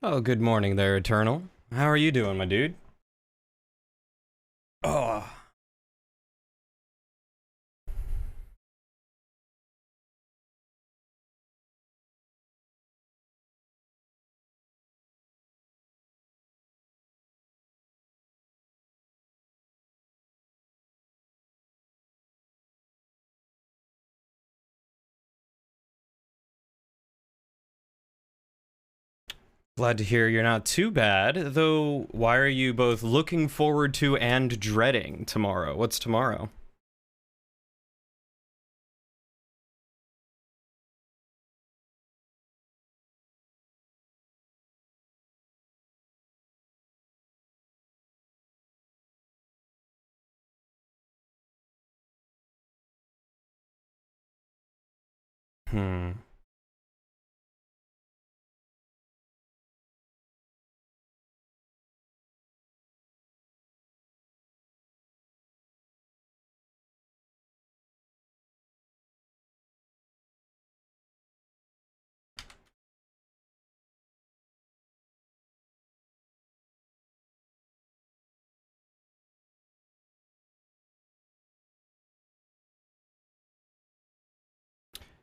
Oh, good morning there, Eternal. How are you doing, my dude? Oh, glad to hear you're not too bad, though why are you both looking forward to and dreading tomorrow? What's tomorrow? Hmm.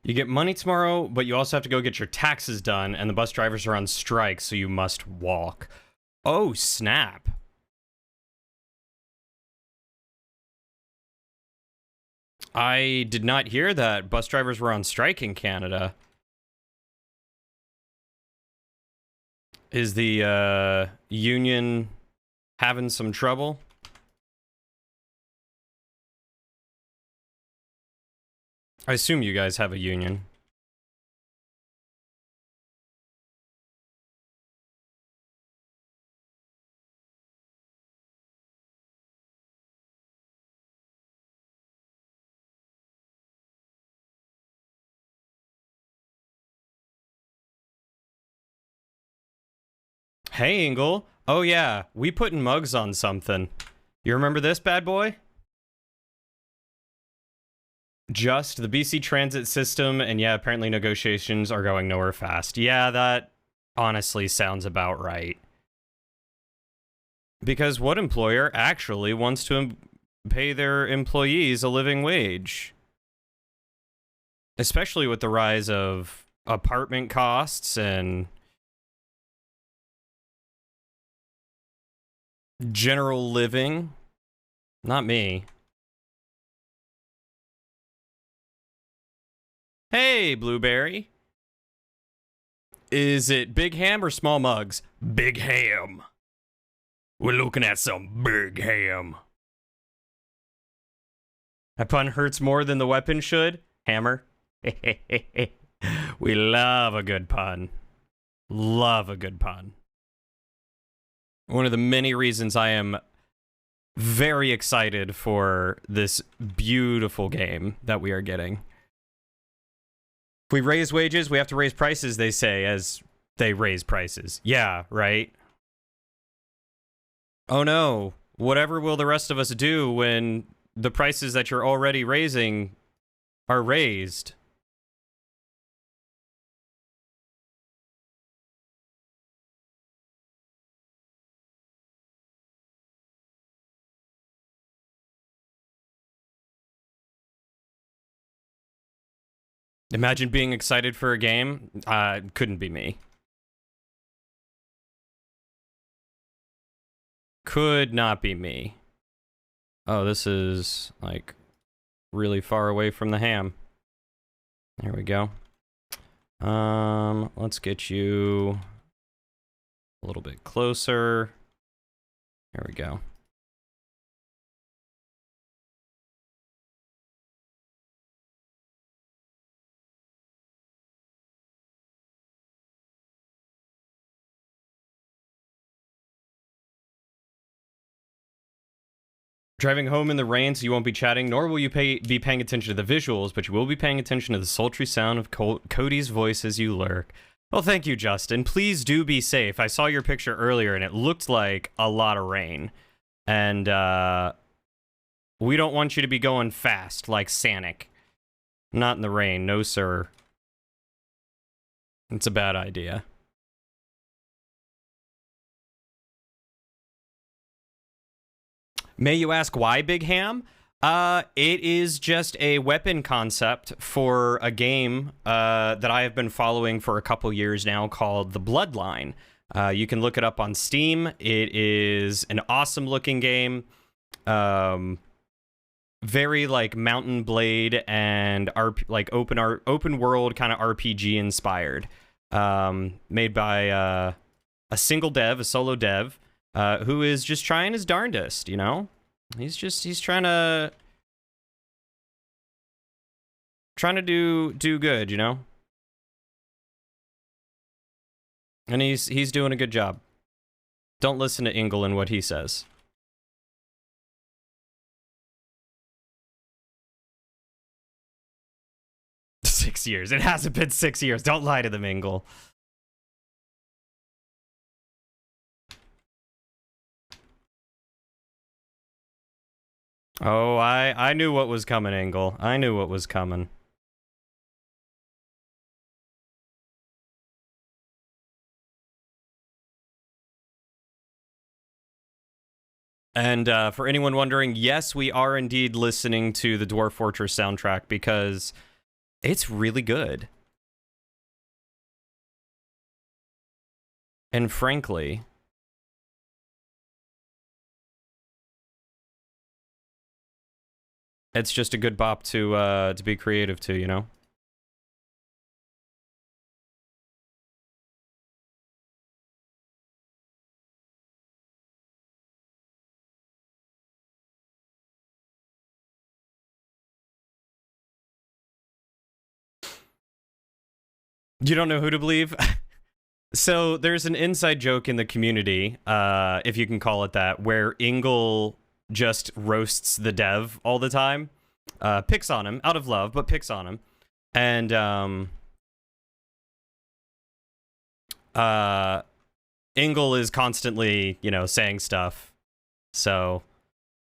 You get money tomorrow, but you also have to go get your taxes done, and the bus drivers are on strike, so you must walk. Oh, snap. I did not hear that bus drivers were on strike in Canada. Is the union having some trouble? I assume you guys have a union. Hey, Ingle. Oh, yeah, we putting mugs on something. You remember this bad boy? Just the BC transit system, and yeah, apparently negotiations are going nowhere fast. Yeah, that honestly sounds about right. Because what employer actually wants to pay their employees a living wage? Especially with the rise of apartment costs and general living. Not me. Hey, Blueberry. Is it big ham or small mugs? Big ham. We're looking at some big ham. That pun hurts more than the weapon should. Hammer. We love a good pun. Love a good pun. One of the many reasons I am very excited for this beautiful game that we are getting. If we raise wages, we have to raise prices, they say, as they raise prices. Yeah, right? Oh no. Whatever will the rest of us do when the prices that you're already raising are raised? Imagine being excited for a game. Couldn't be me. Could not be me. Oh, this is, like, really far away from the ham. There we go. Let's get you a little bit closer. There we go. Driving home in the rain, so you won't be chatting, nor will you be paying attention to the visuals, but you will be paying attention to the sultry sound of Cody's voice as you lurk. Well, thank you, Justin. Please do be safe. I saw your picture earlier, and it looked like a lot of rain. And, we don't want you to be going fast, like Sanic. Not in the rain, no sir. It's a bad idea. May you ask why, Big Ham? It is just a weapon concept for a game that I have been following for a couple years now called The Bloodline. You can look it up on Steam. It is an awesome looking game. Very like Mountain Blade and open world kind of RPG inspired. Made by a single dev, a solo dev, who is just trying his darndest, you know? He's trying to do good, you know? And he's doing a good job. Don't listen to Ingle and what he says. Six years. It hasn't been 6 years. Don't lie to them, Ingle. Oh, I knew what was coming, Ingle. I knew what was coming. And for anyone wondering, yes, we are indeed listening to the Dwarf Fortress soundtrack because it's really good. And frankly, it's just a good bop to be creative to, you know? You don't know who to believe? So there's an inside joke in the community, if you can call it that, where Ingle just roasts the dev all the time. Picks on him, out of love, but picks on him. And Ingle is constantly, you know, saying stuff. So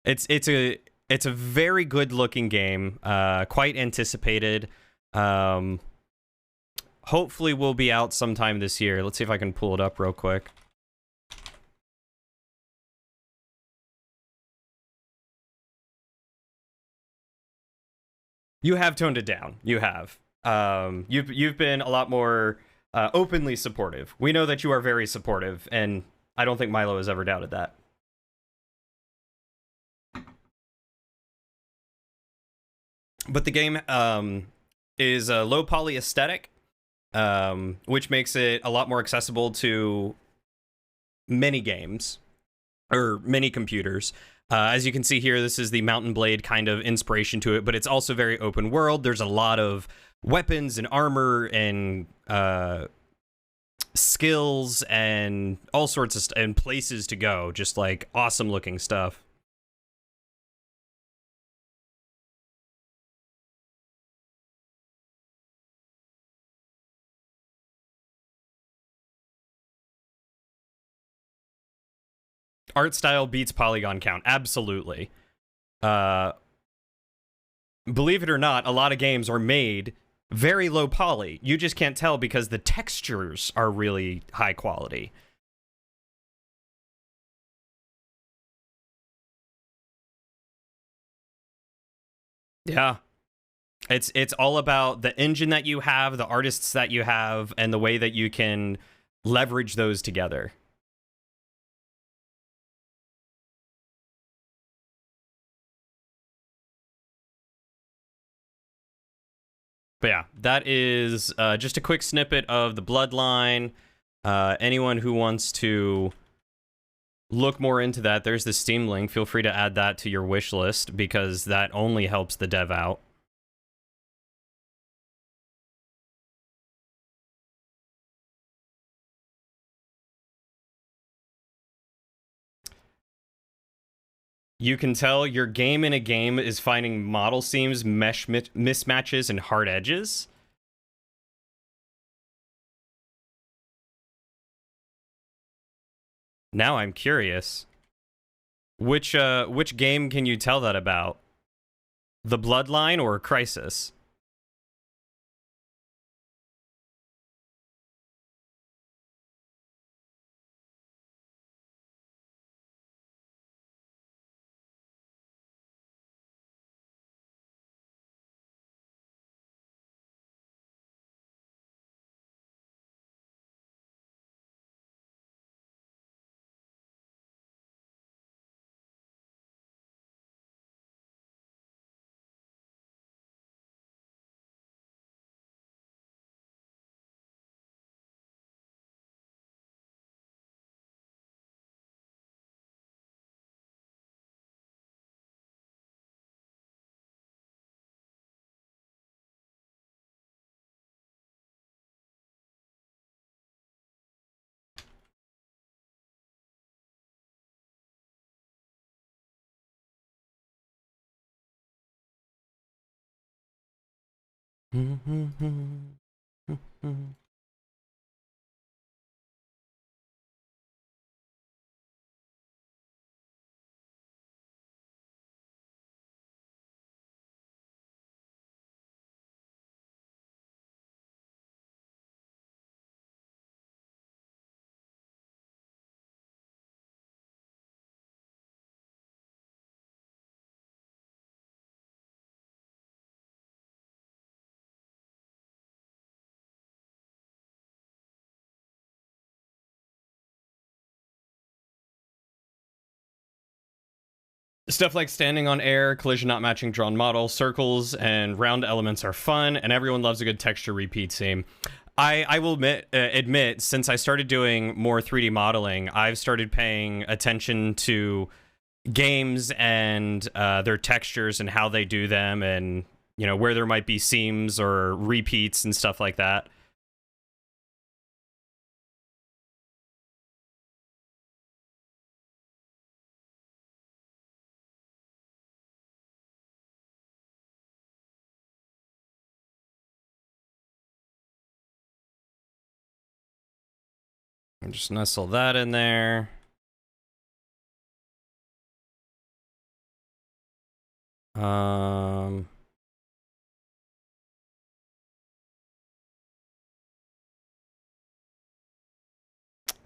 it's a very good looking game, quite anticipated. Hopefully will be out sometime this year. Let's see if I can pull it up real quick. You have toned it down. You have. You've been a lot more openly supportive. We know that you are very supportive, and I don't think Milo has ever doubted that. But the game is a low poly aesthetic, which makes it a lot more accessible to many games or many computers. As you can see here, this is the Mountain Blade kind of inspiration to it, but it's also very open world. There's a lot of weapons and armor and skills and all sorts of and places to go. Just like awesome looking stuff. Art style beats polygon count. Absolutely. Believe it or not, a lot of games are made very low poly. You just can't tell because the textures are really high quality. Yeah. It's all about the engine that you have, the artists that you have, and the way that you can leverage those together. But yeah, that is just a quick snippet of the Bloodline. Anyone who wants to look more into that, there's the Steam link. Feel free to add that to your wish list because that only helps the dev out. You can tell your game in a game is finding model seams, mesh mismatches, and hard edges. Now I'm curious. Which game can you tell that about? The Bloodline or Crisis? Stuff like standing on air, collision not matching drawn model, circles, and round elements are fun, and everyone loves a good texture repeat seam. I will admit, since I started doing more 3D modeling, I've started paying attention to games and their textures and how they do them, and you know where there might be seams or repeats and stuff like that. And just nestle that in there. Trying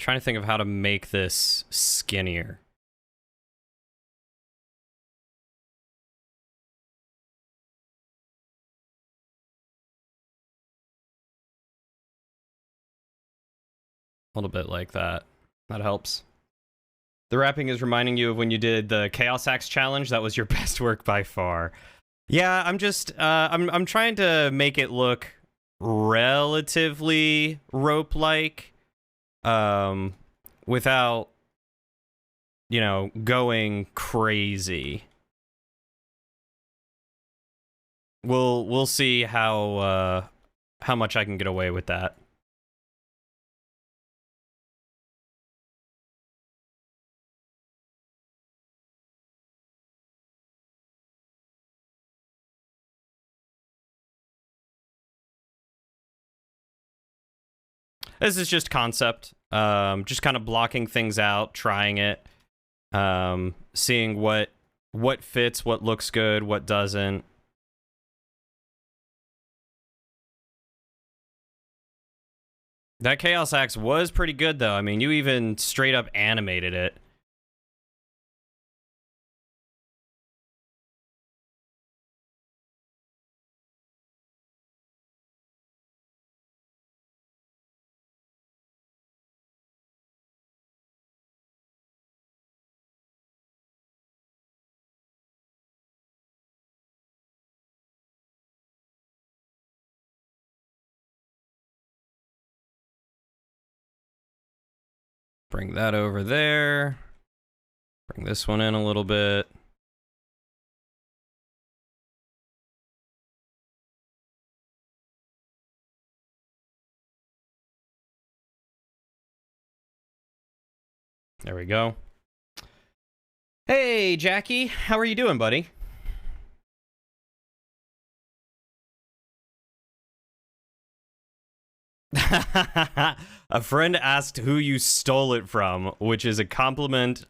to think of how to make this skinnier. A little bit like that. That helps. The wrapping is reminding you of when you did the Chaos Axe challenge. That was your best work by far. Yeah, I'm just I'm trying to make it look relatively rope-like, without, you know, going crazy. We'll see how much I can get away with that. This is just concept. Just kind of blocking things out, trying it, seeing what fits, what looks good, what doesn't. That Chaos Axe was pretty good, though. I mean, you even straight up animated it. Bring that over there. Bring this one in a little bit. There we go. Hey, Jackie. How are you doing, buddy? A friend asked who you stole it from, which is a compliment,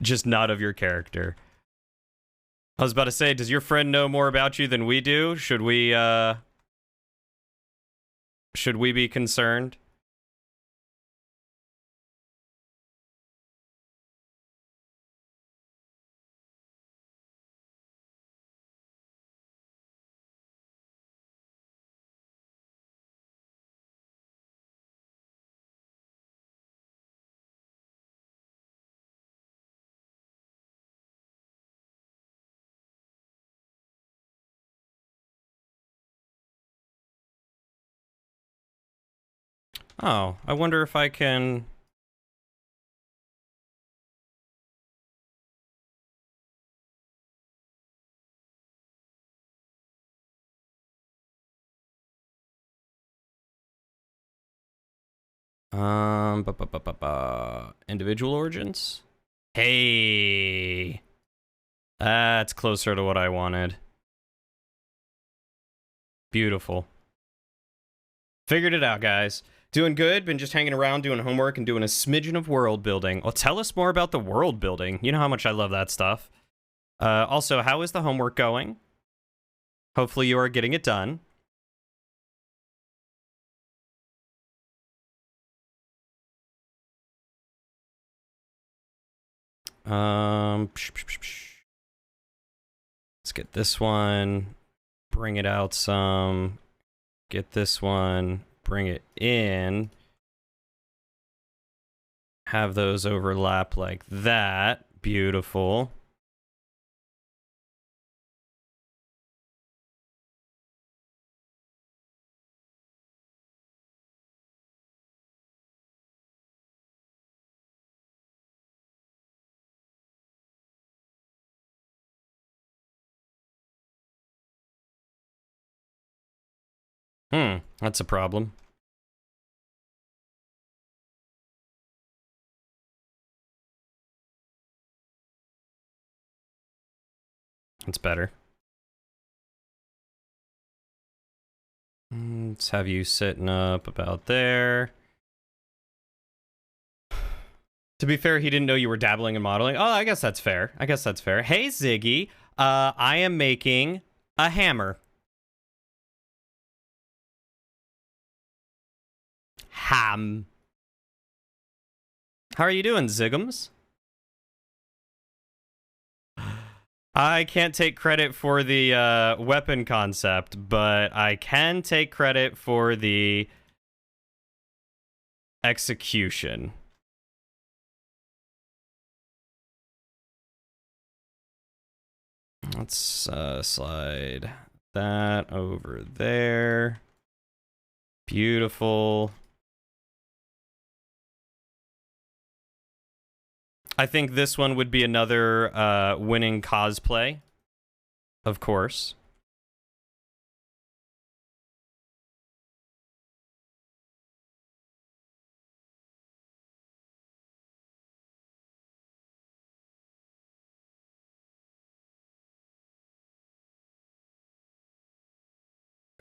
just not of your character. I was about to say, does your friend know more about you than we do? Should we be concerned? Oh, I wonder if I can... Individual origins? Hey! That's closer to what I wanted. Beautiful. Figured it out, guys. Doing good. Been just hanging around, doing homework, and doing a smidgen of world building. Well, tell us more about the world building. You know how much I love that stuff. Also, how is the homework going? Hopefully you are getting it done. Let's get this one. Bring it out some. Get this one. Bring it in. Have those overlap like that. Beautiful. That's a problem. It's better. Let's have you sitting up about there. To be fair, he didn't know you were dabbling in modeling. Oh, I guess that's fair. Hey, Ziggy, I am making a hammer. Ham. How are you doing, Zigums? I can't take credit for the weapon concept, but I can take credit for the execution. Let's slide that over there. Beautiful. I think this one would be another winning cosplay, of course.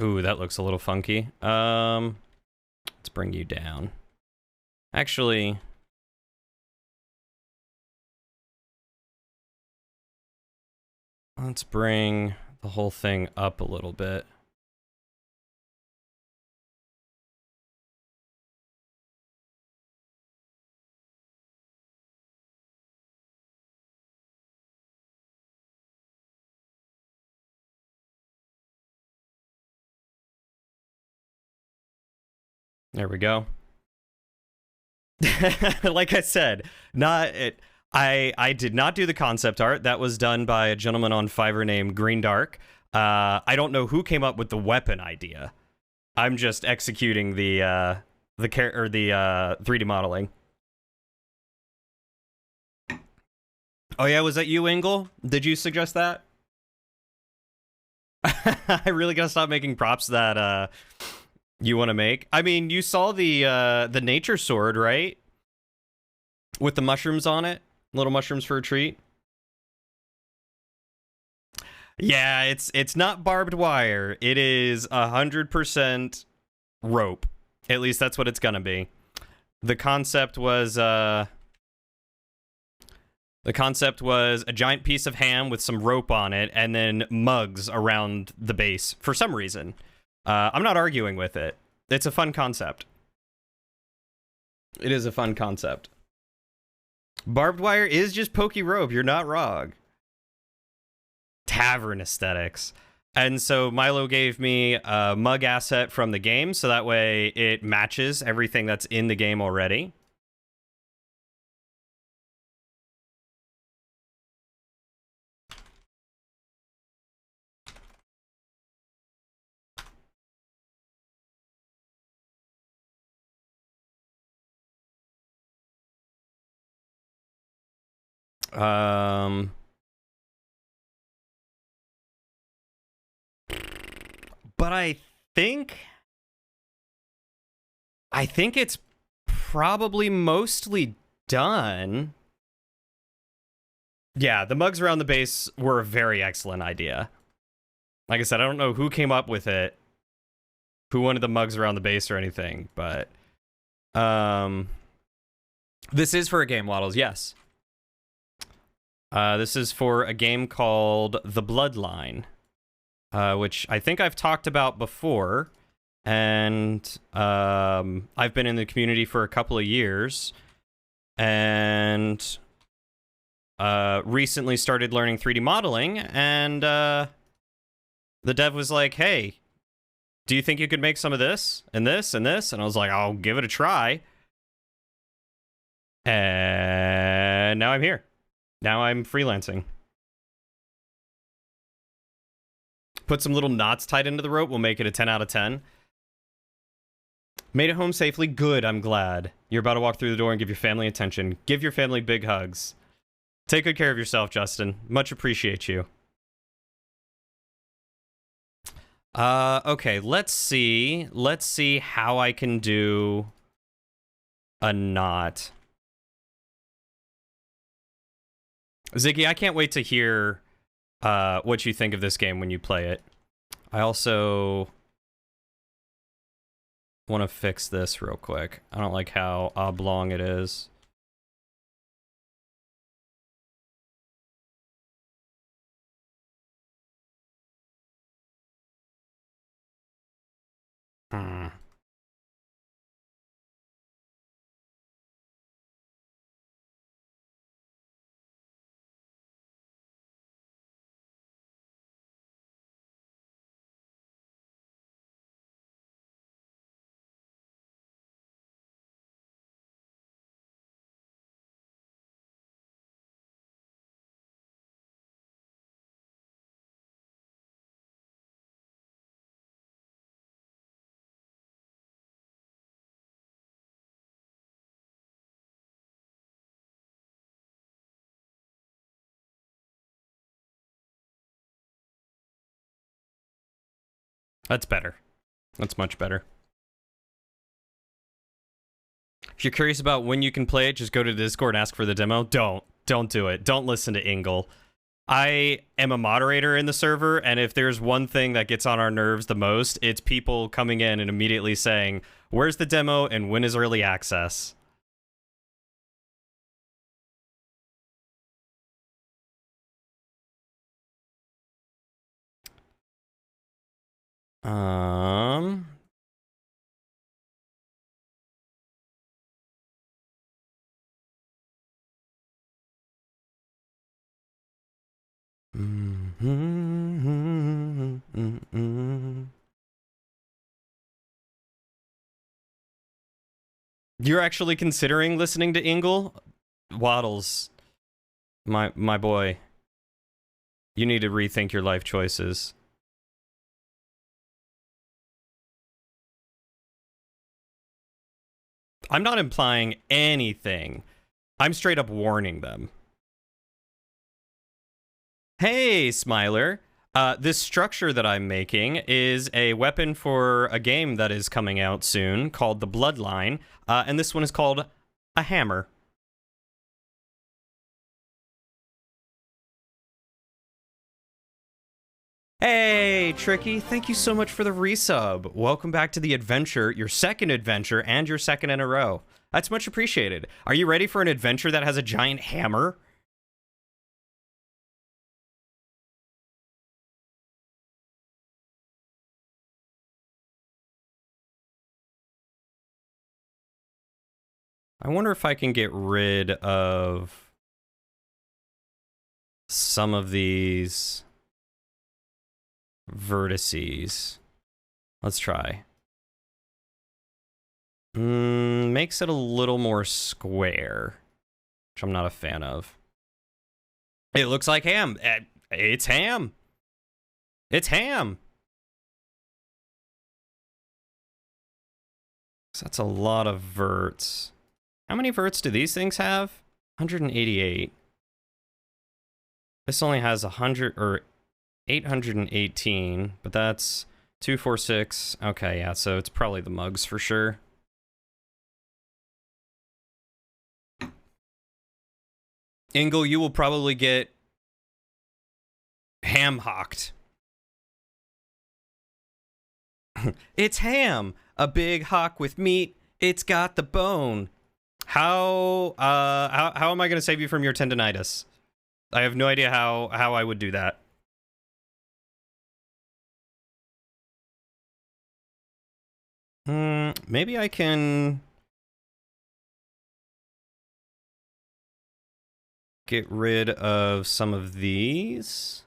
Ooh, that looks a little funky. Let's bring you down. Actually, let's bring the whole thing up a little bit. There we go. Like I said, I did not do the concept art. That was done by a gentleman on Fiverr named Green Dark. I don't know who came up with the weapon idea. I'm just executing the 3D modeling. Oh yeah, was that you, Ingle? Did you suggest that? I really gotta stop making props that you want to make. I mean, you saw the nature sword, right? With the mushrooms on it, little mushrooms for a treat. Yeah, it's not barbed wire. It is 100% rope. At least that's what it's gonna be. The concept was a giant piece of ham with some rope on it, and then mugs around the base for some reason. I'm not arguing with it. It's a fun concept. It is a fun concept. Barbed wire is just pokey rope. You're not wrong. Tavern aesthetics. And so Milo gave me a mug asset from the game, so that way it matches everything that's in the game already. But I think it's probably mostly done. Yeah, the mugs around the base were a very excellent idea. Like I said, I don't know who came up with it, who wanted the mugs around the base or anything, but this is for a game, Waddles, yes. This is for a game called The Bloodline, which I think I've talked about before, and I've been in the community for a couple of years, and recently started learning 3D modeling, and the dev was like, hey, do you think you could make some of this, and this, and this? And I was like, I'll give it a try. And now I'm here. Now I'm freelancing. Put some little knots tied into the rope. We'll make it a 10 out of 10. Made it home safely. Good, I'm glad. You're about to walk through the door and give your family attention. Give your family big hugs. Take good care of yourself, Justin. Much appreciate you. Okay, let's see. Let's see how I can do a knot. Ziggy, I can't wait to hear what you think of this game when you play it. I also want to fix this real quick. I don't like how oblong it is. That's better. That's much better. If you're curious about when you can play it, just go to Discord and ask for the demo. Don't do it. Don't listen to Ingle. I am a moderator in the server, and if there's one thing that gets on our nerves the most, it's people coming in and immediately saying, where's the demo and when is early access? You're actually considering listening to Ingle? Waddles, my boy, you need to rethink your life choices. I'm not implying anything. I'm straight up warning them. Hey, Smiler. This structure that I'm making is a weapon for a game that is coming out soon called The Bloodline, and this one is called a Ham-mer. Hey, Tricky, thank you so much for the resub. Welcome back to the adventure, your second adventure, and your second in a row. That's much appreciated. Are you ready for an adventure that has a giant hammer? I wonder if I can get rid of some of these vertices. Let's try. Makes it a little more square, which I'm not a fan of. It looks like ham. It's ham. It's ham. So that's a lot of verts. How many verts do these things have? 188. This only has 100 or 818, but that's 246. Okay, yeah, so it's probably the mugs for sure. Ingle, you will probably get ham-hocked. It's ham, a big hawk with meat. It's got the bone. How am I going to save you from your tendinitis? I have no idea how I would do that. Maybe I can get rid of some of these.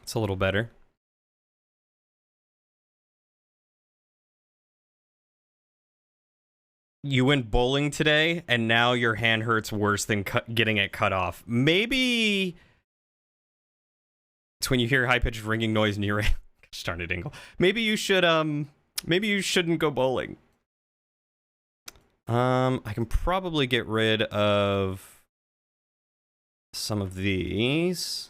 It's a little better. You went bowling today, and now your hand hurts worse than getting it cut off. Maybe it's when you hear high-pitched ringing noise near it. Gosh darn it, Ingle. Maybe you should, maybe you shouldn't go bowling. I can probably get rid of some of these.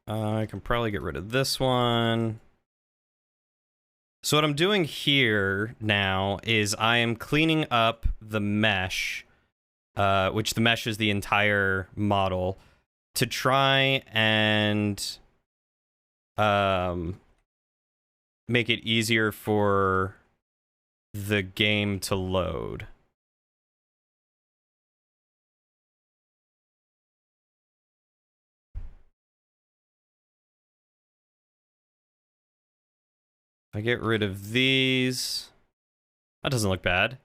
I can probably get rid of this one. So what I'm doing here now is I am cleaning up the mesh, which the mesh is the entire model, to try and make it easier for the game to load. I get rid of these. That doesn't look bad.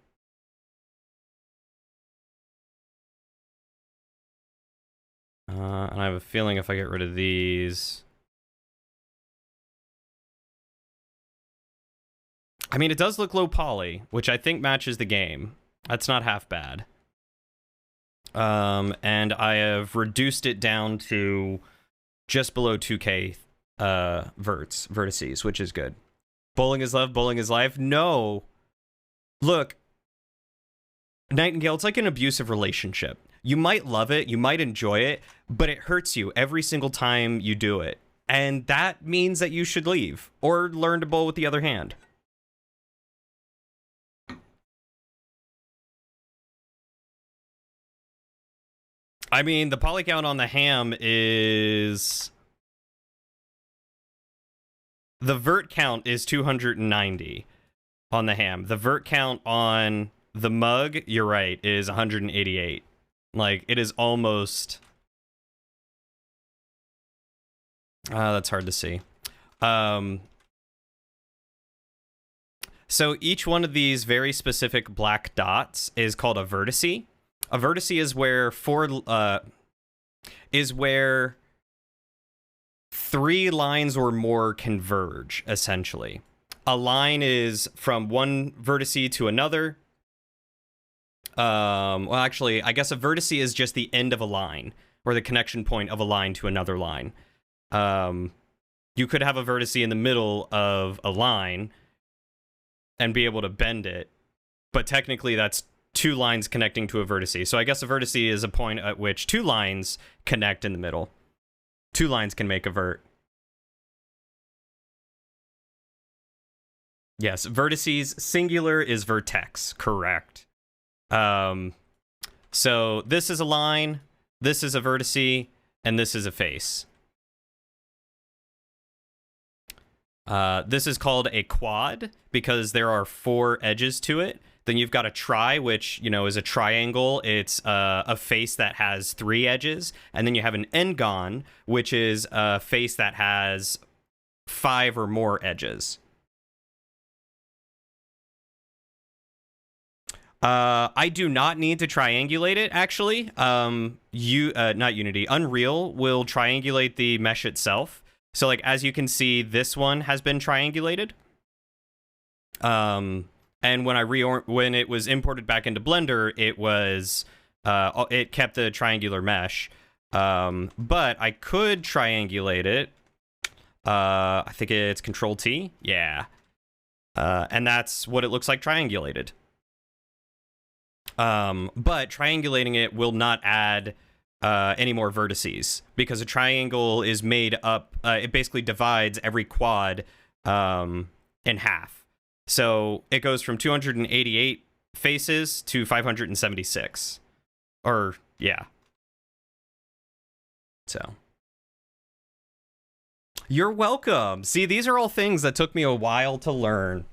And I have a feeling if I get rid of these... I mean, it does look low poly, which I think matches the game. That's not half bad. And I have reduced it down to just below 2K vertices, which is good. Bowling is love, bowling is life. No. Look, Nightingale, it's like an abusive relationship. You might love it, you might enjoy it, but it hurts you every single time you do it. And that means that you should leave, or learn to bowl with the other hand. I mean, the poly count on the ham is... The vert count is 290 on the ham. The vert count on the mug, you're right, is 188. Like, it is almost... that's hard to see. So each one of these very specific black dots is called a vertice. A vertice is where 3 lines or more converge, essentially. A line is from one vertice to another. Well, actually, I guess a vertice is just the end of a line, or the connection point of a line to another line. You could have a vertice in the middle of a line and be able to bend it, but technically that's 2 lines connecting to a vertice. So I guess a vertice is a point at which 2 lines connect in the middle. 2 lines can make a vert. Yes, vertices, singular is vertex, correct. So this is a line, this is a vertice, and this is a face. This is called a quad because there are 4 edges to it. Then you've got a tri, which, you know, is a triangle. It's a face that has 3 edges. And then you have an n-gon, which is a face that has 5 or more edges. I do not need to triangulate it, actually. Not Unity. Unreal will triangulate the mesh itself. So, like, as you can see, this one has been triangulated. And when it was imported back into Blender, it was it kept the triangular mesh. But I could triangulate it. I think it's Control T. Yeah. And that's what it looks like triangulated. But triangulating it will not add any more vertices, because a triangle is made up, it basically divides every quad in half. So it goes from 288 faces to 576. Or, yeah. So. You're welcome. See, these are all things that took me a while to learn.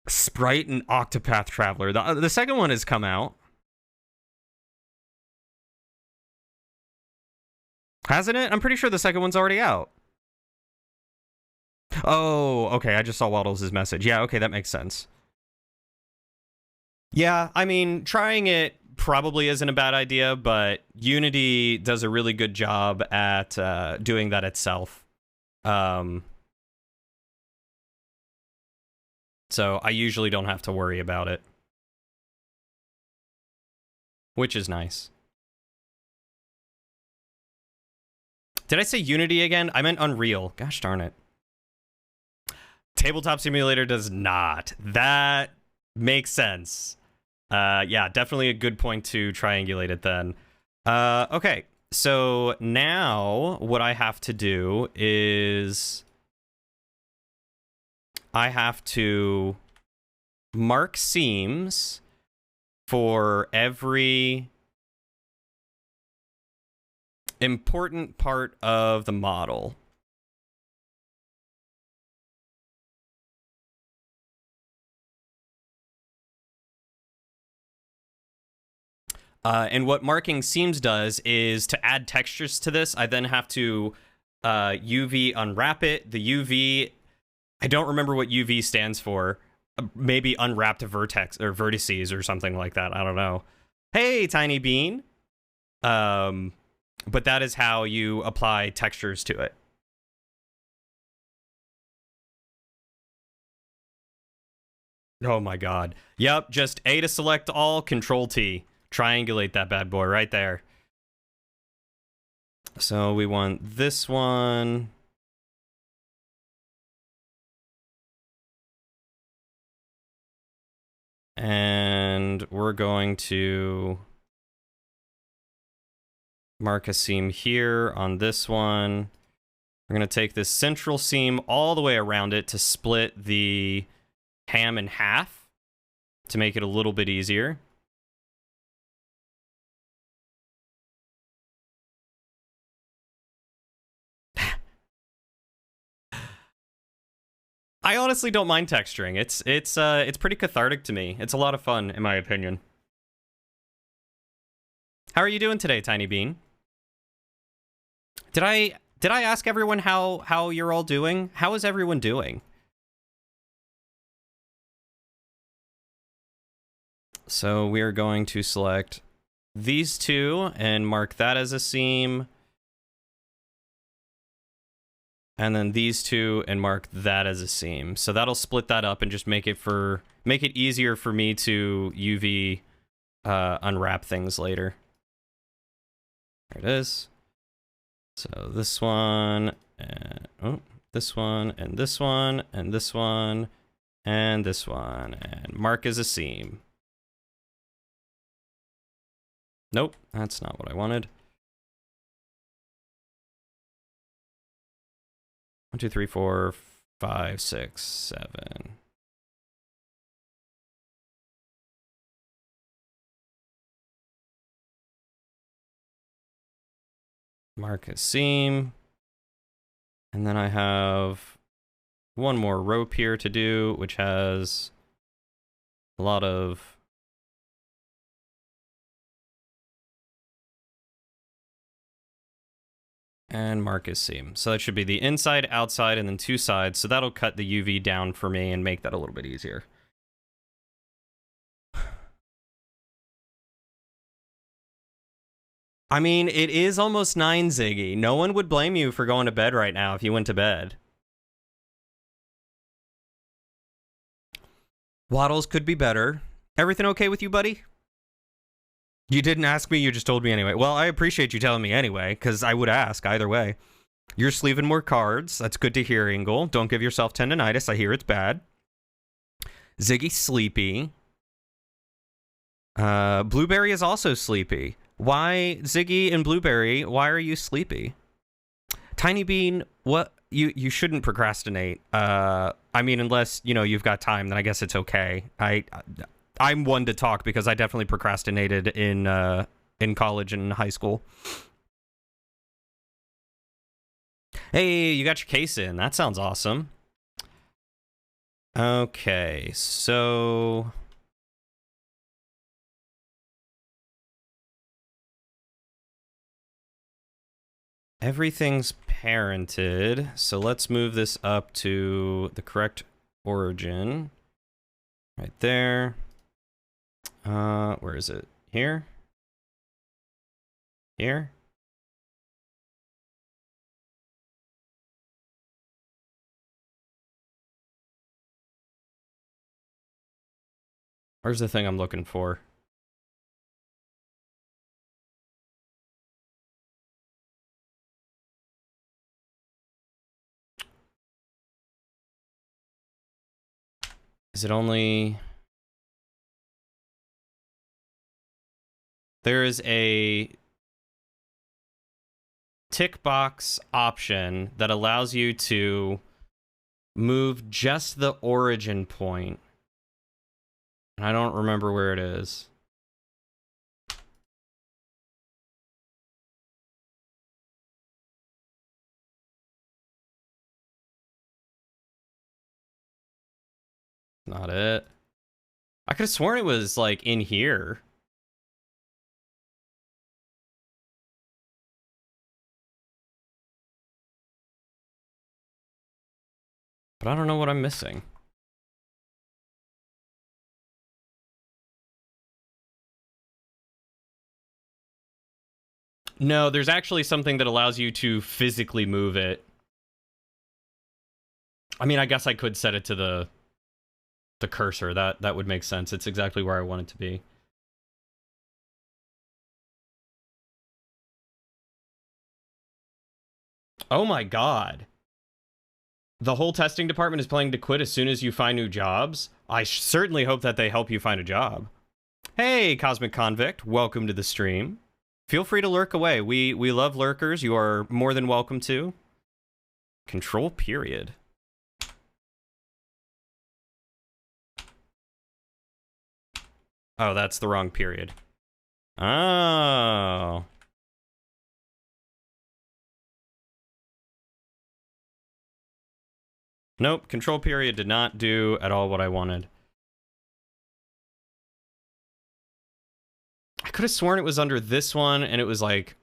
Sprite and Octopath Traveler. The second one has come out. Hasn't it? I'm pretty sure the second one's already out. Oh, okay. I just saw Waddles' message. Yeah, okay, that makes sense. Yeah, I mean, trying it probably isn't a bad idea, but Unity does a really good job at doing that itself. So I usually don't have to worry about it, which is nice. Did I say Unity again? I meant Unreal. Gosh darn it. Tabletop Simulator does not. That makes sense. Yeah, definitely a good point to triangulate it then. Okay, so now what I have to do is I have to mark seams for every important part of the model. And what marking seams does is to add textures to this, I then have to UV unwrap it. The UV, I don't remember what UV stands for. Maybe unwrapped vertex or vertices or something like that. I don't know. Hey, Tiny Bean. But that is how you apply textures to it. Oh my god. Yep, just A to select all, Control T. Triangulate that bad boy right there. So we want this one. And we're going to mark a seam here on this one. We're going to take this central seam all the way around it to split the ham in half to make it a little bit easier. I honestly don't mind texturing. It's pretty cathartic to me. It's a lot of fun, in my opinion. How are you doing today, Tiny Bean? Did I ask everyone how you're all doing? How is everyone doing? So we are going to select these two and mark that as a seam. And then these two and mark that as a seam. So that'll split that up and just make it easier for me to UV unwrap things later. There it is. So this one, and this one, and this one, and this one, and this one, and mark as a seam. Nope, that's not what I wanted. 1, 2, 3, 4, 5, 6, 7. Mark a seam. And then I have one more rope here to do, which has a lot of and mark a seam. So that should be the inside, outside, and then two sides. So that'll cut the UV down for me and make that a little bit easier. I mean, it is almost 9, Ziggy. No one would blame you for going to bed right now if you went to bed. Waddles could be better. Everything okay with you, buddy? You didn't ask me, you just told me anyway. Well, I appreciate you telling me anyway, because I would ask either way. You're sleeving more cards. That's good to hear, Ingle. Don't give yourself tendonitis. I hear it's bad. Ziggy sleepy. Blueberry is also sleepy. Why, Ziggy and Blueberry, why are you sleepy? Tiny Bean, what? You shouldn't procrastinate. I mean, unless, you know, you've got time, then I guess it's okay. I'm one to talk because I definitely procrastinated in college and high school. Hey, you got your case in. That sounds awesome. Okay, so... everything's parented, so let's move this up to the correct origin. Right there. Where is it? Here? Here? Where's the thing I'm looking for? Is it only... there is a tick box option that allows you to move just the origin point. And I don't remember where it is. Not it. I could have sworn it was, like, in here. But I don't know what I'm missing. No, there's actually something that allows you to physically move it. I mean, I guess I could set it to the cursor. That would make sense. It's exactly where I want it to be. Oh my god. The whole testing department is planning to quit as soon as you find new jobs. I certainly hope that they help you find a job. Hey, Cosmic Convict, welcome to the stream. Feel free to lurk away. We love lurkers. You are more than welcome to. Control period. Oh, that's the wrong period. Oh. Nope, control period did not do at all what I wanted. I could have sworn it was under this one, and it was like...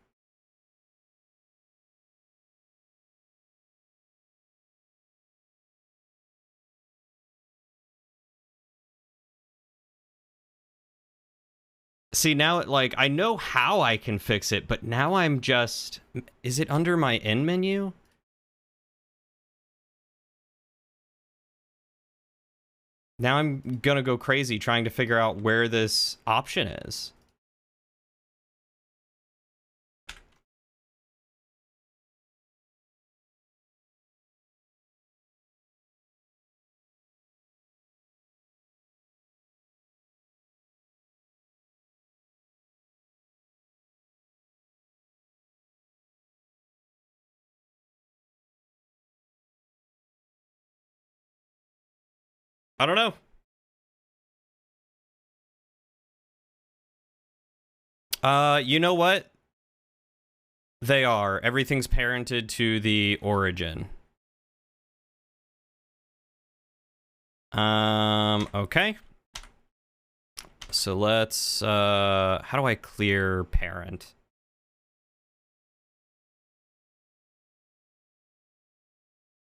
see, now, like, I know how I can fix it, but now I'm just... is it under my end menu? Now I'm gonna go crazy trying to figure out where this option is. I don't know. You know what? They are. Everything's parented to the origin. Okay. So let's, how do I clear parent?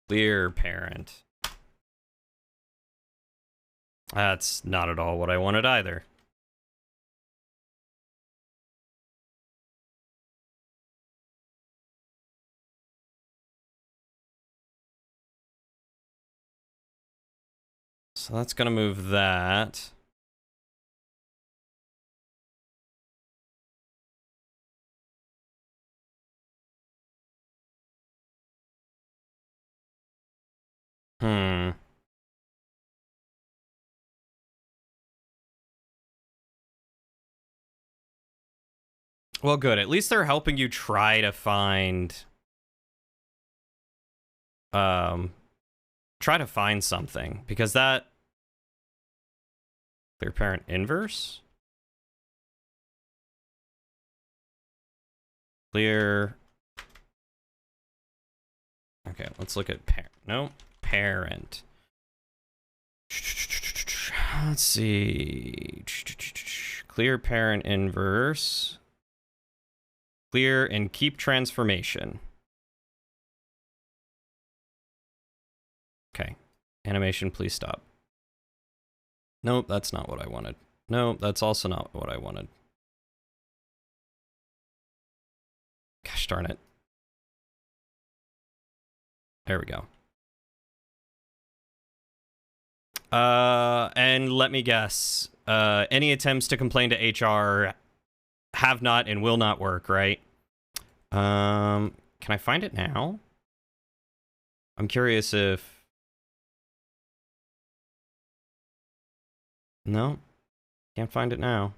Clear parent. That's not at all what I wanted either. So that's gonna move that. Well, good. At least they're helping you try to find something, because that clear parent inverse, clear. Okay, let's look at parent. No, parent. Let's see. Clear parent inverse. Clear and keep transformation. Okay. Animation, please stop. Nope, that's not what I wanted. No, that's also not what I wanted. Gosh darn it. There we go. And let me guess. Any attempts to complain to HR have not and will not work, right? Can I find it now? I'm curious if... No, can't find it now.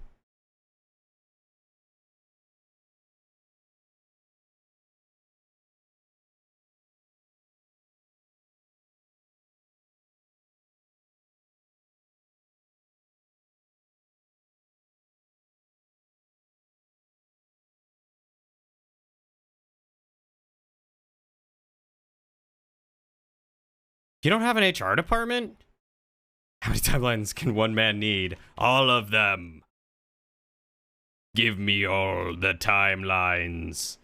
You don't have an HR department? How many timelines can one man need? All of them. Give me all the timelines.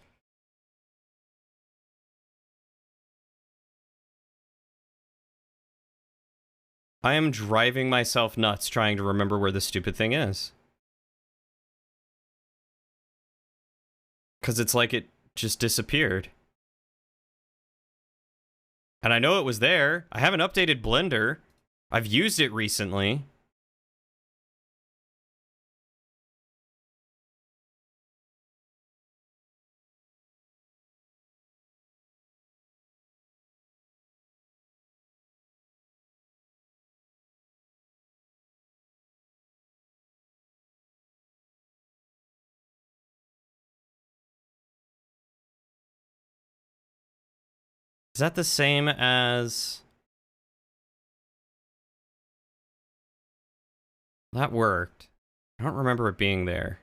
I am driving myself nuts trying to remember where this stupid thing is. Because it's like it just disappeared. And I know it was there. I haven't updated Blender. I've used it recently. Is that the same as... That worked. I don't remember it being there.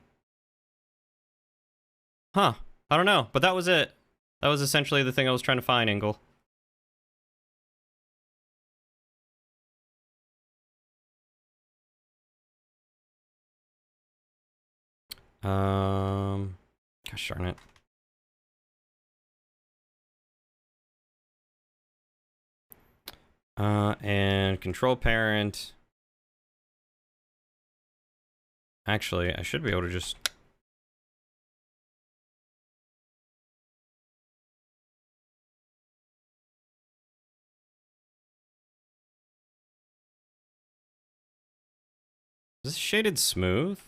Huh. I don't know, but that was it. That was essentially the thing I was trying to find, Ingle. Gosh darn it. And control parent. Actually, I should be able to just... Is this shaded smooth?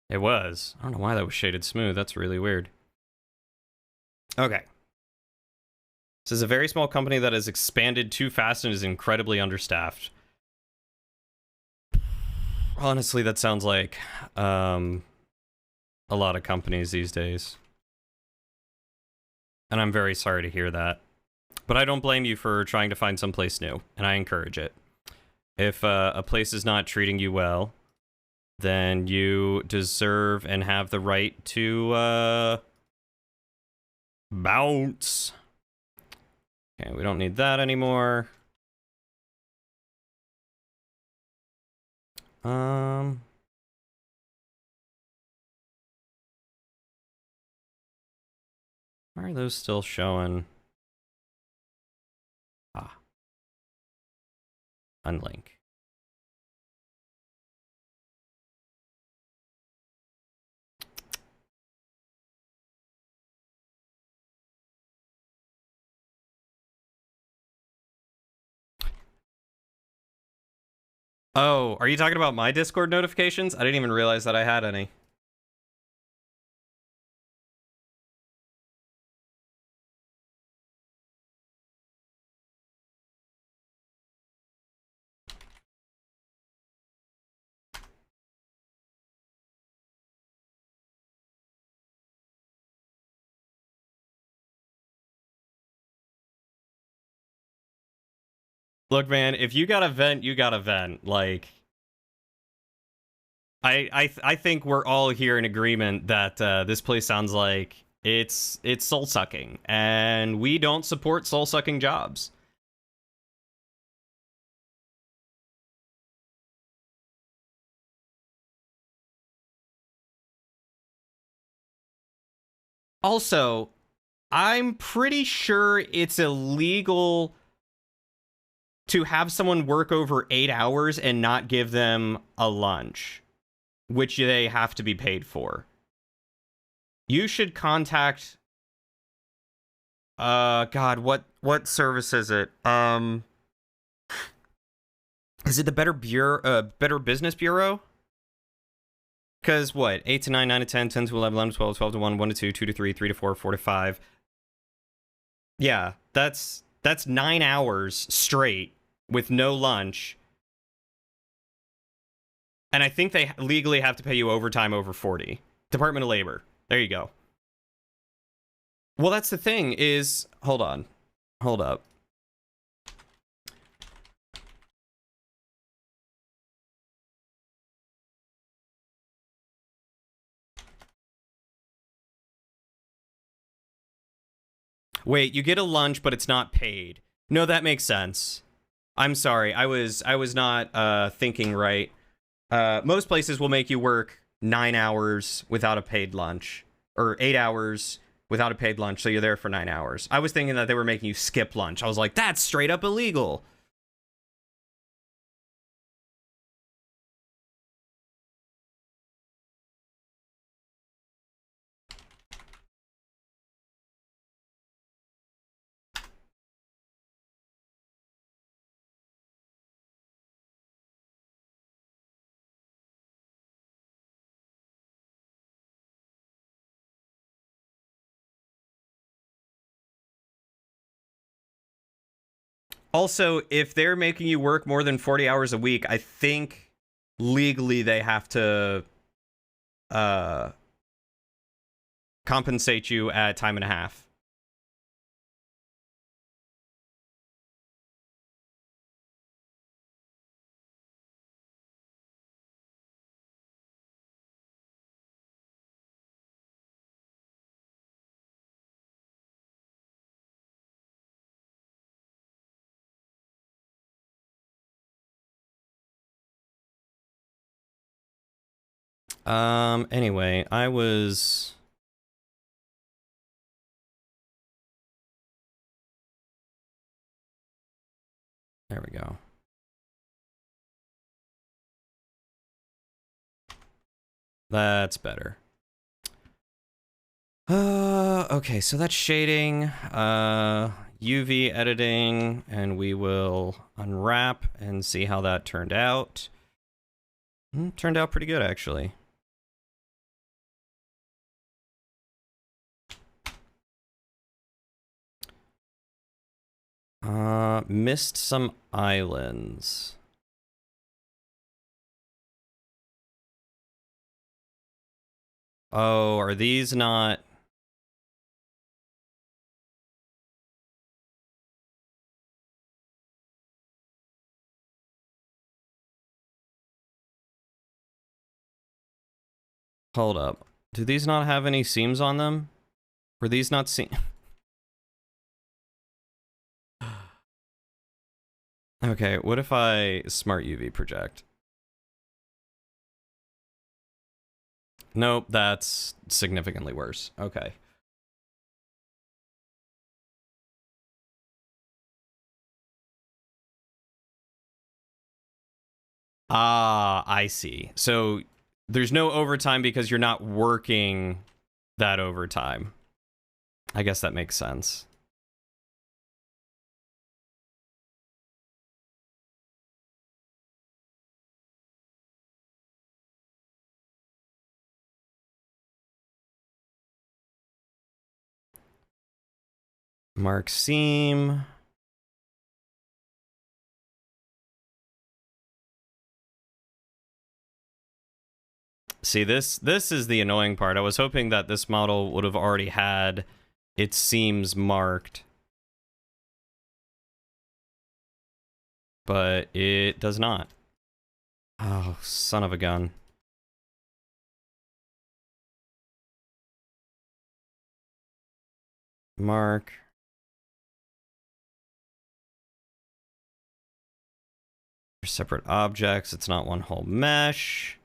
It was. I don't know why that was shaded smooth. That's really weird. Okay. This is a very small company that has expanded too fast and is incredibly understaffed. Honestly, that sounds like a lot of companies these days. And I'm very sorry to hear that. But I don't blame you for trying to find someplace new, and I encourage it. If a place is not treating you well, then you deserve and have the right to bounce. Okay, we don't need that anymore. Why are those still showing? Ah. Unlink. Oh, are you talking about my Discord notifications? I didn't even realize that I had any. Look, man, if you got a vent, you got a vent. Like, I think we're all here in agreement that this place sounds like it's soul sucking, and we don't support soul sucking jobs. Also, I'm pretty sure it's illegal to have someone work over 8 hours and not give them a lunch, which they have to be paid for. You should contact God, what service is it? Is it the Better Business Bureau? Because what? 8 to 9, 9 to 10, 10 to 11, 11 to 12, 12 to 1, 1 to 2, 2 to 3, 3 to 4, 4 to 5. Yeah, that's 9 hours straight with no lunch. And I think they legally have to pay you overtime over 40. Department of Labor. There you go. Well, that's the thing is, hold on. Hold up. Wait, you get a lunch, but it's not paid. No, that makes sense. I'm sorry. I was not thinking right. Most places will make you work 9 hours without a paid lunch, or 8 hours without a paid lunch, so you're there for 9 hours. I was thinking that they were making you skip lunch. I was like, that's straight up illegal. Also, if they're making you work more than 40 hours a week, I think legally they have to compensate you at time and a half. Anyway, I was... There we go. That's better. Okay, so that's shading, UV editing, and we will unwrap and see how that turned out. Turned out pretty good, actually. Missed some islands. Oh, are these not... Hold up. Do these not have any seams on them? Were these not seam... Okay, what if I smart UV project? Nope, that's significantly worse. Okay. Ah, I see. So there's no overtime because you're not working that overtime. I guess that makes sense. Mark seam. See, this is the annoying part. I was hoping that this model would have already had its seams marked, but it does not. Oh, son of a gun. Mark. They're separate objects. It's not one whole mesh.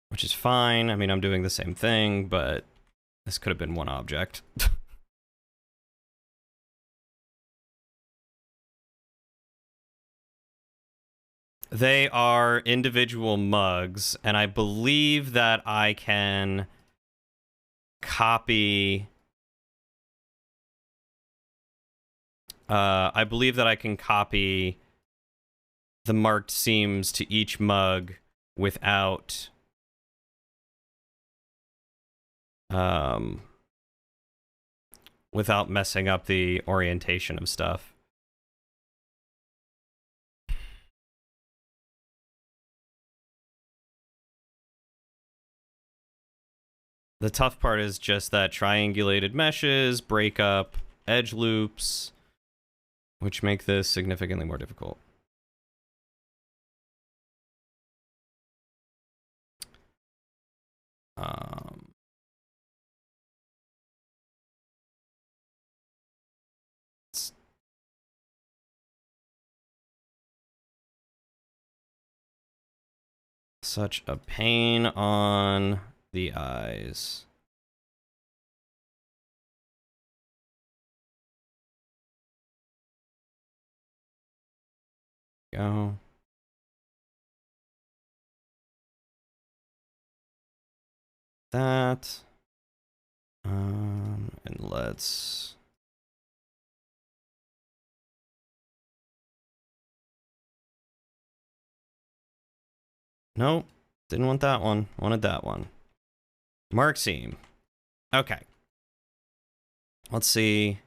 Which is fine. I mean, I'm doing the same thing, but this could have been one object. They are individual mugs, and I believe that I can copy... I believe that I can copy the marked seams to each mug without... without messing up the orientation of stuff. The tough part is just that triangulated meshes break up edge loops, which make this significantly more difficult. Such a pain on the eyes. Go. That. And let's... Nope. Didn't want that one. Wanted that one. Mark seam. Okay. Let's see.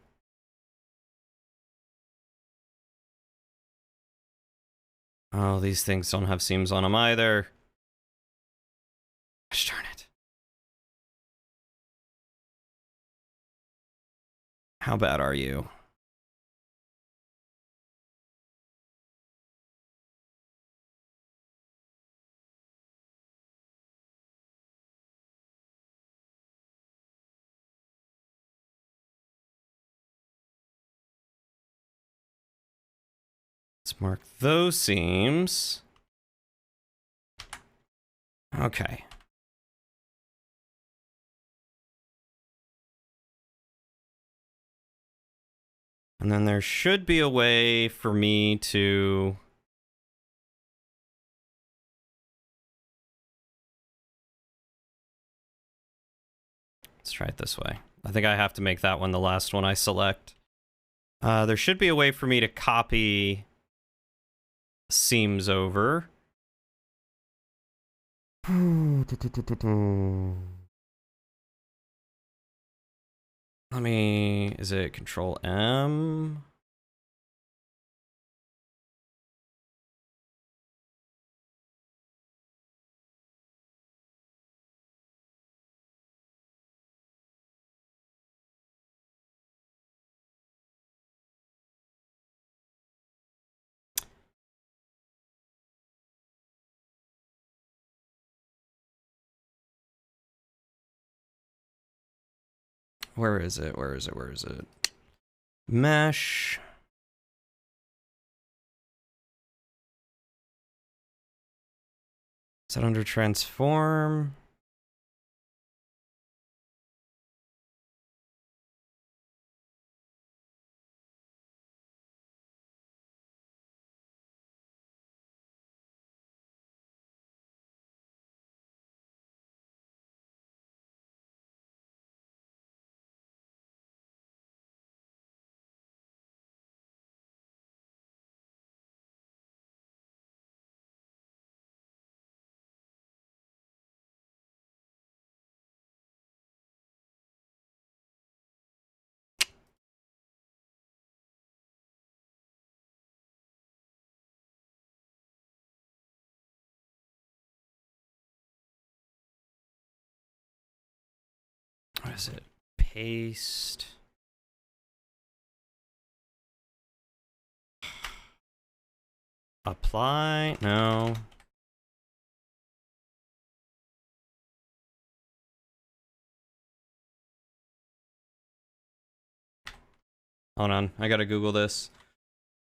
Oh, these things don't have seams on them either. Gosh darn it. How bad are you? Let's mark those seams. Okay. And then there should be a way for me to... Let's try it this way. I think I have to make that one the last one I select. There should be a way for me to copy seams over. Let me... Is it Control M? Where is it? Where is it? Where is it? Mesh. Is that under transform? What is it? Paste. Apply? No. Hold on, I gotta Google this.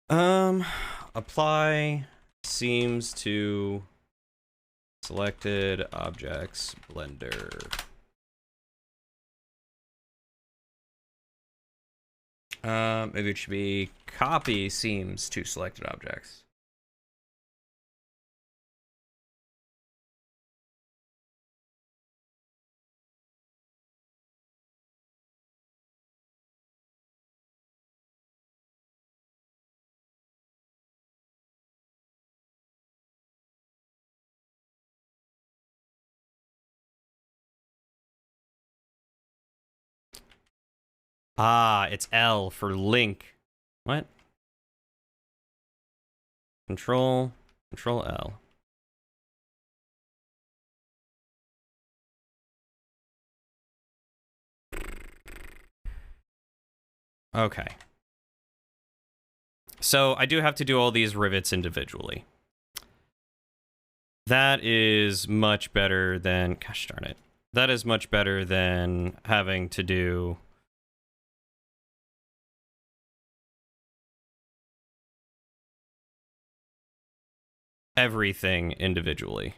Apply seems to selected objects Blender. Maybe it should be copy seems to selected objects. Ah, it's L for link. What? Control L. Okay. So I do have to do all these rivets individually. That is much better than, gosh darn it. That is much better than having to do everything individually.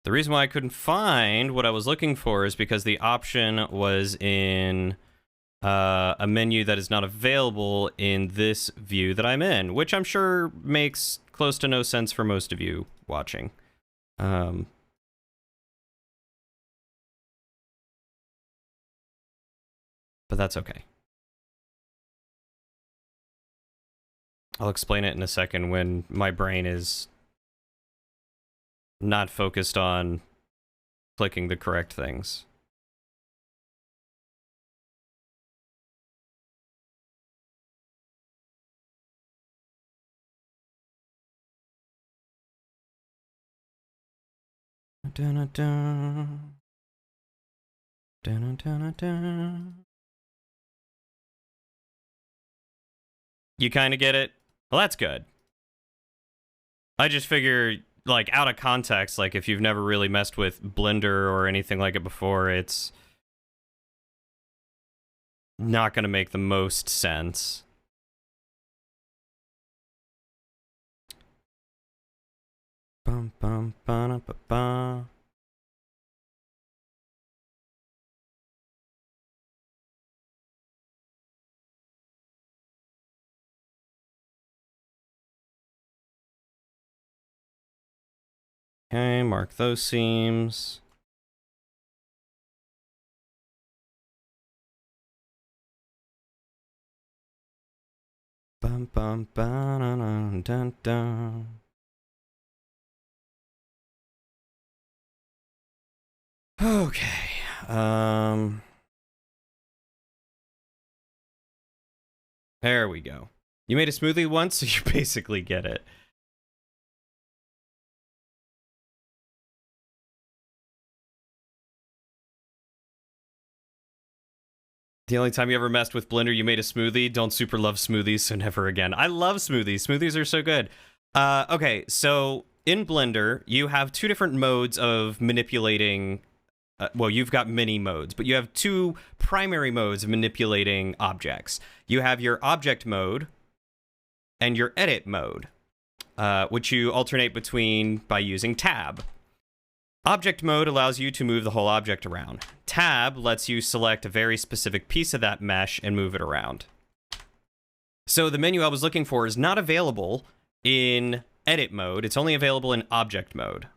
The reason why I couldn't find what I was looking for is because the option was in a menu that is not available in this view that I'm in, which I'm sure makes close to no sense for most of you watching. But that's okay. I'll explain it in a second when my brain is not focused on clicking the correct things. Dun-dun-dun. Dun-dun-dun-dun. You kind of get it? Well, that's good. I just figure, like, out of context, like, if you've never really messed with Blender or anything like it before, it's not going to make the most sense. Bum, bum, ba-da-ba-ba. Okay, mark those seams. Bum, bum, ba-da-dun, dun, dun. Okay. There we go. You made a smoothie once, so you basically get it. The only time you ever messed with Blender, you made a smoothie. Don't super love smoothies, so never again. I love smoothies. Smoothies are so good. Okay, so in Blender, you have two different modes of manipulating. Well, you've got many modes, but you have two primary modes of manipulating objects. You have your object mode and your edit mode, which you alternate between by using tab. Object mode allows you to move the whole object around. Tab lets you select a very specific piece of that mesh and move it around. So the menu I was looking for is not available in edit mode. It's only available in object mode.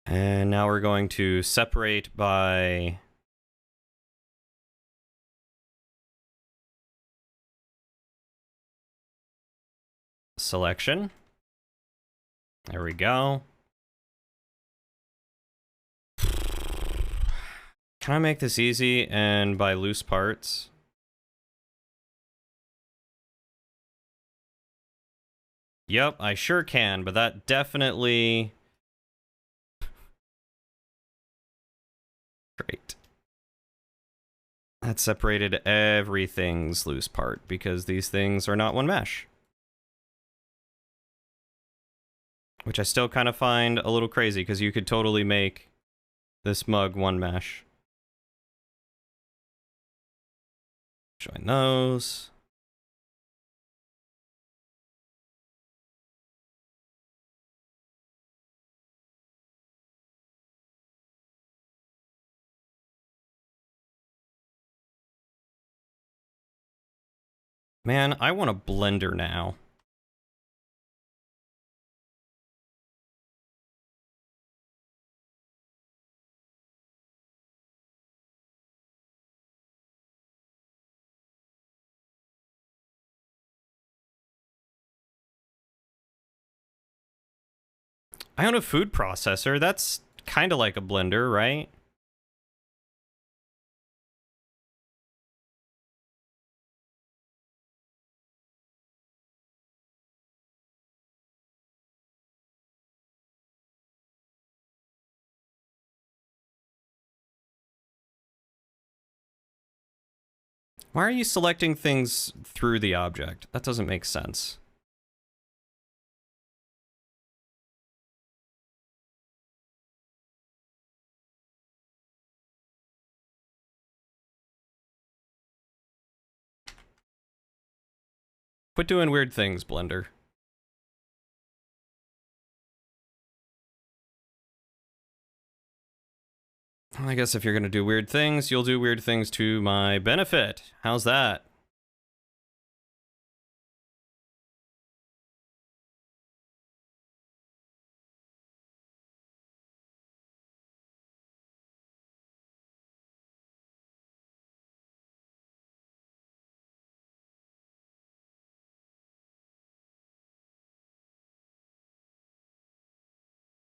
And now we're going to separate by selection. There we go. Can I make this easy and by loose parts? Yep, I sure can, but that definitely... Great. That separated everything's loose part, because these things are not one mesh. Which I still kind of find a little crazy, because you could totally make this mug one mesh. Join those. Man, I want a blender now. I own a food processor. That's kind of like a blender, right? Why are you selecting things through the object? That doesn't make sense. Quit doing weird things, Blender. I guess if you're gonna do weird things, you'll do weird things to my benefit. How's that?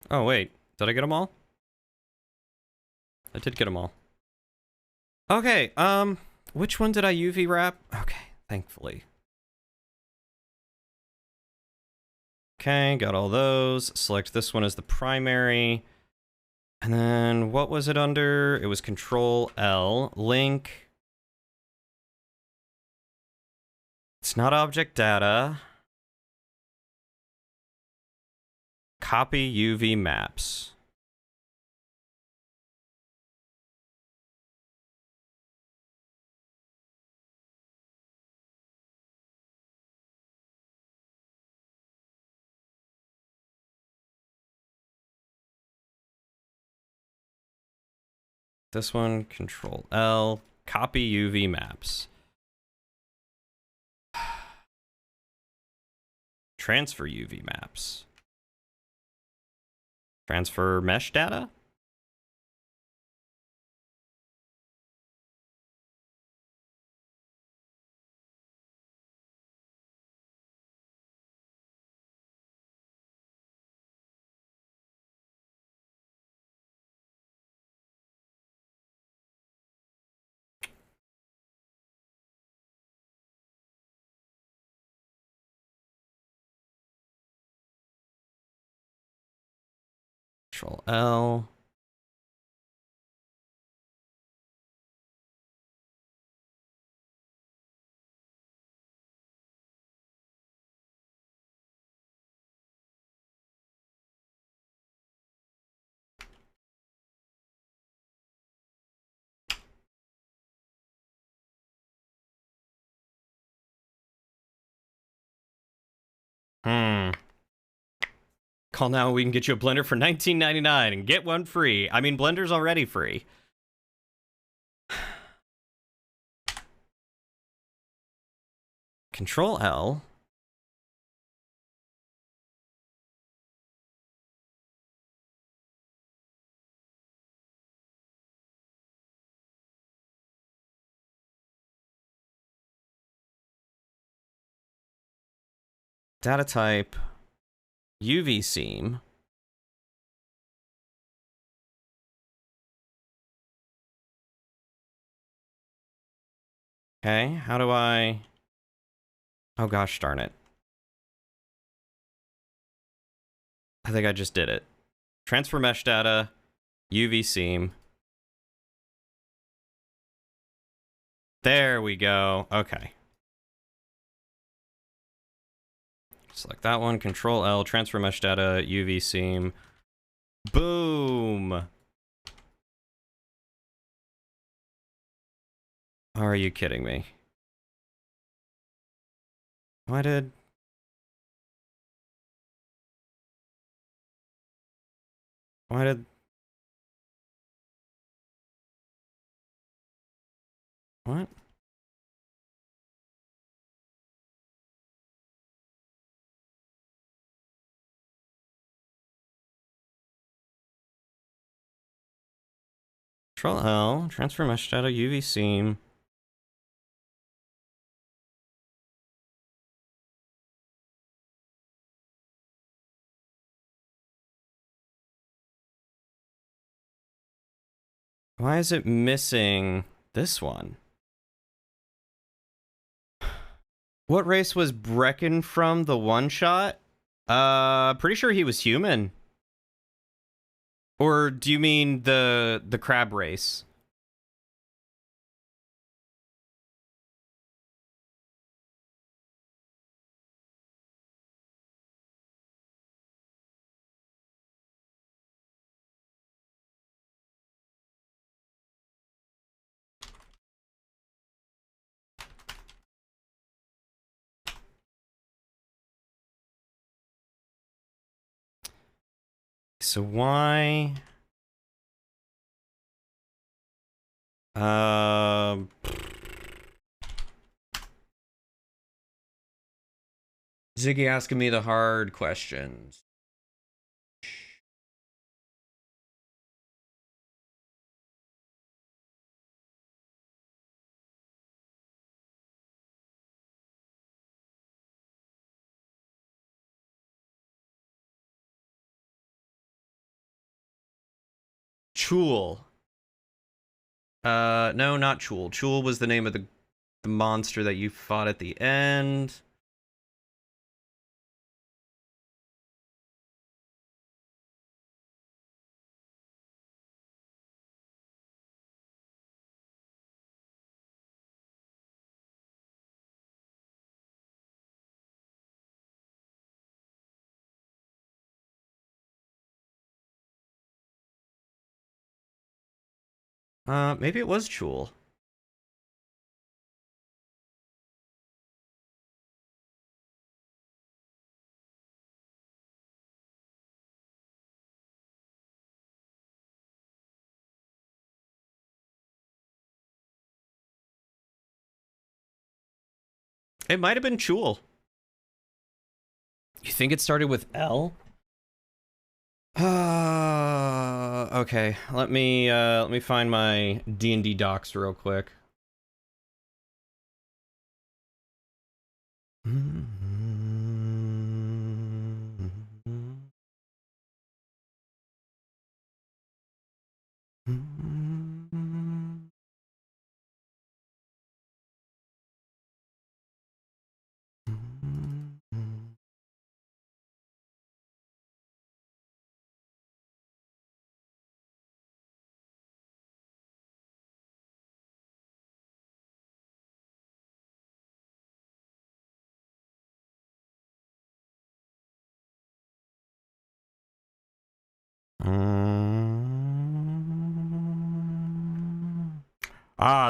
Oh, wait. Did I get them all? I did get them all. Okay, which one did I UV wrap? Okay, thankfully. Okay, got all those. Select this one as the primary. And then what was it under? It was Control L. Link. It's not object data. Copy UV maps. This one, Control L, copy UV maps. Transfer UV maps. Transfer mesh data? Control L. Call now, we can get you a blender for $19.99 and get one free. I mean, Blender's already free. Control L. Data type, UV seam. Okay, how do I... Oh gosh darn it. I think I just did it. Transfer mesh data, UV seam. There we go. Okay. Select that one, Control L, transfer mesh data, UV seam. Boom! Are you kidding me? Why did... Why did... What? Control L, transfer mesh data, UV seam. Why is it missing this one? What race was Brecken from the one shot? Pretty sure he was human. Or do you mean the crab race? So why? Ziggy asking me the hard questions. Chul. No, not Chul. Chul was the name of the monster that you fought at the end. Maybe it was Chul. It might have been Chul. You think it started with L? Okay. Let me find my D&D docs real quick.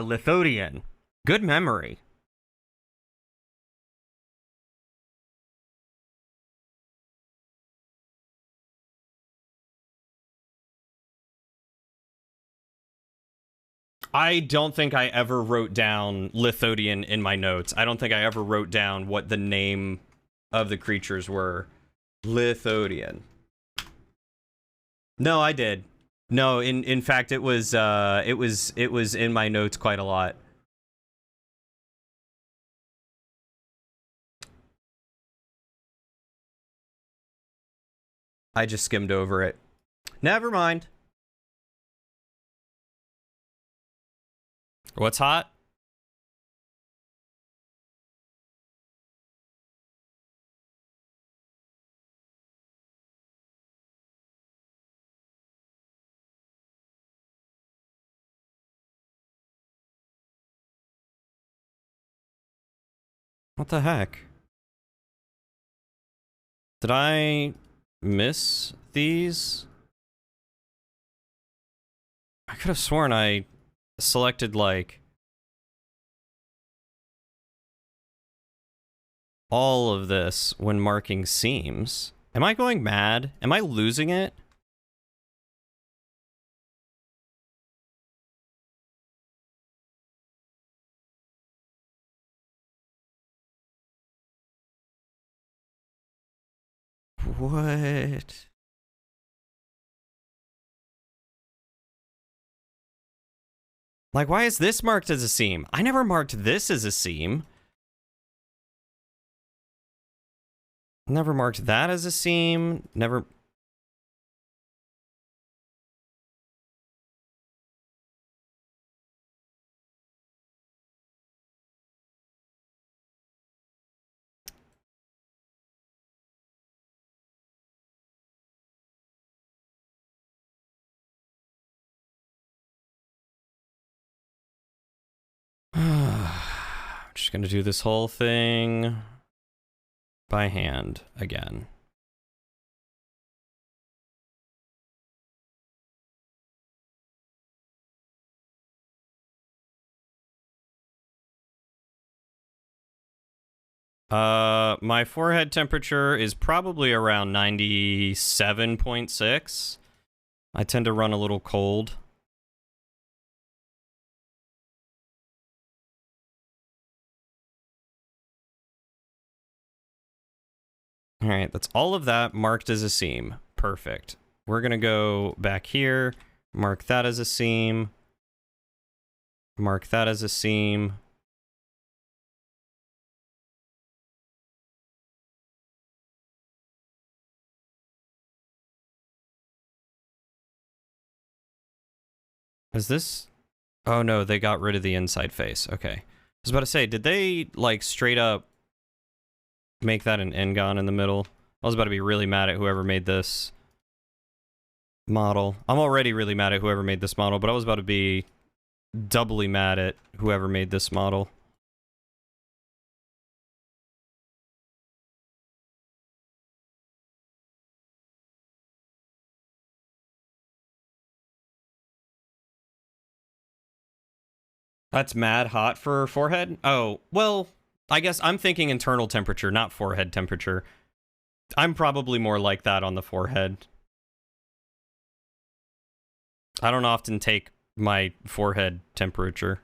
Lithodian. Good memory. I don't think I ever wrote down Lithodian in my notes. I don't think I ever wrote down what the name of the creatures were. Lithodian. No, I did. No, in fact it was in my notes quite a lot. I just skimmed over it. Never mind. What's hot? What the heck? Did I miss these? I could have sworn I selected, like, all of this when marking seams. Am I going mad? Am I losing it? What? Like, why is this marked as a seam? I never marked this as a seam. Never marked that as a seam. Never... I'm just gonna do this whole thing by hand again. My forehead temperature is probably around 97.6. I tend to run a little cold. All right, that's all of that marked as a seam. Perfect. We're gonna go back here, mark that as a seam, mark that as a seam. Is this... Oh no, they got rid of the inside face. Okay. I was about to say, did they, like, straight up make that an N-gon in the middle? I was about to be really mad at whoever made this model. I'm already really mad at whoever made this model, but I was about to be doubly mad at whoever made this model. That's mad hot for forehead? Oh, well, I guess I'm thinking internal temperature, not forehead temperature. I'm probably more like that on the forehead. I don't often take my forehead temperature.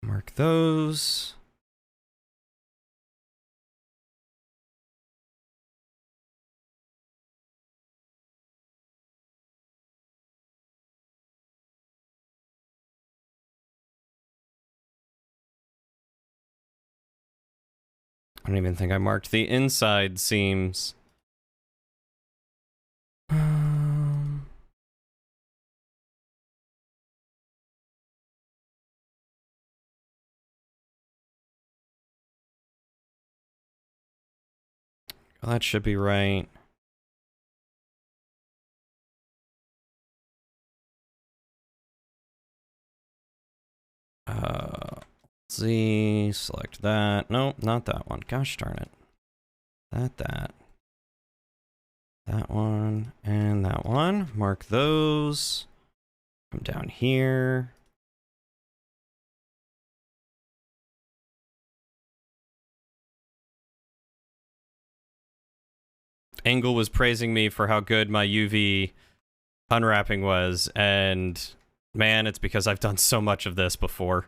Mark those. I don't even think I marked the inside seams. Oh, that should be right. Z, select that. Nope, not that one. Gosh darn it. That one, and that one. Mark those. Come down here. Engel was praising me for how good my UV unwrapping was, and man, it's because I've done so much of this before.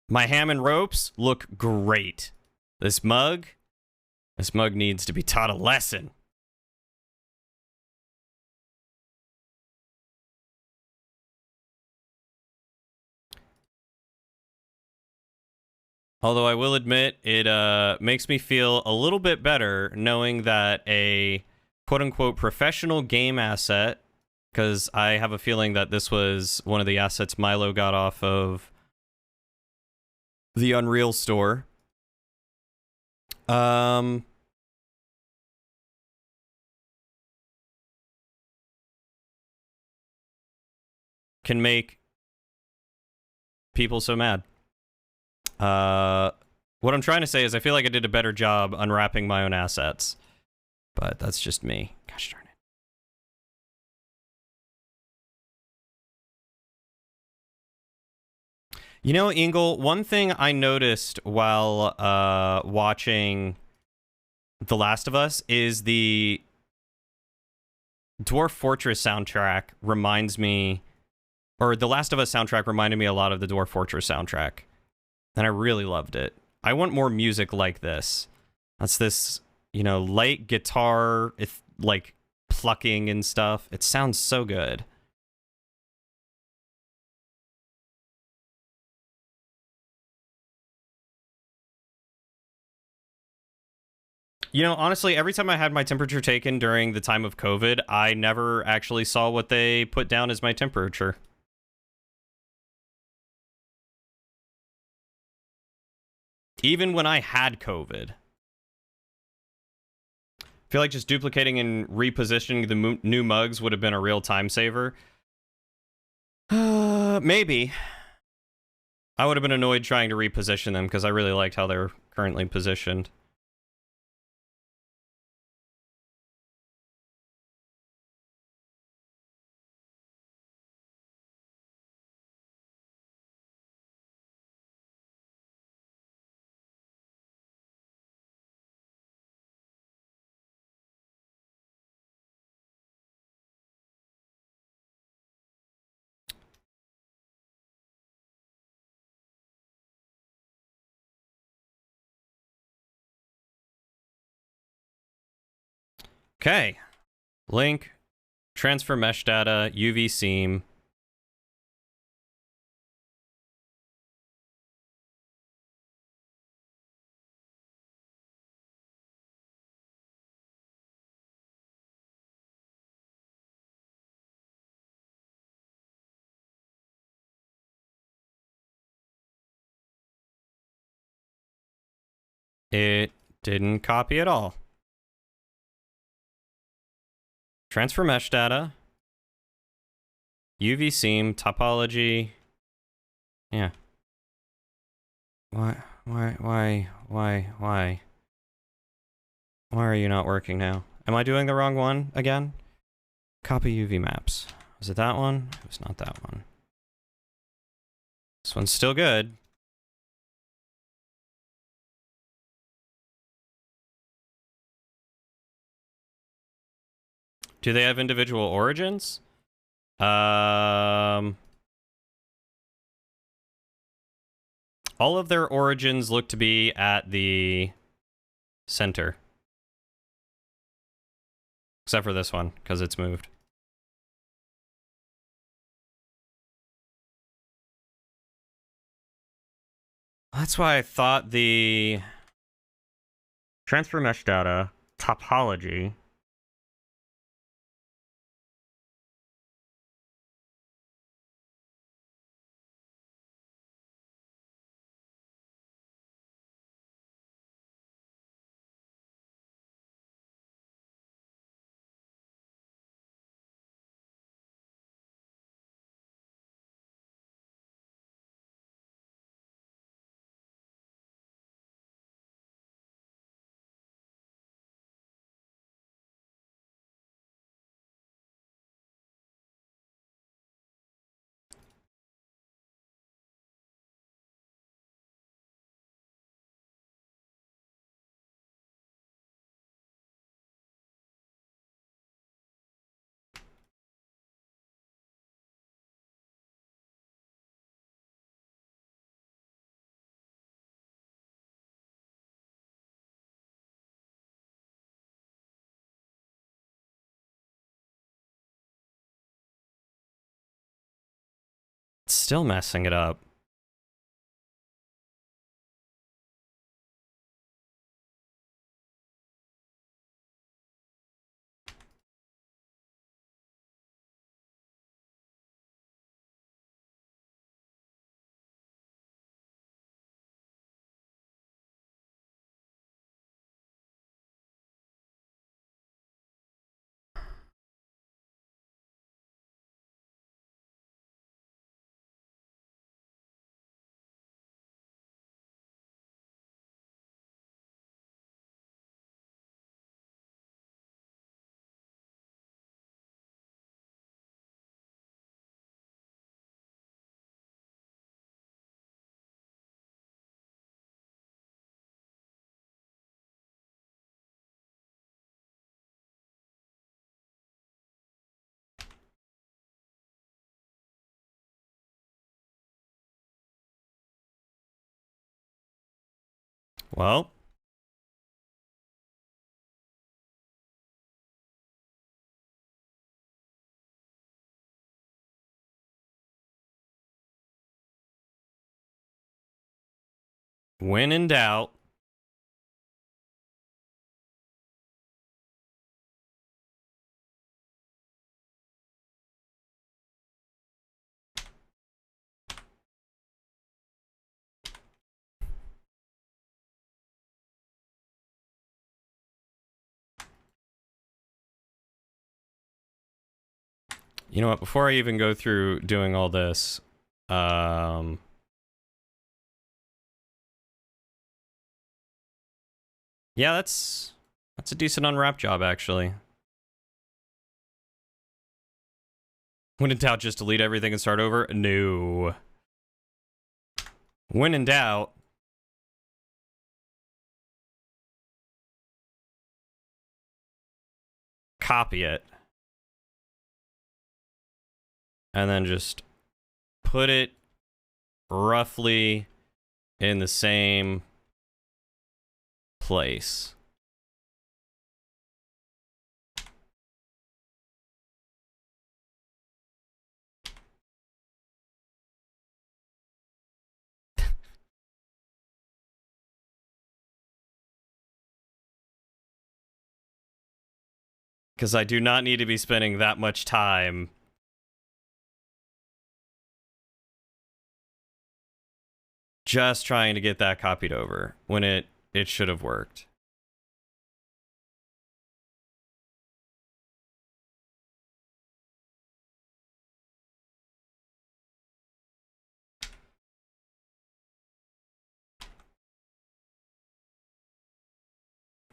My ham and ropes look great. This mug needs to be taught a lesson. Although I will admit, it makes me feel a little bit better knowing that a quote-unquote professional game asset, because I have a feeling that this was one of the assets Milo got off of the Unreal store. Can make people so mad. What I'm trying to say is I feel like I did a better job unwrapping my own assets. But that's just me. Gosh darn it. You know, Ingle, one thing I noticed while watching The Last of Us is the Dwarf Fortress soundtrack reminds me, or The Last of Us soundtrack reminded me a lot of the Dwarf Fortress soundtrack. And I really loved it. I want more music like this. That's this, you know, light guitar, if like plucking and stuff. It sounds so good. You know, honestly, every time I had my temperature taken during the time of COVID, I never actually saw what they put down as my temperature. Even when I had COVID. I feel like just duplicating and repositioning the new mugs would have been a real time saver. Maybe. I would have been annoyed trying to reposition them because I really liked how they're currently positioned. Okay. Link, transfer mesh data, UV seam. It didn't copy at all. Transfer mesh data. UV seam, topology. Yeah. Why are you not working now? Am I doing the wrong one again? Copy UV maps. Was it that one? It was not that one. This one's still good. Do they have individual origins? All of their origins look to be at the center. Except for this one, because it's moved. That's why I thought the transfer mesh data topology. still messing it up. Well, when in doubt, you know what? Before I even go through doing all this, yeah, that's a decent unwrap job, actually. When in doubt, just delete everything and start over? No. When in doubt, copy it. And then just put it roughly in the same place. Because I do not need to be spending that much time just trying to get that copied over when it should have worked.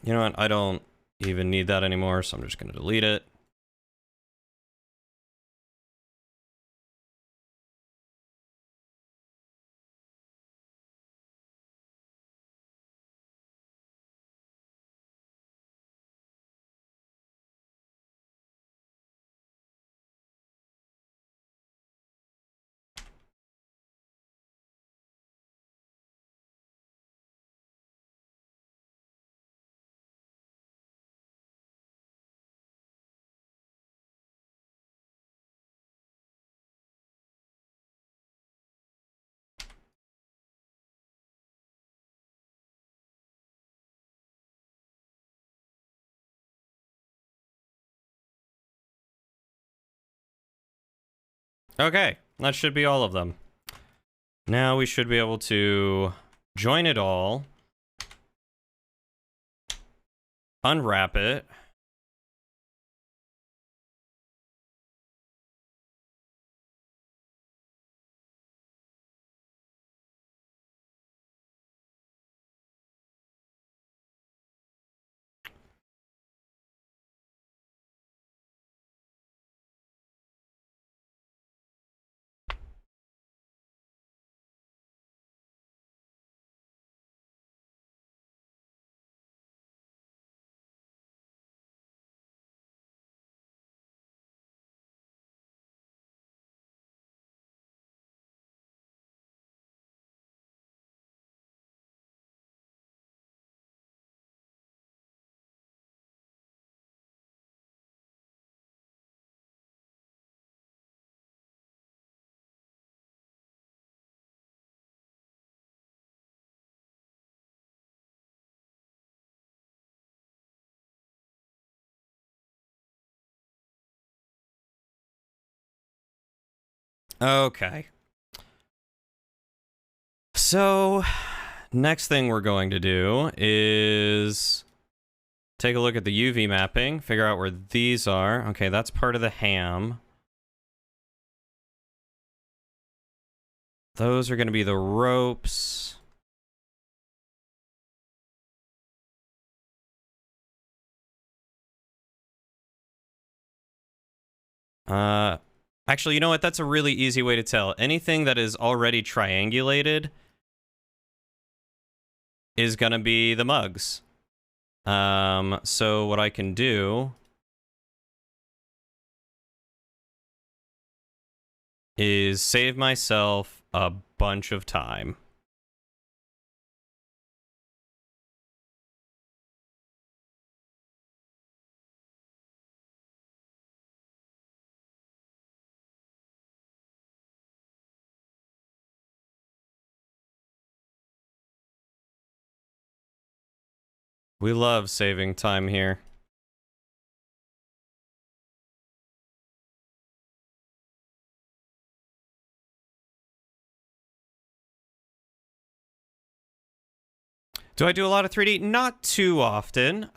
You know what? I don't even need that anymore, so I'm just going to delete it. Okay, that should be all of them. Now we should be able to join it all, unwrap it, Okay. So, next thing we're going to do is take a look at the UV mapping, figure out where these are. Okay, that's part of the ham. Those are going to be the ropes. Actually, you know what? That's a really easy way to tell. Anything that is already triangulated is going to be the mugs. So what I can do is save myself a bunch of time. We love saving time here. Do I do a lot of 3D? Not too often.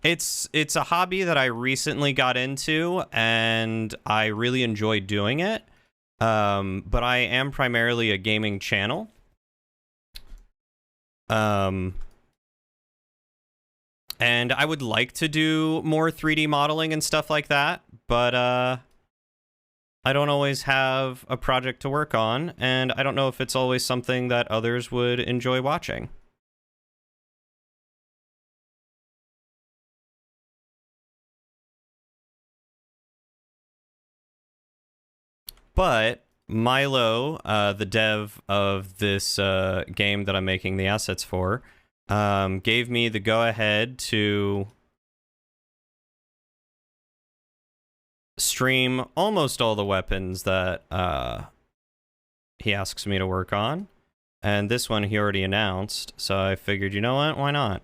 It's a hobby that I recently got into, and I really enjoy doing it. But I am primarily a gaming channel. And I would like to do more 3D modeling and stuff like that, but I don't always have a project to work on, and I don't know if it's always something that others would enjoy watching. But Milo, the dev of this game that I'm making the assets for, gave me the go-ahead to stream almost all the weapons that he asks me to work on. And this one he already announced, so I figured, you know what, why not?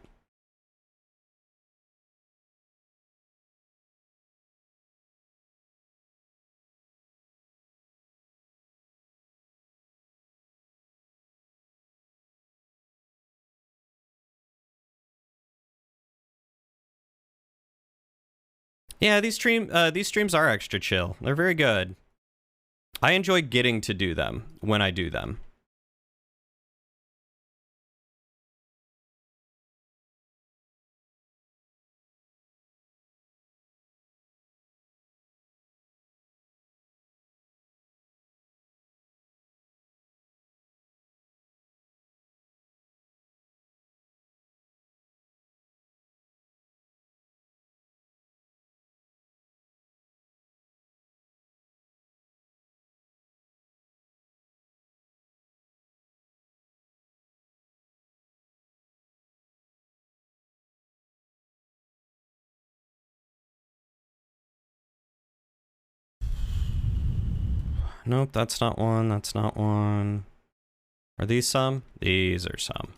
Yeah, these streams are extra chill. They're very good. I enjoy getting to do them when I do them. Nope, that's not one. That's not one. Are these some? These are some.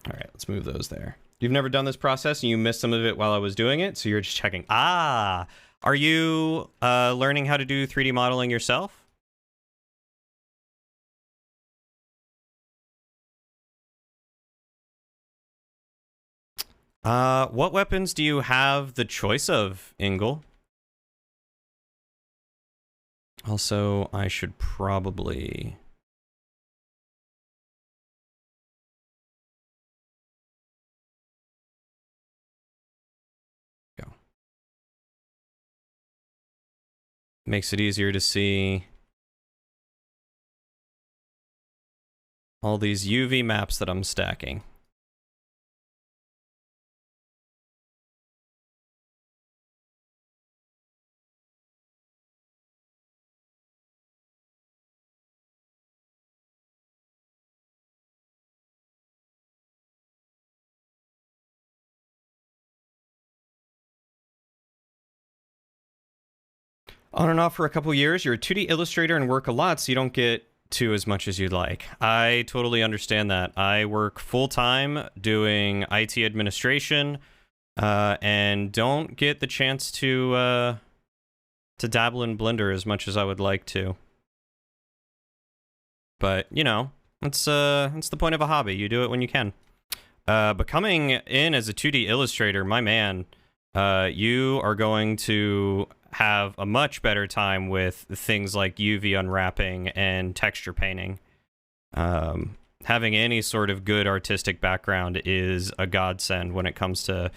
All right, let's move those there. You've never done this process and you missed some of it while I was doing it, so you're just checking. Ah, are you learning how to do 3D modeling yourself? What weapons do you have the choice of, Ingle? Also, I should probably... go. Makes it easier to see all these UV maps that I'm stacking. On and off for a couple years, you're a 2D illustrator and work a lot, so you don't get to as much as you'd like. I totally understand that. I work full-time doing IT administration, and don't get the chance to dabble in Blender as much as I would like to. But, you know, it's the point of a hobby. You do it when you can. But coming in as a 2D illustrator, my man, you are going to have a much better time with things like UV unwrapping and texture painting. Having any sort of good artistic background is a godsend when it comes to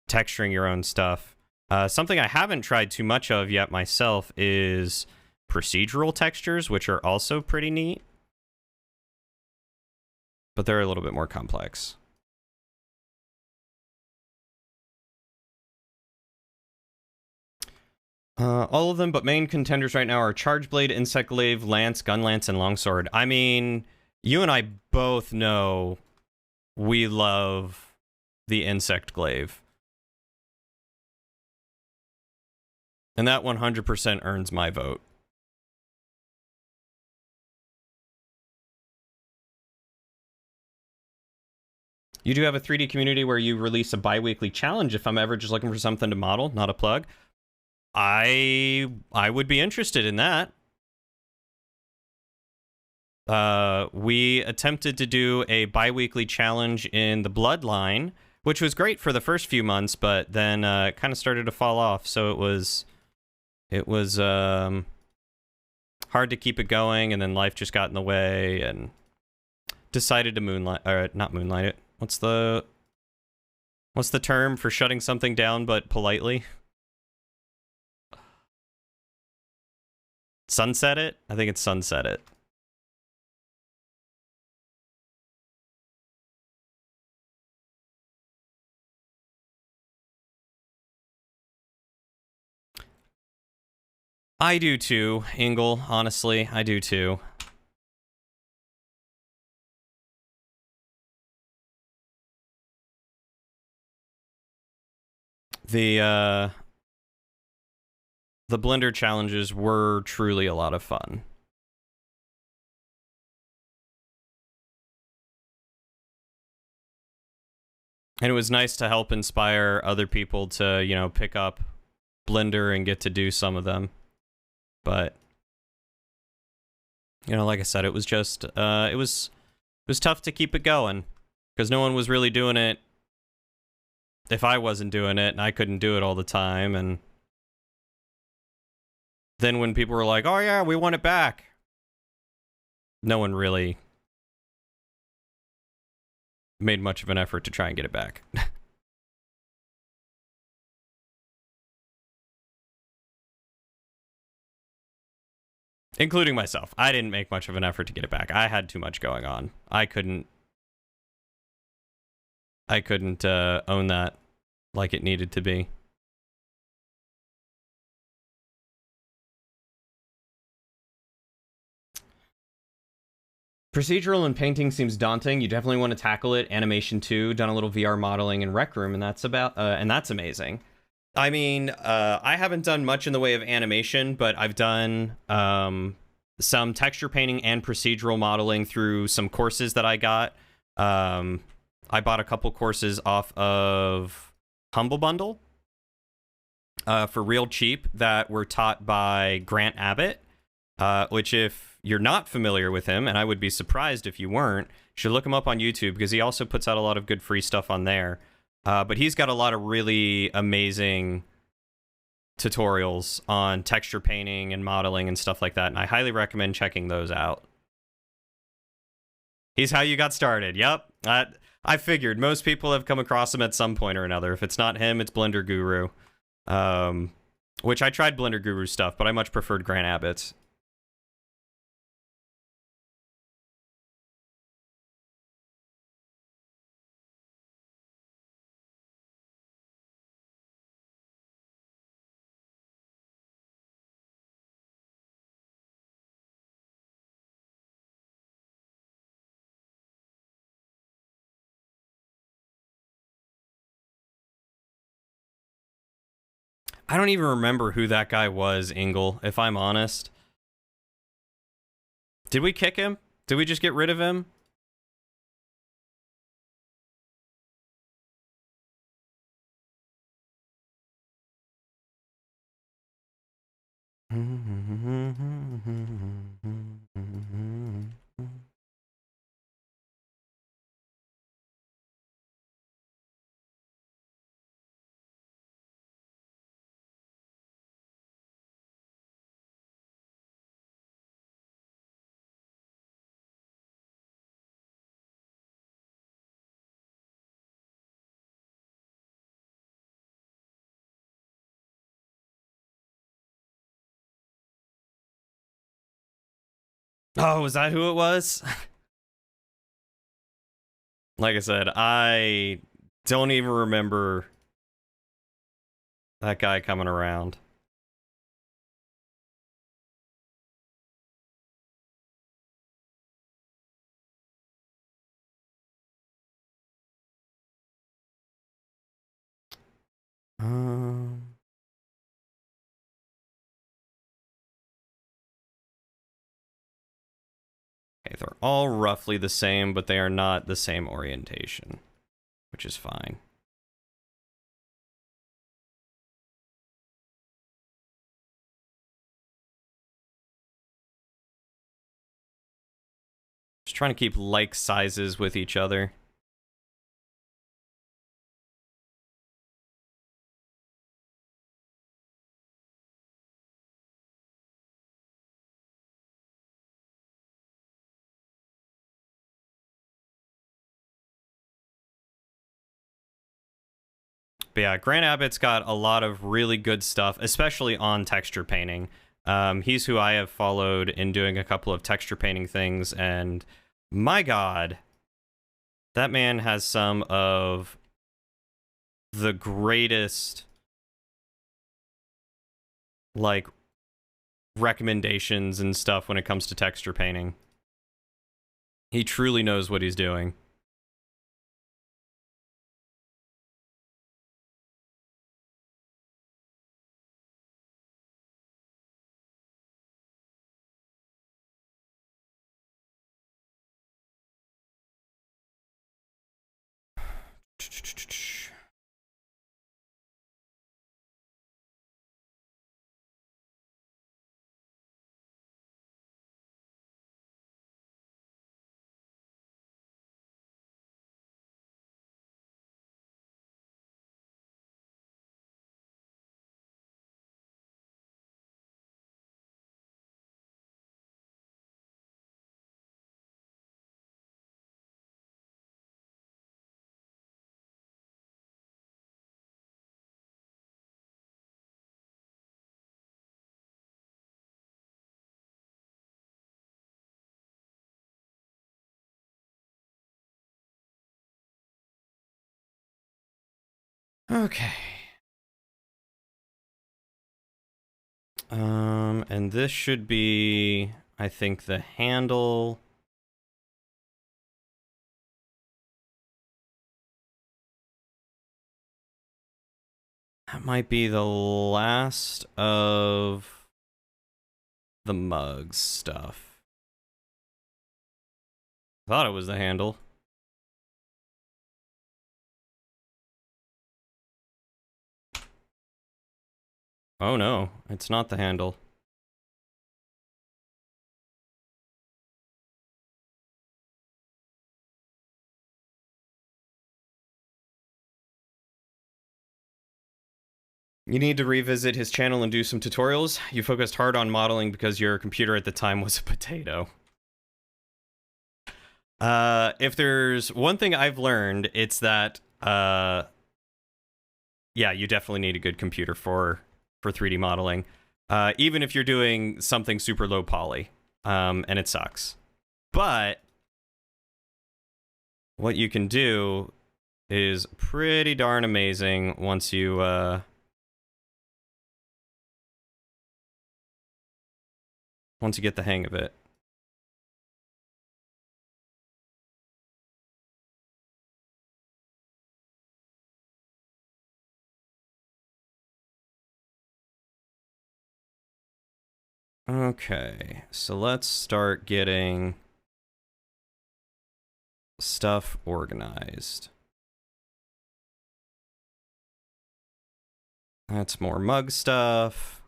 texturing your own stuff. Something I haven't tried too much of yet myself is procedural textures, which are also pretty neat. But they're a little bit more complex. All of them, but main contenders right now are Charge Blade, Insect Glaive, Lance, Gun Lance, and Longsword. I mean, you and I both know we love the Insect Glaive. And that 100% earns my vote. You do have a 3D community where you release a bi-weekly challenge if I'm ever just looking for something to model, not a plug. I would be interested in that. We attempted to do a bi-weekly challenge in the Bloodline, which was great for the first few months, but then kind of started to fall off. So it was hard to keep it going, and then life just got in the way, and decided to not moonlight it. What's the term for shutting something down but politely? Sunset it? I think it's sunset it. I do too, Ingle. Honestly, I do too. The Blender challenges were truly a lot of fun. And it was nice to help inspire other people to, you know, pick up Blender and get to do some of them. But, you know, like I said, it was just, it was tough to keep it going because no one was really doing it if I wasn't doing it, and I couldn't do it all the time. And then when people were like, oh yeah, we want it back, no one really made much of an effort to try and get it back. Including myself. I didn't make much of an effort to get it back. I had too much going on. I couldn't own that like it needed to be. Procedural and painting seems daunting. You definitely want to tackle it. Animation too. Done a little VR modeling in Rec Room, and that's amazing. I mean, I haven't done much in the way of animation, but I've done some texture painting and procedural modeling through some courses that I got. I bought a couple courses off of Humble Bundle for real cheap that were taught by Grant Abbott, which if you're not familiar with him, and I would be surprised if you weren't, you should look him up on YouTube because he also puts out a lot of good free stuff on there. But he's got a lot of really amazing tutorials on texture painting and modeling and stuff like that, and I highly recommend checking those out. He's how you got started. Yep. I figured most people have come across him at some point or another. If it's not him, it's Blender Guru. Which I tried Blender Guru stuff, but I much preferred Grant Abbott's. I don't even remember who that guy was, Ingle, if I'm honest. Did we kick him? Did we just get rid of him? Oh, was that who it was? Like I said, I don't even remember that guy coming around. Okay, they're all roughly the same, but they are not the same orientation, which is fine. Just trying to keep like sizes with each other. But yeah, Grant Abbott's got a lot of really good stuff, especially on texture painting. He's who I have followed in doing a couple of texture painting things, and my god, that man has some of the greatest, like, recommendations and stuff when it comes to texture painting. He truly knows what he's doing. Okay. And this should be, I think, the handle. That might be the last of the mugs stuff. Thought it was the handle. Oh no, it's not the handle. You need to revisit his channel and do some tutorials. You focused hard on modeling because your computer at the time was a potato. If there's one thing I've learned, it's that, yeah, you definitely need a good computer for 3D modeling. Even if you're doing something super low poly, and it sucks. But what you can do is pretty darn amazing once you, once you get the hang of it. Okay, so let's start getting stuff organized. That's more mug stuff.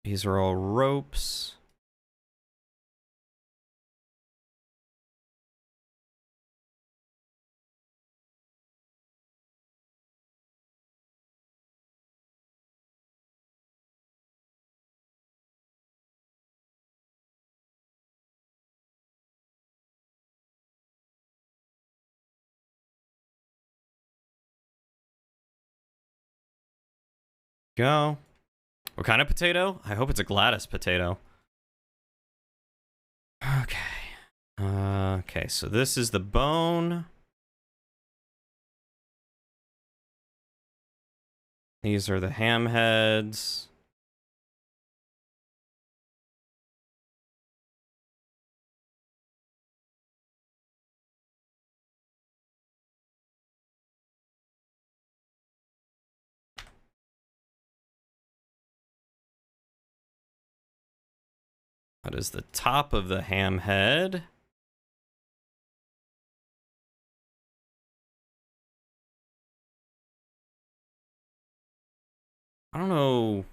These are all ropes. Go. What kind of potato? I hope it's a Gladys potato. Okay. Okay, so this is the bone. These are the ham heads. That is the top of the ham head. I don't know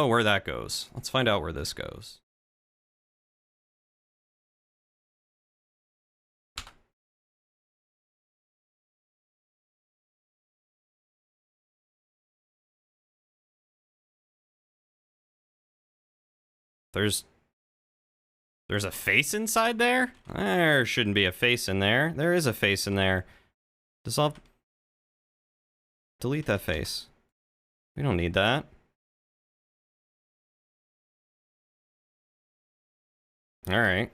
where that goes. Let's find out where this goes. There's a face inside there? There shouldn't be a face in there. There is a face in there. Dissolve. Delete that face. We don't need that. Alright.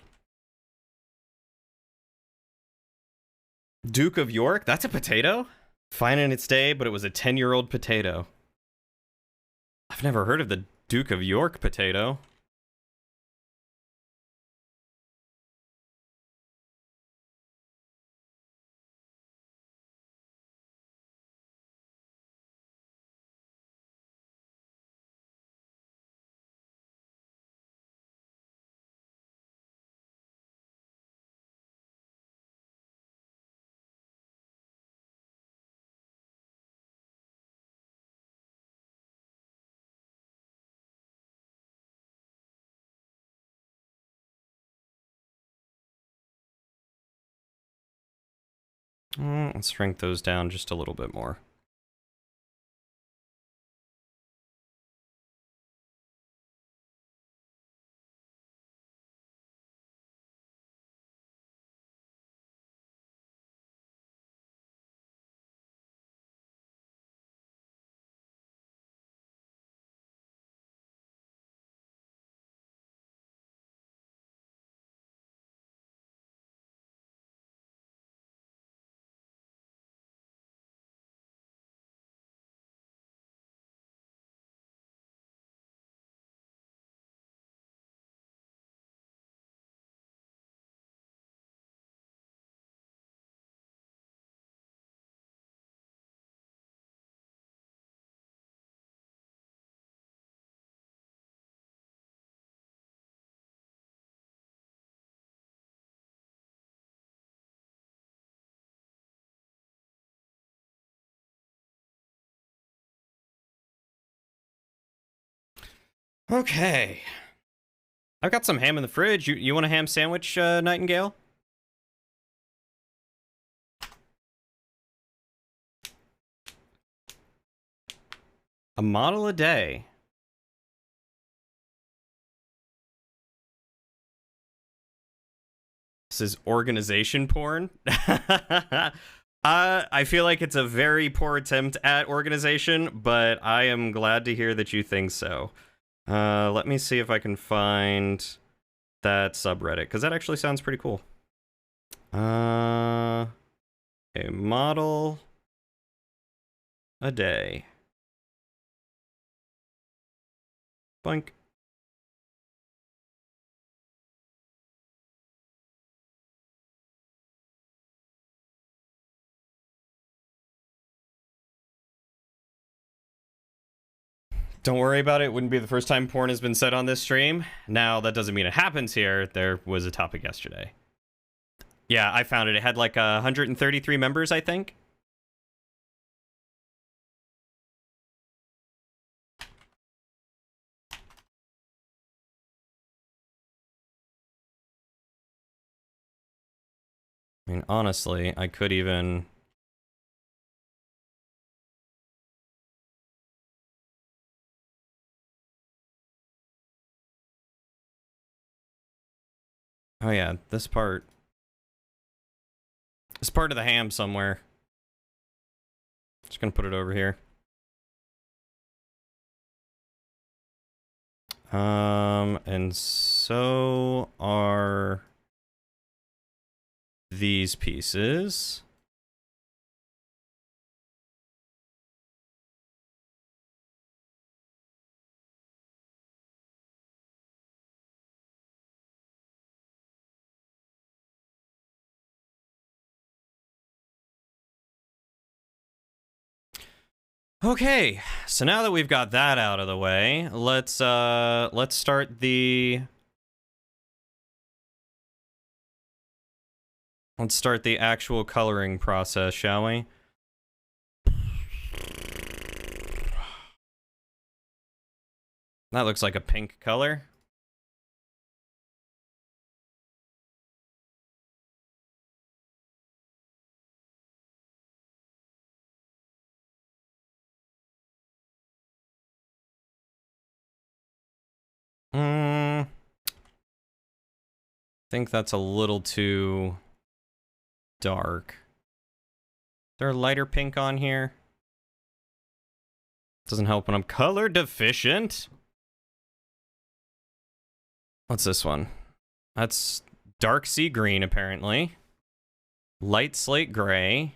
Duke of York? That's a potato? Fine in its day, but it was a 10-year-old potato. I've never heard of the Duke of York potato. Let's shrink those down just a little bit more. Okay. I've got some ham in the fridge. You want a ham sandwich, Nightingale? A model a day. This is organization porn. I feel like it's a very poor attempt at organization, but I am glad to hear that you think so. Let me see if I can find that subreddit, because that actually sounds pretty cool. A model a day. Boink. Don't worry about it. It wouldn't be the first time porn has been said on this stream. Now, that doesn't mean it happens here. There was a topic yesterday. Yeah, I found it. It had like 133 members, I think. I mean, honestly, I could even... Oh yeah, this part. It's part of the ham somewhere. Just gonna put it over here. And so are these pieces. Okay, so now that we've got that out of the way, let's start the actual coloring process, shall we? That looks like a pink color. I think that's a little too dark. Is there a lighter pink on here? Doesn't help when I'm color deficient. What's this one? That's dark sea green, apparently. Light slate gray.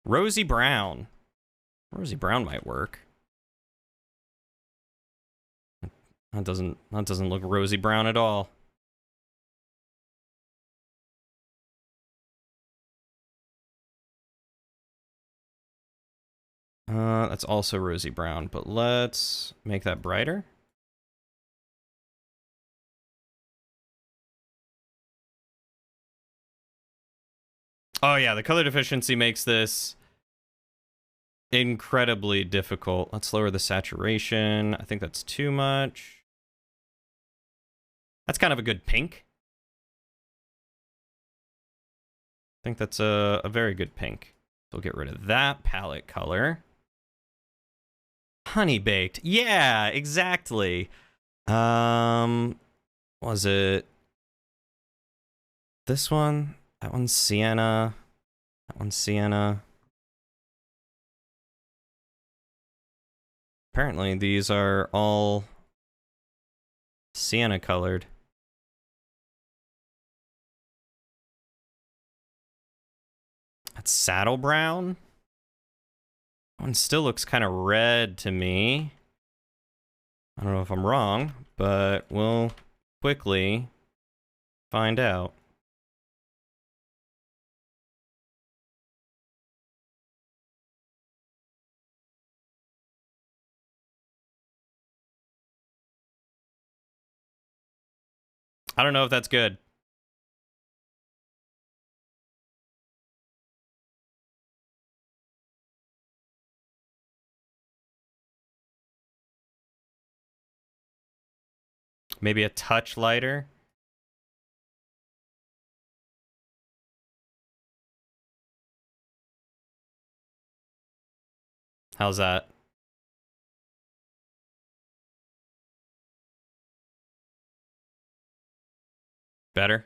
Rosy brown. Rosy brown might work. That doesn't look rosy brown at all. That's also rosy brown, but let's make that brighter. Oh yeah, the color deficiency makes this incredibly difficult. Let's lower the saturation. I think that's too much. That's kind of a good pink. I think that's a very good pink. So we'll get rid of that palette color. Honey baked. Yeah, exactly. Was it this one? That one's sienna. That one's sienna. Apparently these are all sienna colored. That's saddle brown. That one still looks kind of red to me. I don't know if I'm wrong, but we'll quickly find out. I don't know if that's good. Maybe a touch lighter. How's that? Better?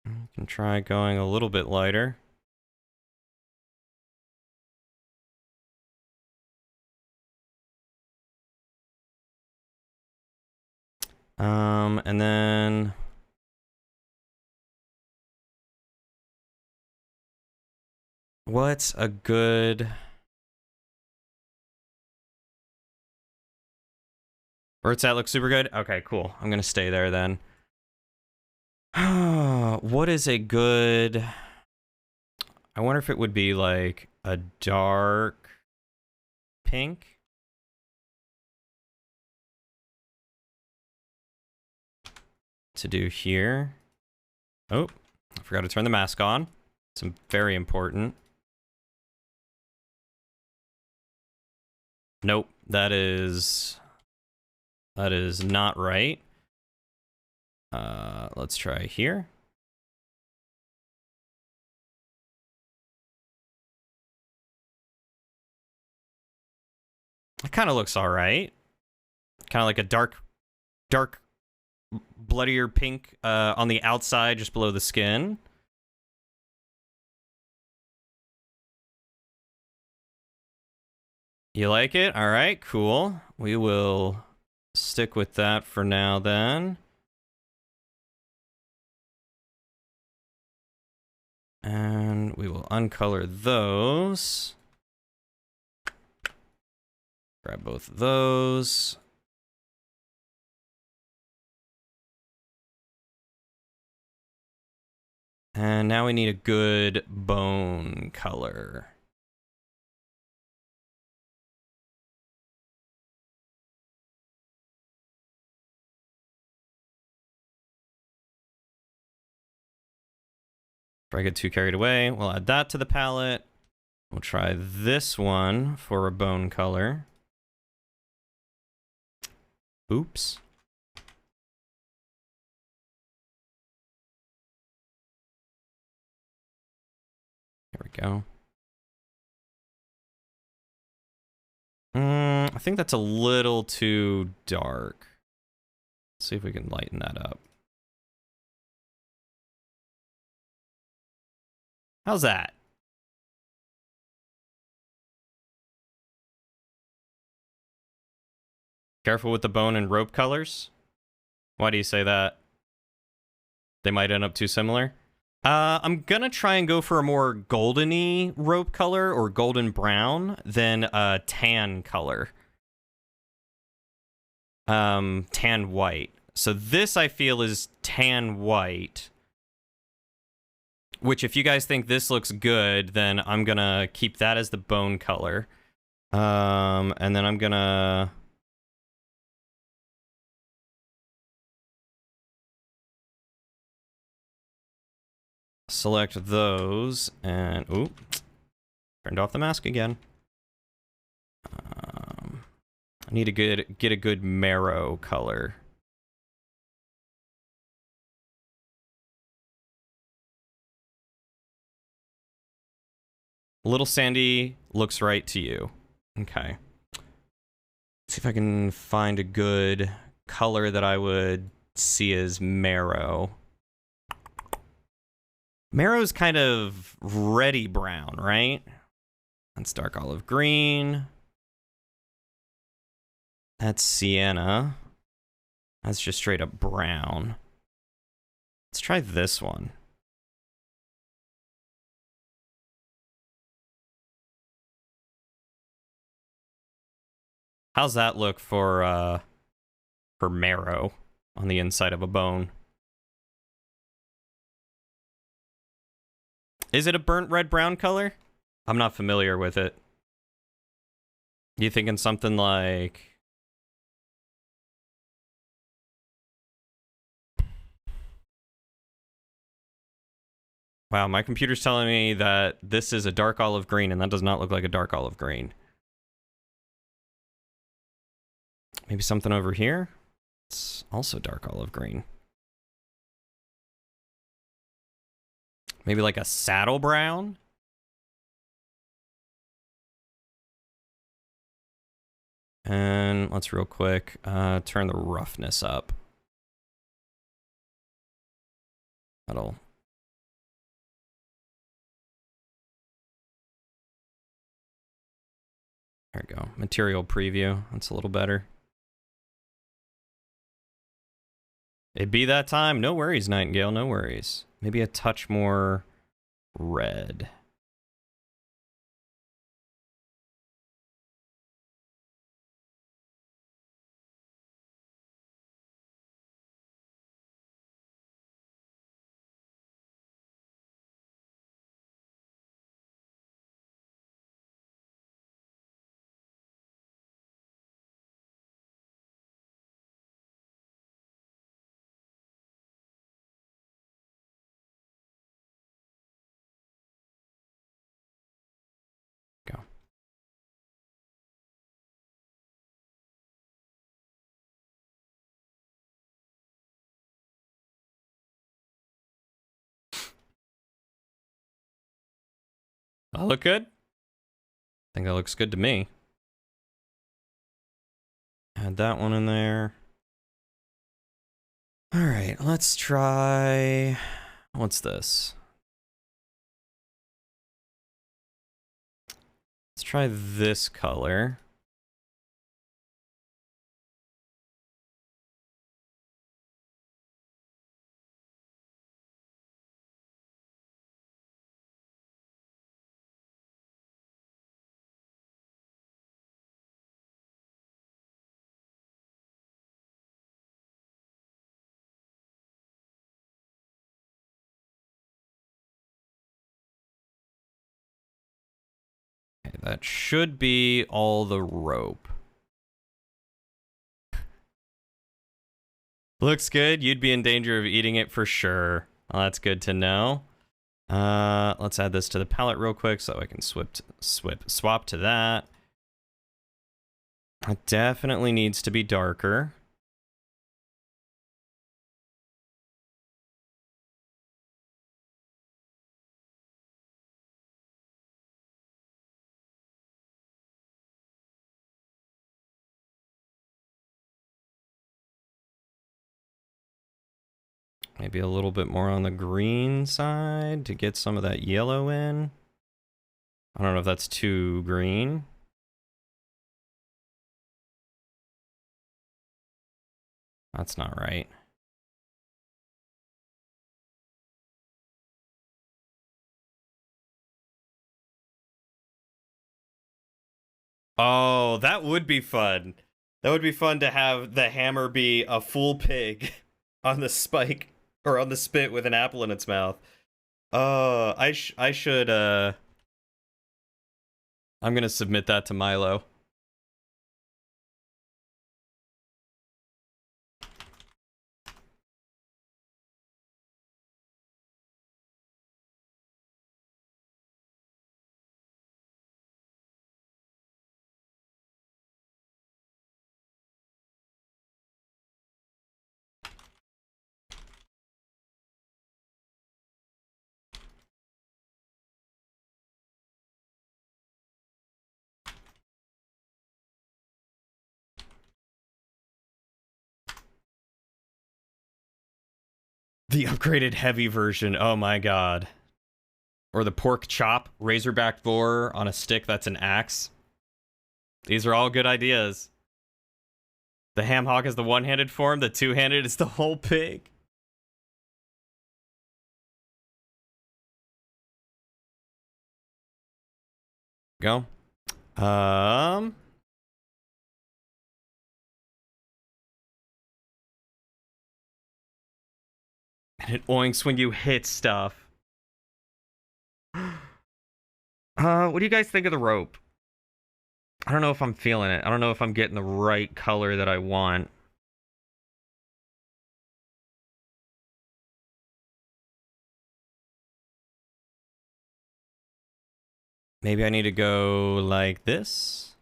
You can try going a little bit lighter. And then what's a good... Where's that look super good? Okay, cool. I'm gonna stay there then. What is a good... I wonder if it would be like a dark pink. to do here. Oh, I forgot to turn the mask on. It's very important. Nope, that is not right. Let's try here. It kind of looks all right. Kind of like a dark, bloodier pink on the outside, just below the skin. You like it? All right, cool. We will stick with that for now then. And we will uncolor those. Grab both of those. And now we need a good bone color. If I get too carried away, we'll add that to the palette. We'll try this one for a bone color. Oops. There we go. I think that's a little too dark. Let's see if we can lighten that up. How's that? Careful with the bone and rope colors. Why do you say that? They might end up too similar. I'm gonna try and go for a more goldeny rope color or golden brown than a tan color. Tan white. So this I feel is tan white. Which if you guys think this looks good, then I'm gonna keep that as the bone color. And then I'm gonna... select those and ooh, turned off the mask again. I need to get a good marrow color. A little sandy looks right to you. Okay. Let's see if I can find a good color that I would see as marrow. Marrow's kind of reddy brown, right? That's dark olive green. That's sienna. That's just straight up brown. Let's try this one. How's that look for marrow on the inside of a bone? Is it a burnt red-brown color? I'm not familiar with it. You thinking something like... Wow, my computer's telling me that this is a dark olive green, and that does not look like a dark olive green. Maybe something over here? It's also dark olive green. Maybe like a saddle brown? And let's real quick turn the roughness up. That'll... There we go. Material preview. That's a little better. It be that time. No worries, Nightingale. No worries. Maybe a touch more red. That look good? I think that looks good to me. Add that one in there. All right, let's try... What's this? Let's try this color. Okay, that should be all the rope. Looks good. You'd be in danger of eating it for sure. Well, that's good to know. Let's add this to the palette real quick so I can swap to that. It definitely needs to be darker. Maybe a little bit more on the green side to get some of that yellow in. I don't know if that's too green. That's not right. Oh, that would be fun. That would be fun to have the hammer be a full pig on the spike or on the spit with an apple in its mouth. I should I'm gonna submit that to Milo. The upgraded heavy version. Oh my god. Or the pork chop, razorback boar on a stick that's an axe. These are all good ideas. The ham hock is the one-handed form, the two-handed is the whole pig. Go. And it oinks when you hit stuff. What do you guys think of the rope? I don't know if I'm feeling it. I don't know if I'm getting the right color that I want. Maybe I need to go like this?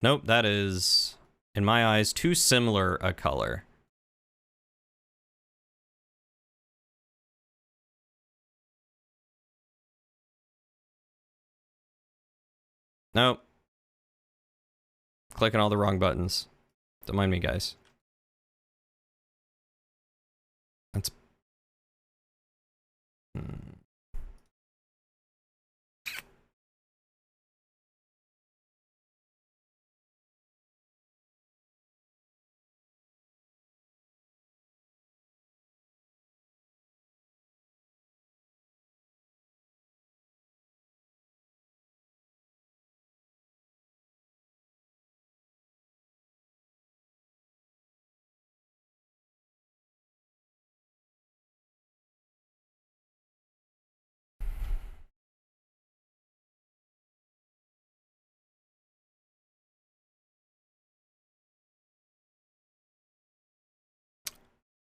Nope, that is, in my eyes, too similar a color. Nope. Clicking all the wrong buttons. Don't mind me, guys. That's...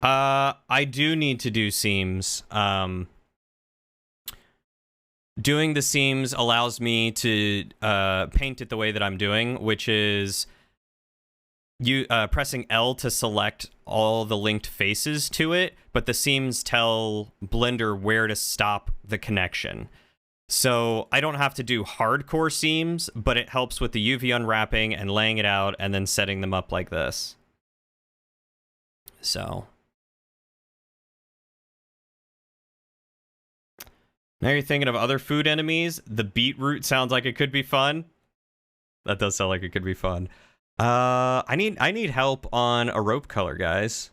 I do need to do seams. Doing the seams allows me to paint it the way that I'm doing, which is pressing L to select all the linked faces to it, but the seams tell Blender where to stop the connection. So I don't have to do hardcore seams, but it helps with the UV unwrapping and laying it out and then setting them up like this. So now you're thinking of other food enemies. The beetroot sounds like it could be fun. That does sound like it could be fun. I need help on a rope color, guys.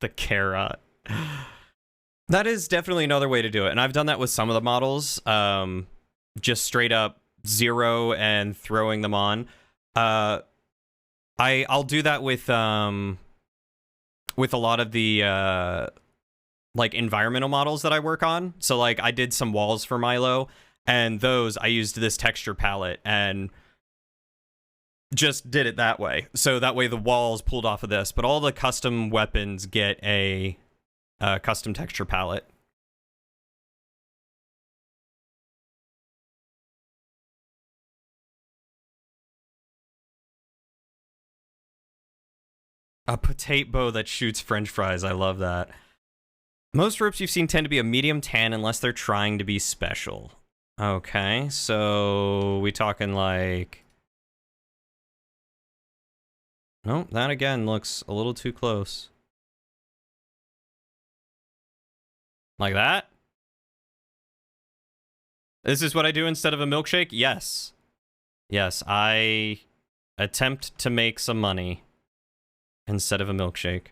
The carrot. That is definitely another way to do it, and I've done that with some of the models. Just straight up zero and throwing them on. I'll do that with a lot of the like environmental models that I work on. So like I did some walls for Milo, and those I used this texture palette and just did it that way. So that way the walls pulled off of this, but all the custom weapons get a custom texture palette. A potato bow that shoots french fries. I love that. Most ropes you've seen tend to be a medium tan unless they're trying to be special. Okay, so we talking like... Nope, that again looks a little too close. Like that? This is what I do instead of a milkshake? Yes. Yes, I attempt to make some money instead of a milkshake.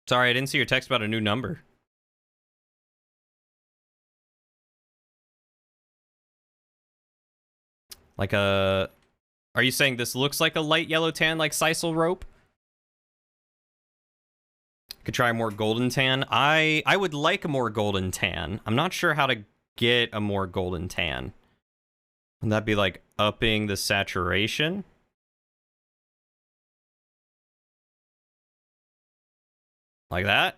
Sorry, I didn't see your text about a new number. Like a... Are you saying this looks like a light yellow tan like sisal rope? Could try a more golden tan. I would like a more golden tan. I'm not sure how to get a more golden tan. Would that be like upping the saturation? Like that?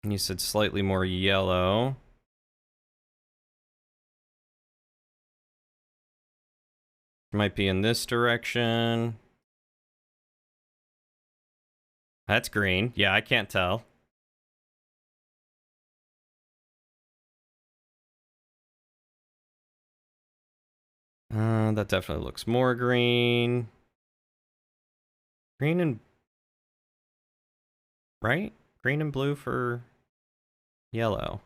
And you said slightly more yellow. Might be in this direction. That's green. Yeah, I can't tell. That definitely looks more green. Green and... Right? Green and blue for yellow.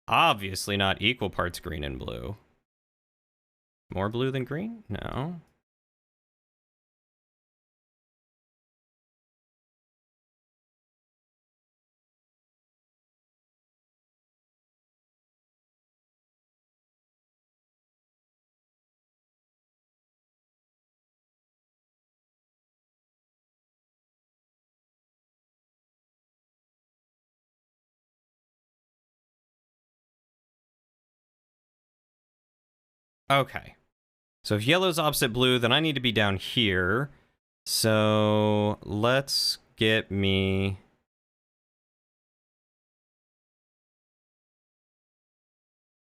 Obviously not equal parts green and blue. More blue than green? No. Okay. So if yellow's opposite blue, then I need to be down here. So let's get me...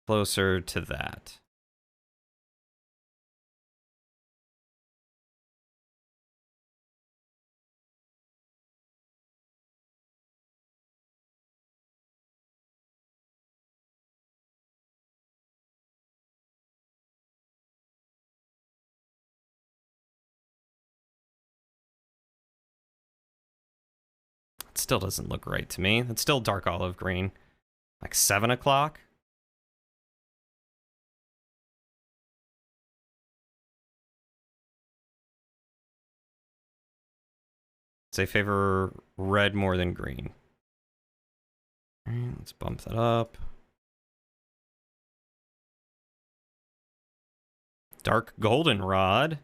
closer to that. It still doesn't look right to me. It's still dark olive green. Like 7 o'clock? Say favor red more than green. All right, let's bump that up. Dark goldenrod.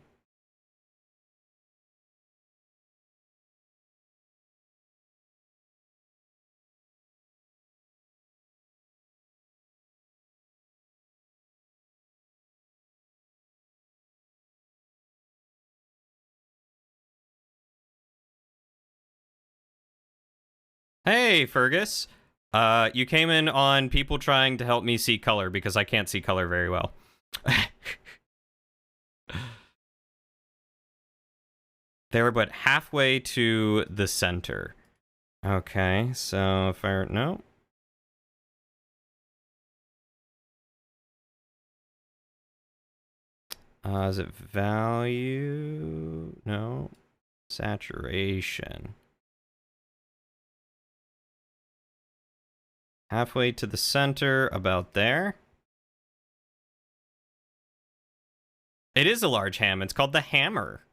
Hey, Fergus. You came in on people trying to help me see color because I can't see color very well. They were but halfway to the center. Okay, so if I... No. Is it value? No. Saturation. Halfway to the center, about there. It is a large ham. It's called the Ham-mer.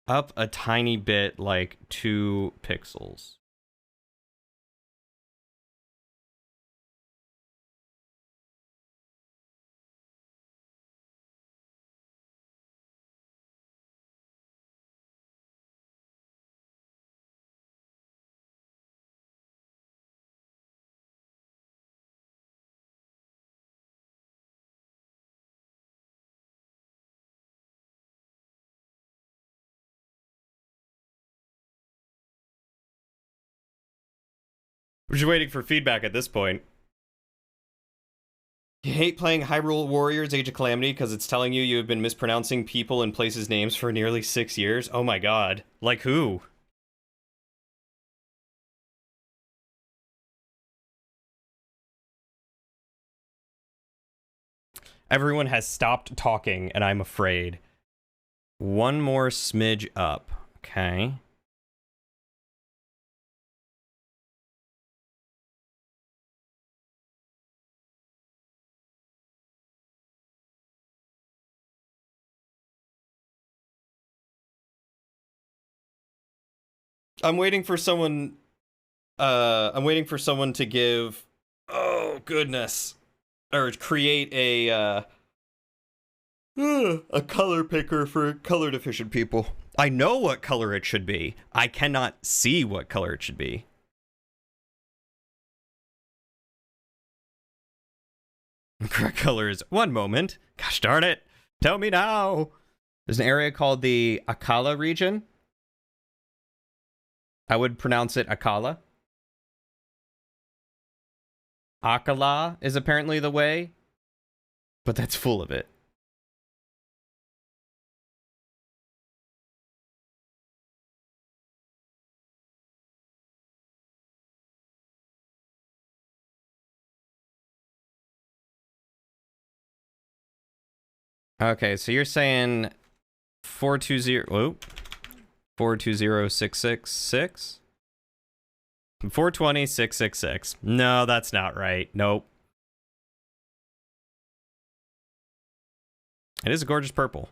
Up a tiny bit, like 2 pixels. We're just waiting for feedback at this point. You hate playing Hyrule Warriors Age of Calamity because it's telling you you have been mispronouncing people and places' names for nearly 6 years? Oh my god. Like who? Everyone has stopped talking, and I'm afraid. One more smidge up. Okay. I'm waiting for someone... I'm waiting for someone to give... Oh, goodness. Or create a color picker for color deficient people. I know what color it should be. I cannot see what color it should be. Correct color is... One moment. Gosh darn it. Tell me now. There's an area called the Akala region. I would pronounce it Akala. Akala is apparently the way, but that's full of it. Okay, so you're saying 420... Whoa. 420666? 420666. No, that's not right. Nope. It is a gorgeous purple.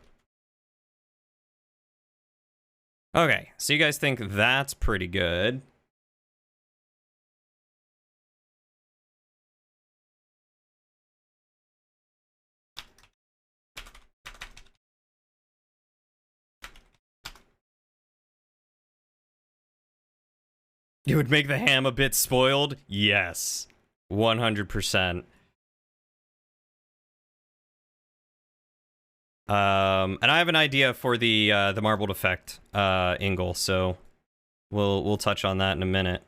Okay, so you guys think that's pretty good. It would make the ham a bit spoiled? Yes. 100%. And I have an idea for the marbled effect, Ingle, so we'll touch on that in a minute.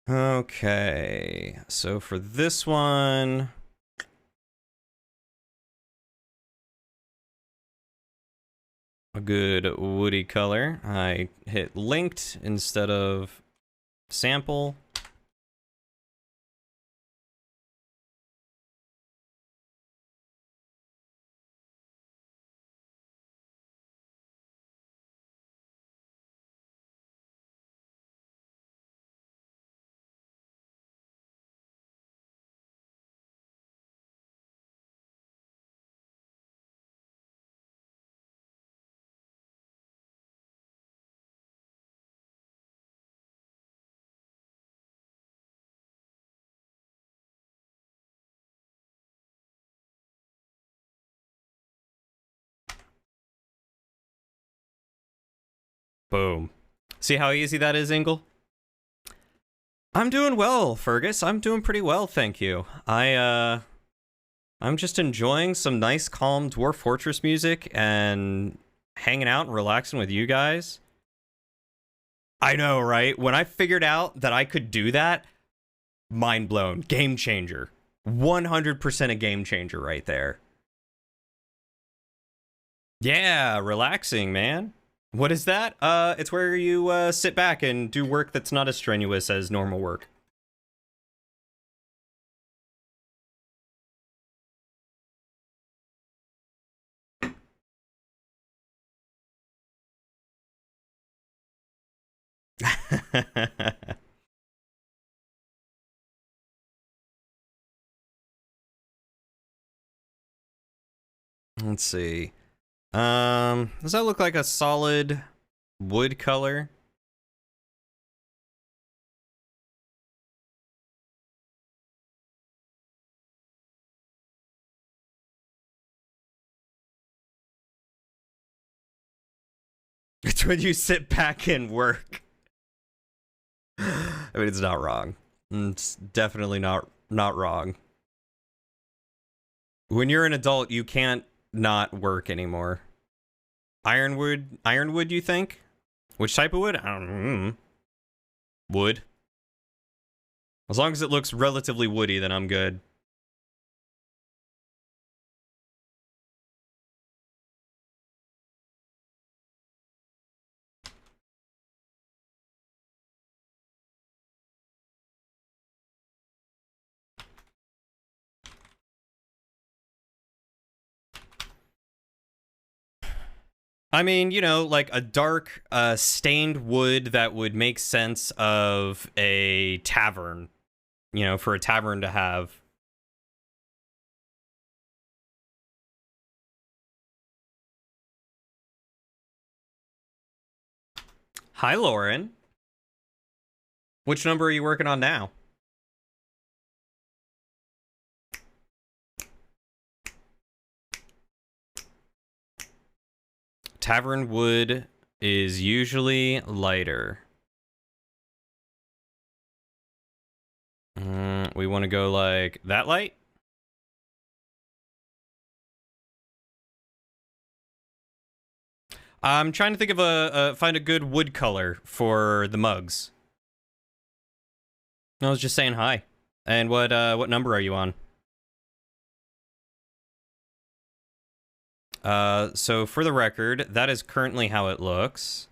Okay, so for this one... a good woody color. I hit linked instead of sample. Boom. See how easy that is, Ingle? I'm doing well, Fergus. I'm doing pretty well, thank you. I'm just enjoying some nice, calm Dwarf Fortress music and hanging out and relaxing with you guys. I know, right? When I figured out that I could do that, mind blown. Game changer. 100% a game changer right there. Yeah, relaxing, man. What is that? It's where you sit back and do work that's not as strenuous as normal work. Let's see. Does that look like a solid wood color? It's when you sit back and work. I mean, it's not wrong. It's definitely not wrong. When you're an adult, you can't not work anymore. Ironwood, you think? Which type of wood? I don't know. Wood. As long as it looks relatively woody, then I'm good. I mean, you know, like a dark, stained wood that would make sense of a tavern. You know, for a tavern to have. Hi, Lauren. Which number are you working on now? Tavern wood is usually lighter. We want to go like that light? I'm trying to think of find a good wood color for the mugs. I was just saying hi. And what number are you on? So for the record, that is currently how it looks.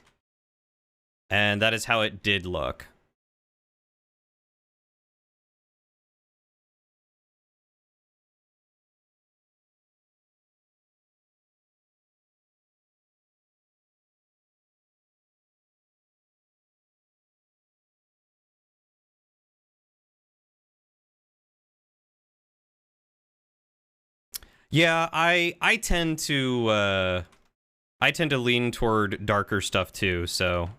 And that is how it did look. Yeah, I tend to lean toward darker stuff too, so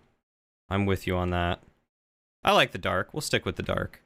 I'm with you on that. I like the dark. We'll stick with the dark.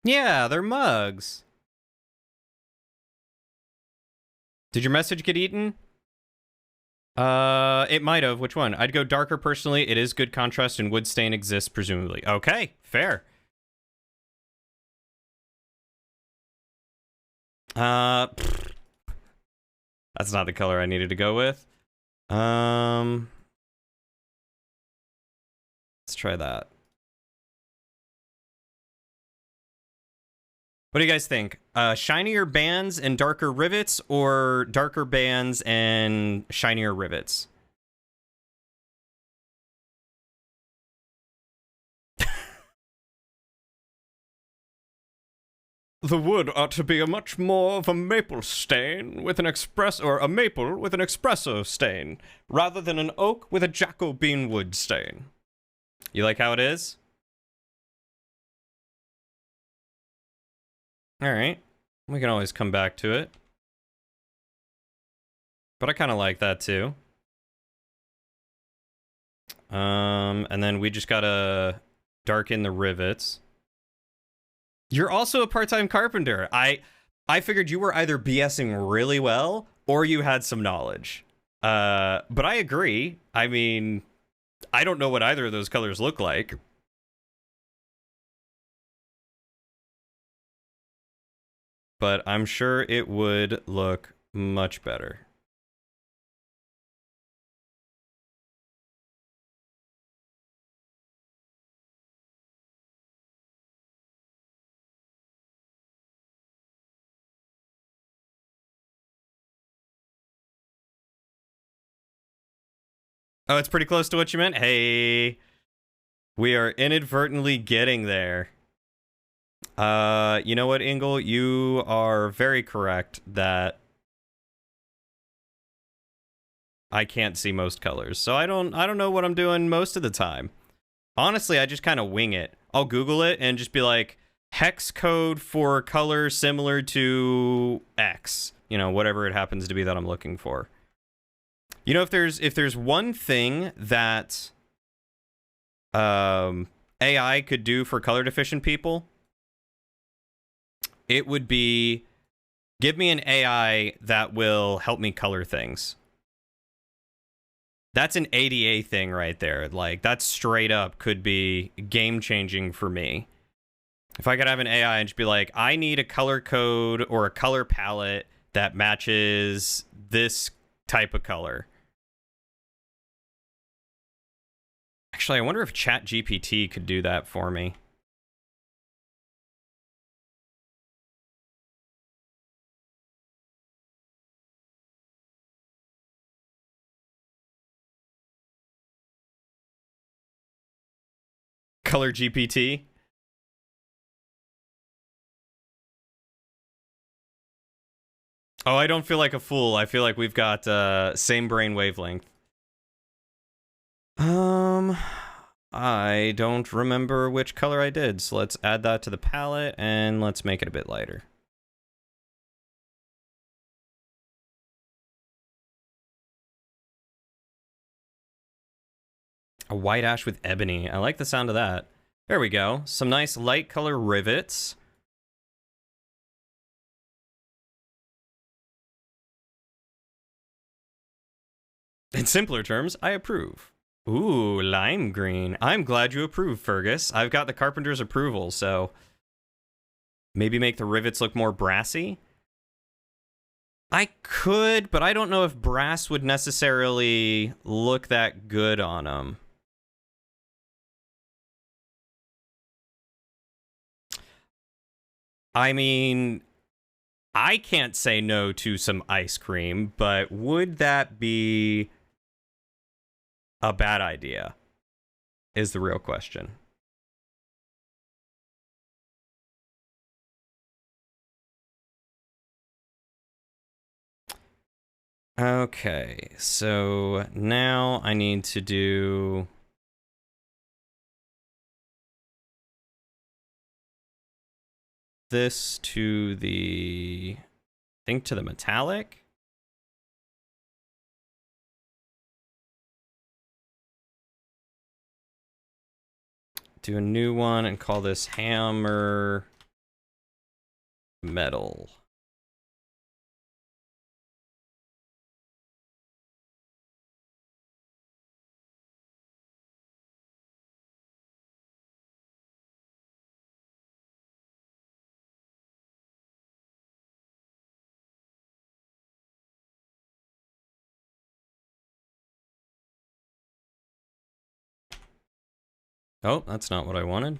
Yeah, they're mugs. Did your message get eaten? It might have. Which one? I'd go darker personally. It is good contrast and wood stain exists, presumably. Okay, fair. That's not the color I needed to go with. Let's try that. What do you guys think? Shinier bands and darker rivets, or darker bands and shinier rivets? The wood ought to be a much more of a maple stain with an a maple with an espresso stain, rather than an oak with a Jacobean wood stain. You like how it is? Alright. We can always come back to it. But I kind of like that too. And then we just gotta darken the rivets. You're also a part-time carpenter. I figured you were either BSing really well or you had some knowledge. But I agree. I mean, I don't know what either of those colors look like. But I'm sure it would look much better. Oh, it's pretty close to what you meant? Hey, we are inadvertently getting there. You know what, Ingle? You are very correct that I can't see most colors. So I don't know what I'm doing most of the time. Honestly, I just kind of wing it. I'll Google it and just be like, hex code for color similar to X. You know, whatever it happens to be that I'm looking for. You know, if there's one thing that AI could do for color deficient people, it would be give me an AI that will help me color things. That's an ADA thing right there. Like, that straight up could be game-changing for me. If I could have an AI and just be like, I need a color code or a color palette that matches this type of color. Actually, I wonder if ChatGPT could do that for me. Color GPT? Oh, I don't feel like a fool. I feel like we've got same brain wavelength. I don't remember which color I did, so let's add that to the palette and let's make it a bit lighter. A white ash with ebony. I like the sound of that. There we go. Some nice light color rivets. In simpler terms, I approve. Ooh, lime green. I'm glad you approve, Fergus. I've got the carpenter's approval, so maybe make the rivets look more brassy? I could, but I don't know if brass would necessarily look that good on them. I mean, I can't say no to some ice cream, but would that be a bad idea? Is the real question. Okay, so now I need to do this to the, I think to the metallic. Do a new one and call this Ham-mer metal. Oh, that's not what I wanted.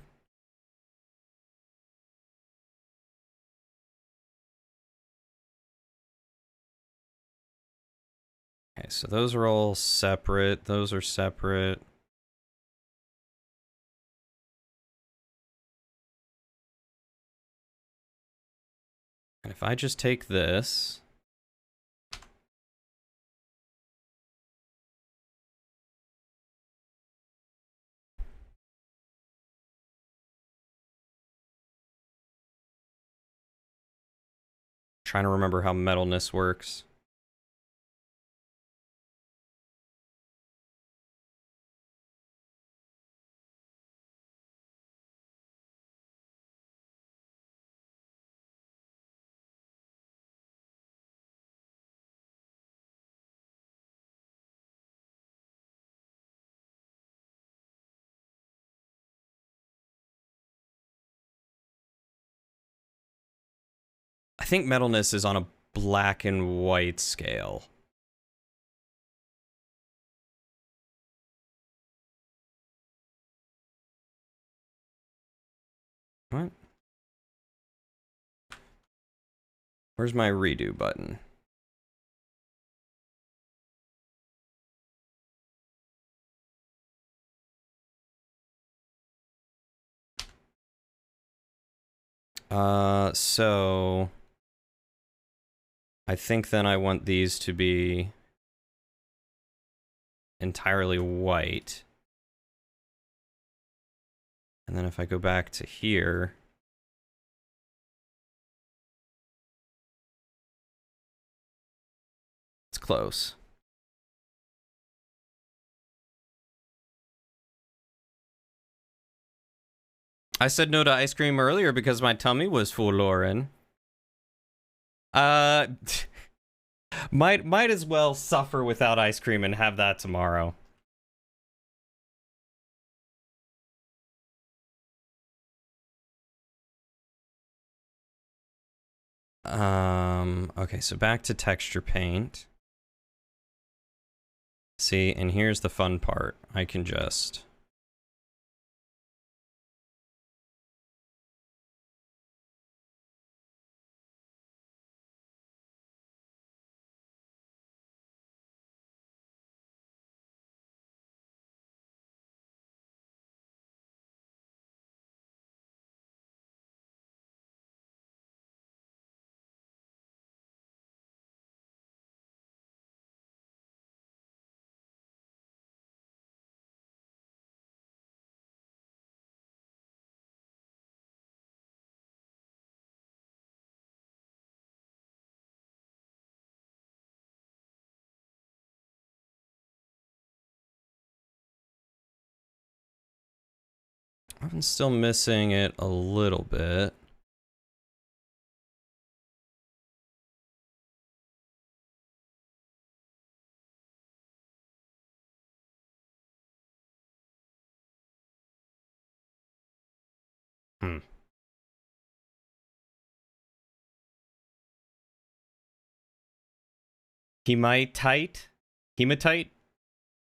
Okay, so those are all separate. Those are separate. And if I just take this... Trying to remember how metalness works. I think metalness is on a black and white scale. What? Where's my redo button? So I think then I want these to be entirely white. And then if I go back to here, it's close. I said no to ice cream earlier because my tummy was full, Lauren. Might as well suffer without ice cream and have that tomorrow. Okay, so back to texture paint. See, and here's the fun part. I can just... I'm still missing it a little bit. Hematite? Hematite?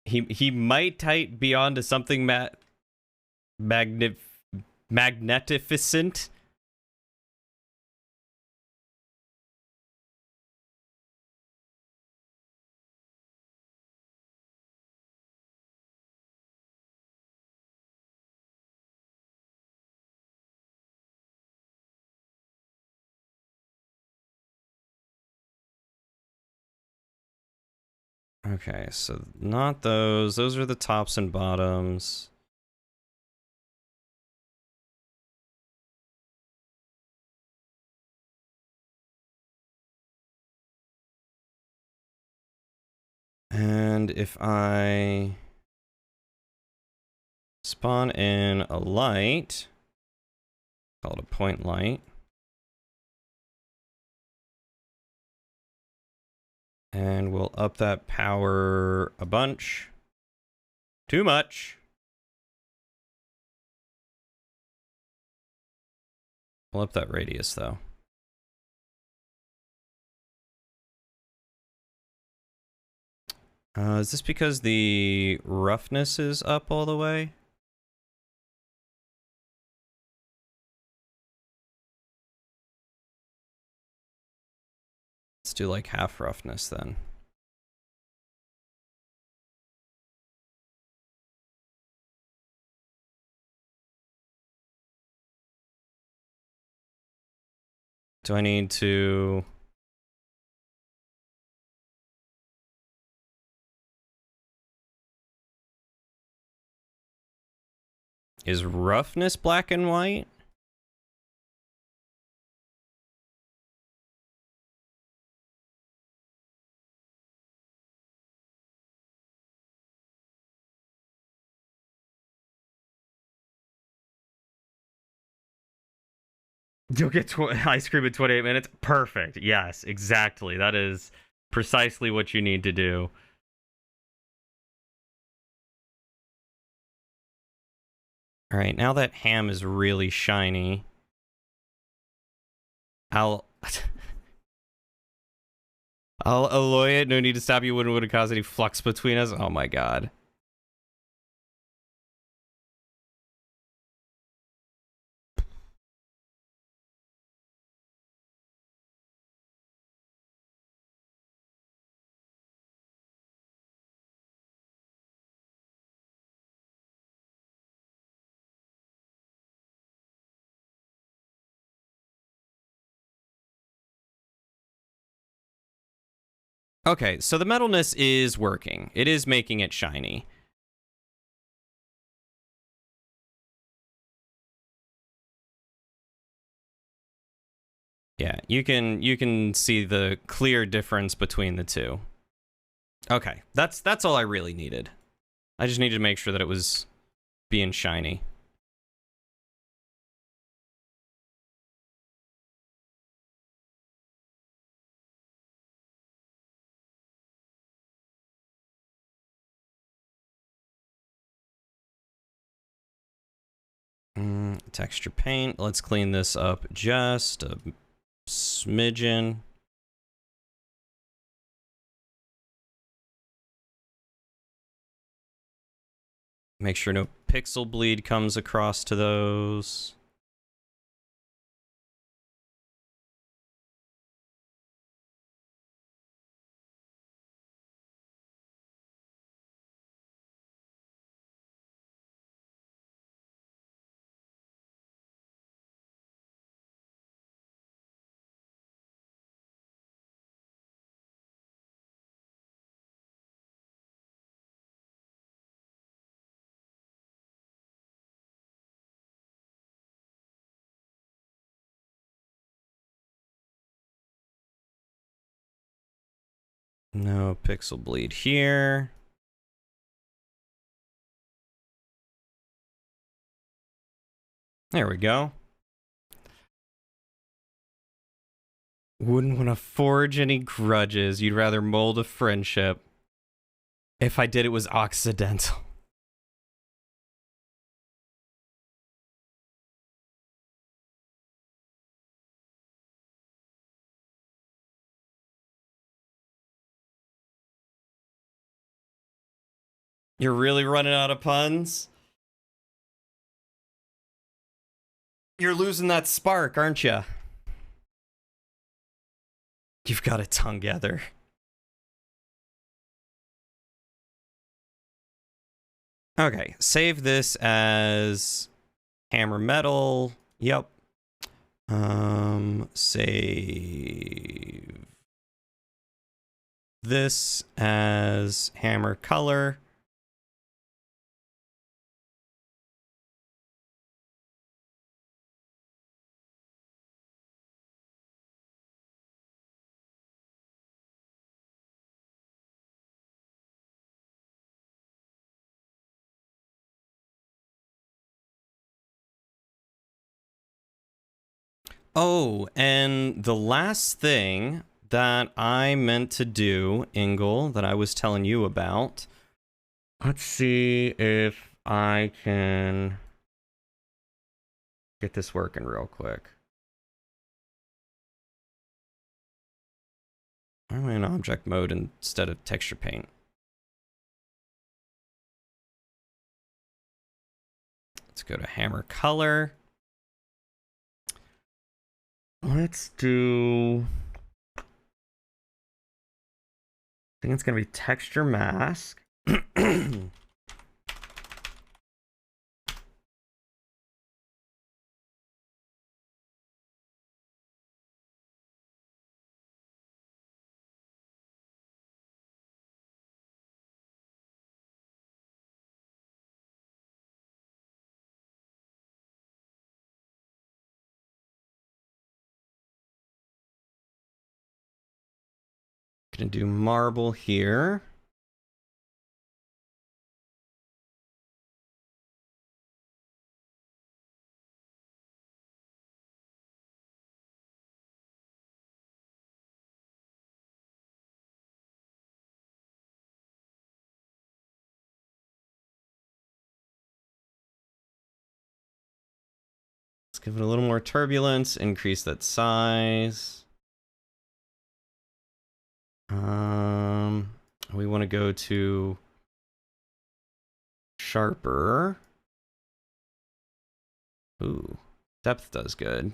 He might tight beyond to something magnificent. Okay, so not those. Those are the tops and bottoms. And if I spawn in a light, call it a point light, and we'll up that power a bunch. Too much. We'll up that radius, though. Is this because the roughness is up all the way? Let's do like half roughness then. Do I need to... Is roughness black and white? You'll get ice cream in 28 minutes? Perfect. Yes, exactly. That is precisely what you need to do. All right, now that ham is really shiny, I'll alloy it. No need to stop you. Wouldn't cause any flux between us. Oh my god. Okay, so the metalness is working. It is making it shiny. Yeah, you can see the clear difference between the two. Okay, that's all I really needed. I just needed to make sure that it was being shiny. Texture paint. Let's clean this up just a smidgen. Make sure no pixel bleed comes across to those. No pixel bleed here. There we go. Wouldn't want to forge any grudges. You'd rather mold a friendship. If I did, it was accidental. You're really running out of puns? You're losing that spark, aren't you? You've got it together. Okay, save this as hammer metal. Yep. Save this as hammer color. Oh, and the last thing that I meant to do, Ingle, that I was telling you about. Let's see if I can get this working real quick. Why am I in object mode instead of texture paint? Let's go to hammer color. Let's do... I think it's going to be texture mask. Gonna do marble here. Let's give it a little more turbulence, increase that size. We want to go to sharper. Ooh, depth does good.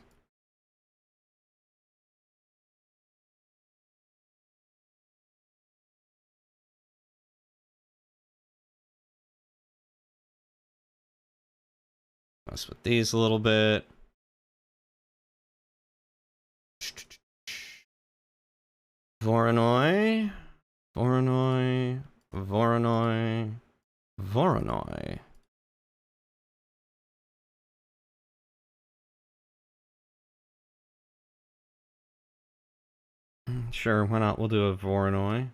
Mess with these a little bit. Voronoi. Voronoi. Voronoi. Voronoi. Sure, why not? We'll do a Voronoi.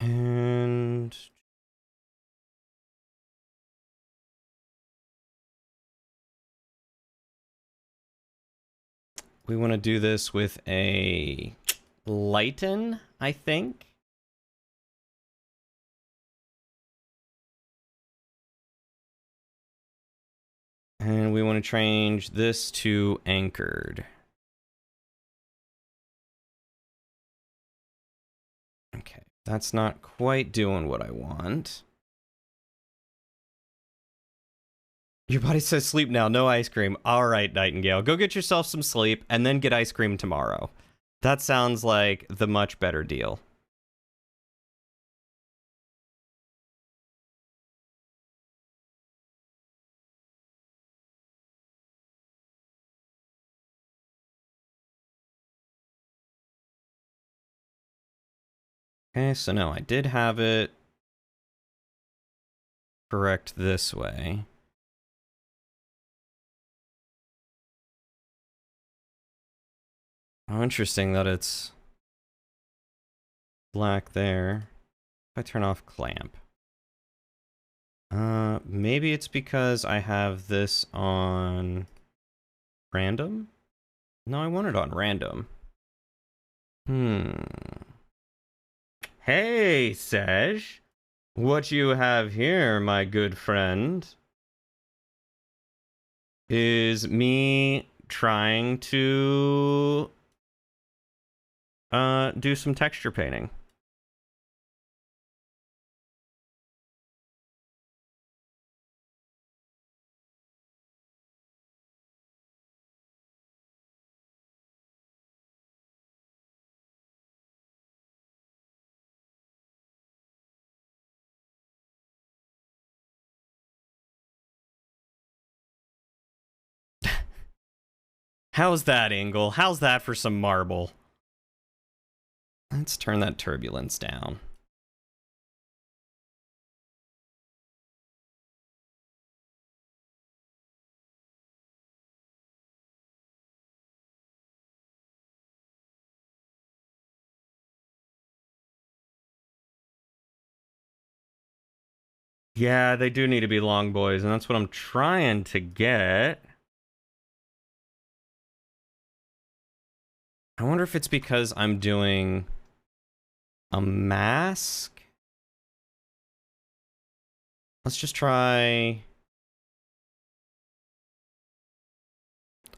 And we want to do this with a lighten, I think. And we want to change this to anchored. Okay, that's not quite doing what I want. Your body says sleep now, no ice cream. All right, Nightingale, go get yourself some sleep and then get ice cream tomorrow. That sounds like the much better deal. Okay, so no, I did have it correct this way. Oh, interesting that it's black there. If I turn off clamp. Maybe it's because I have this on random? No, I want it on random. Hey, Sej. What you have here, my good friend, is me trying to do some texture painting. How's that, Ingle? How's that for some marble? Let's turn that turbulence down. Yeah, they do need to be long boys, and that's what I'm trying to get. I wonder if it's because I'm doing a mask. Let's just try...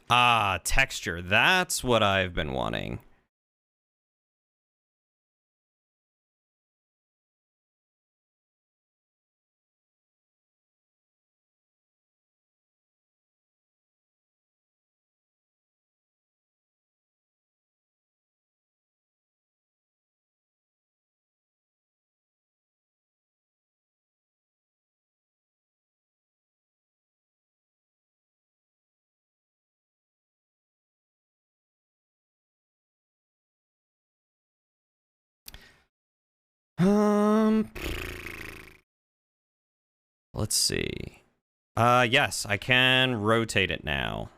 Ah, texture. That's what I've been wanting. Um, let's see. Yes, I can rotate it now.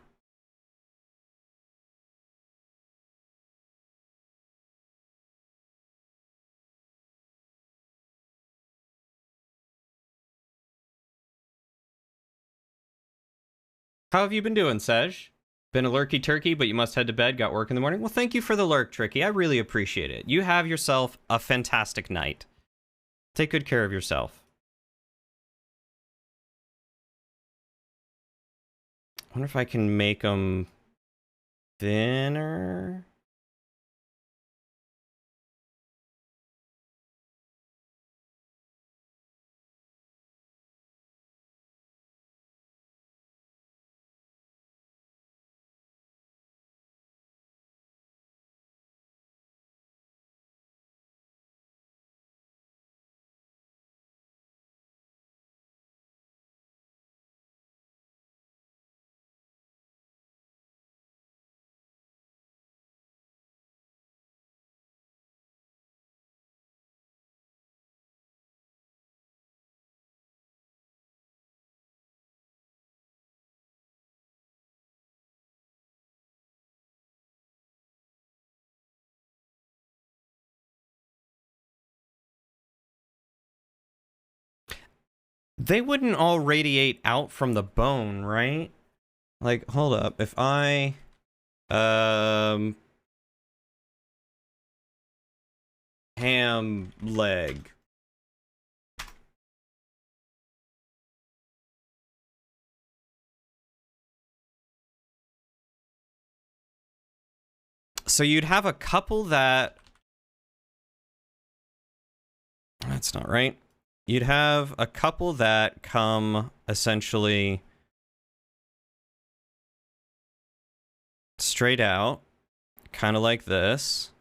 How have you been doing, Sej? Been a lurky turkey, but you must head to bed. Got work in the morning. Well, thank you for the lurk, Tricky. I really appreciate it. You have yourself a fantastic night. Take good care of yourself. I wonder if I can make them thinner. They wouldn't all radiate out from the bone, right? Like, hold up. If I... ham leg. So you'd have a couple that... That's not right. You'd have a couple that come essentially straight out, kind of like this.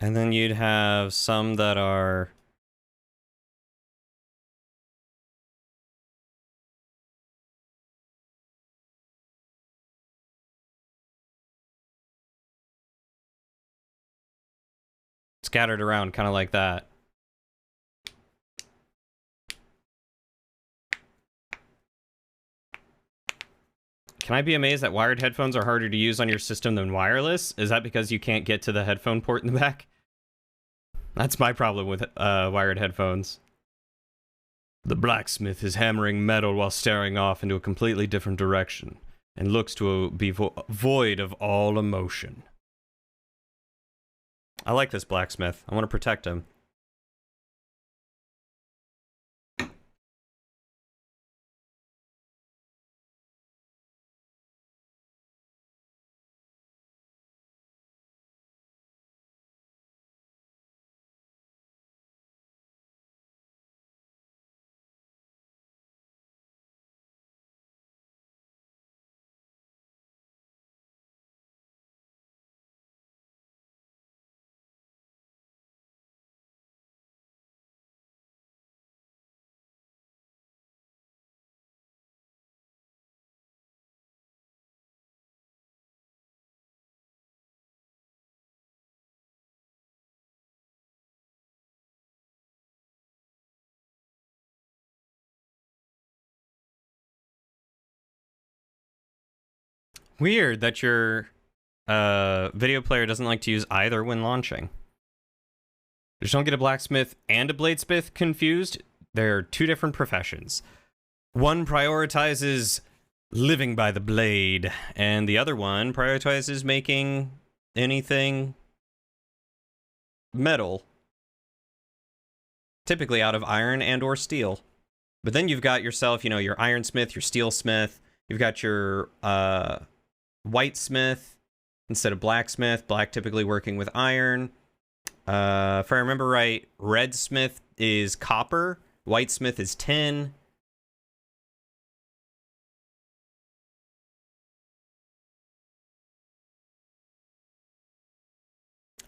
And then you'd have some that are... scattered around, kind of like that. Can I be amazed that wired headphones are harder to use on your system than wireless? Is that because you can't get to the headphone port in the back? That's my problem with wired headphones. The blacksmith is hammering metal while staring off into a completely different direction, and looks to be void of all emotion. I like this blacksmith. I want to protect him. Weird that your video player doesn't like to use either when launching. Just don't get a blacksmith and a bladesmith confused. They're two different professions. One prioritizes living by the blade, and the other one prioritizes making anything metal, typically out of iron and or steel. But then you've got yourself, you know, your ironsmith, your steelsmith. You've got your whitesmith instead of blacksmith. Black typically working with iron. If I remember right, red smith is copper, white smith is tin.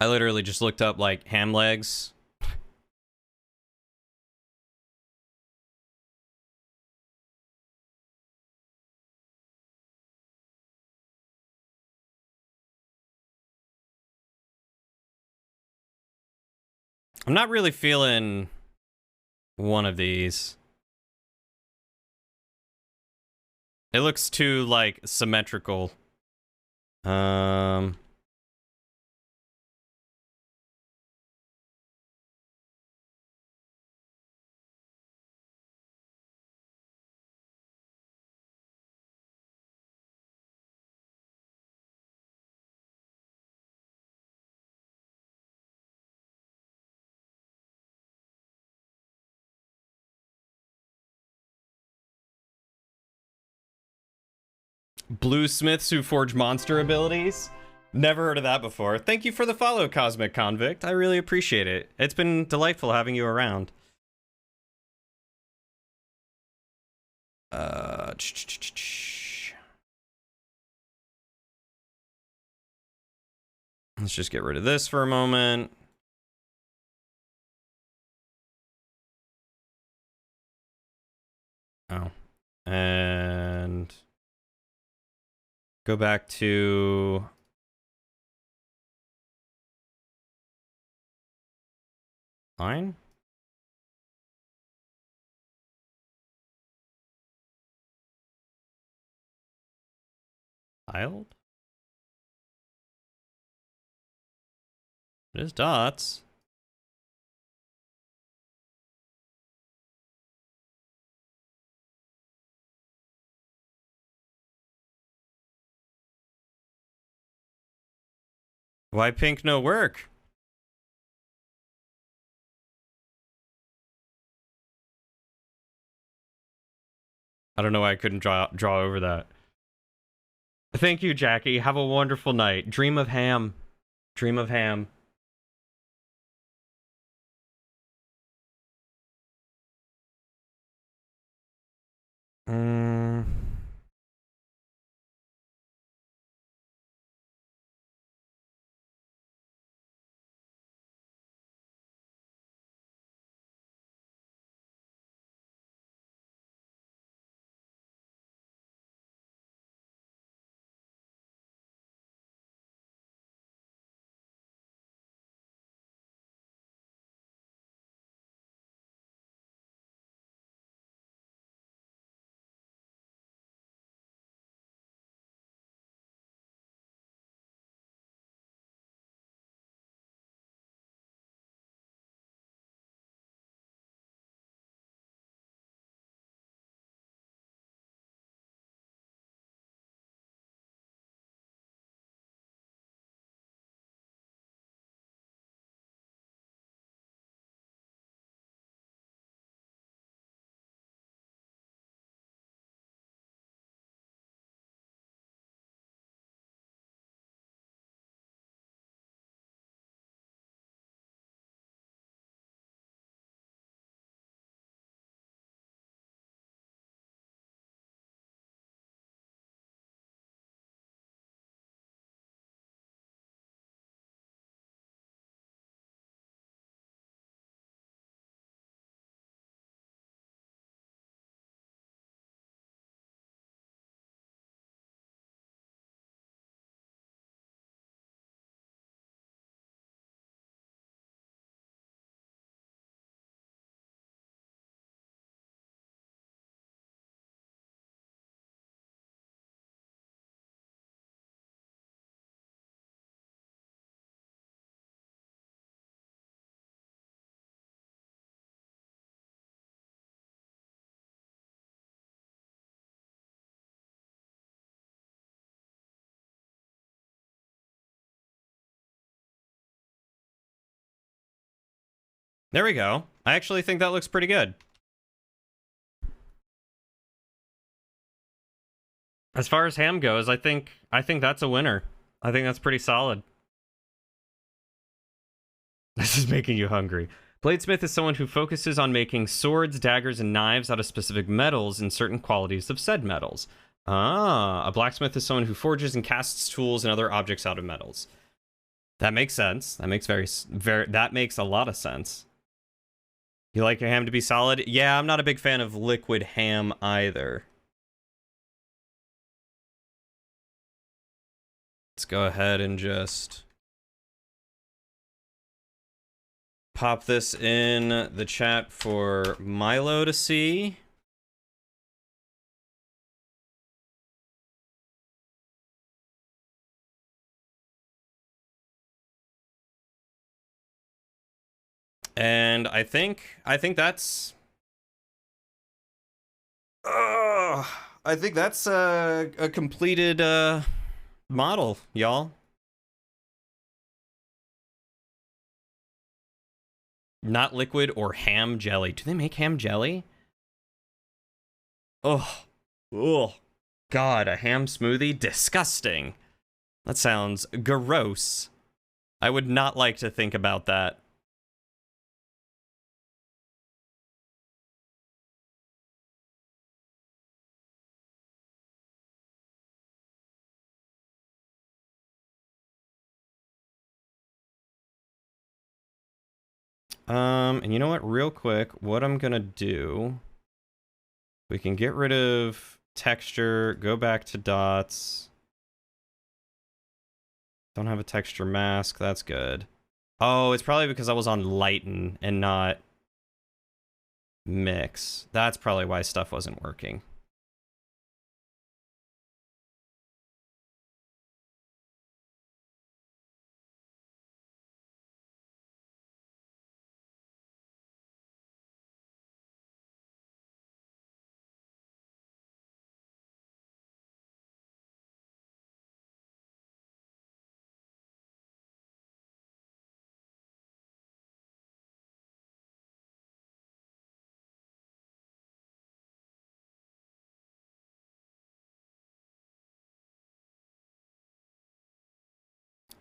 I literally just looked up like ham legs. I'm not really feeling one of these. It looks too like symmetrical. Bluesmiths who forge monster abilities. Never heard of that before. Thank you for the follow, Cosmic Convict. I really appreciate it. It's been delightful having you around. Let's just get rid of this for a moment. Oh. And go back to line. Tiled? It is dots. Why pink no work? I don't know why I couldn't draw over that. Thank you, Jackie. Have a wonderful night. Dream of ham. Dream of ham. There we go. I actually think that looks pretty good. As far as ham goes, I think that's a winner. I think that's pretty solid. This is making you hungry. Bladesmith is someone who focuses on making swords, daggers, and knives out of specific metals and certain qualities of said metals. Ah, a blacksmith is someone who forges and casts tools and other objects out of metals. That makes sense. That makes that makes a lot of sense. You like your ham to be solid? Yeah, I'm not a big fan of liquid ham either. Let's go ahead and just pop this in the chat for Milo to see. And I think that's I think that's a completed model, y'all. Not liquid or ham jelly. Do they make ham jelly? Oh, God, a ham smoothie? Disgusting. That sounds gross. I would not like to think about that. And you know what? Real quick, what I'm gonna do, we can get rid of texture, go back to dots. Don't have a texture mask, that's good. Oh, it's probably because I was on lighten and not mix. That's probably why stuff wasn't working.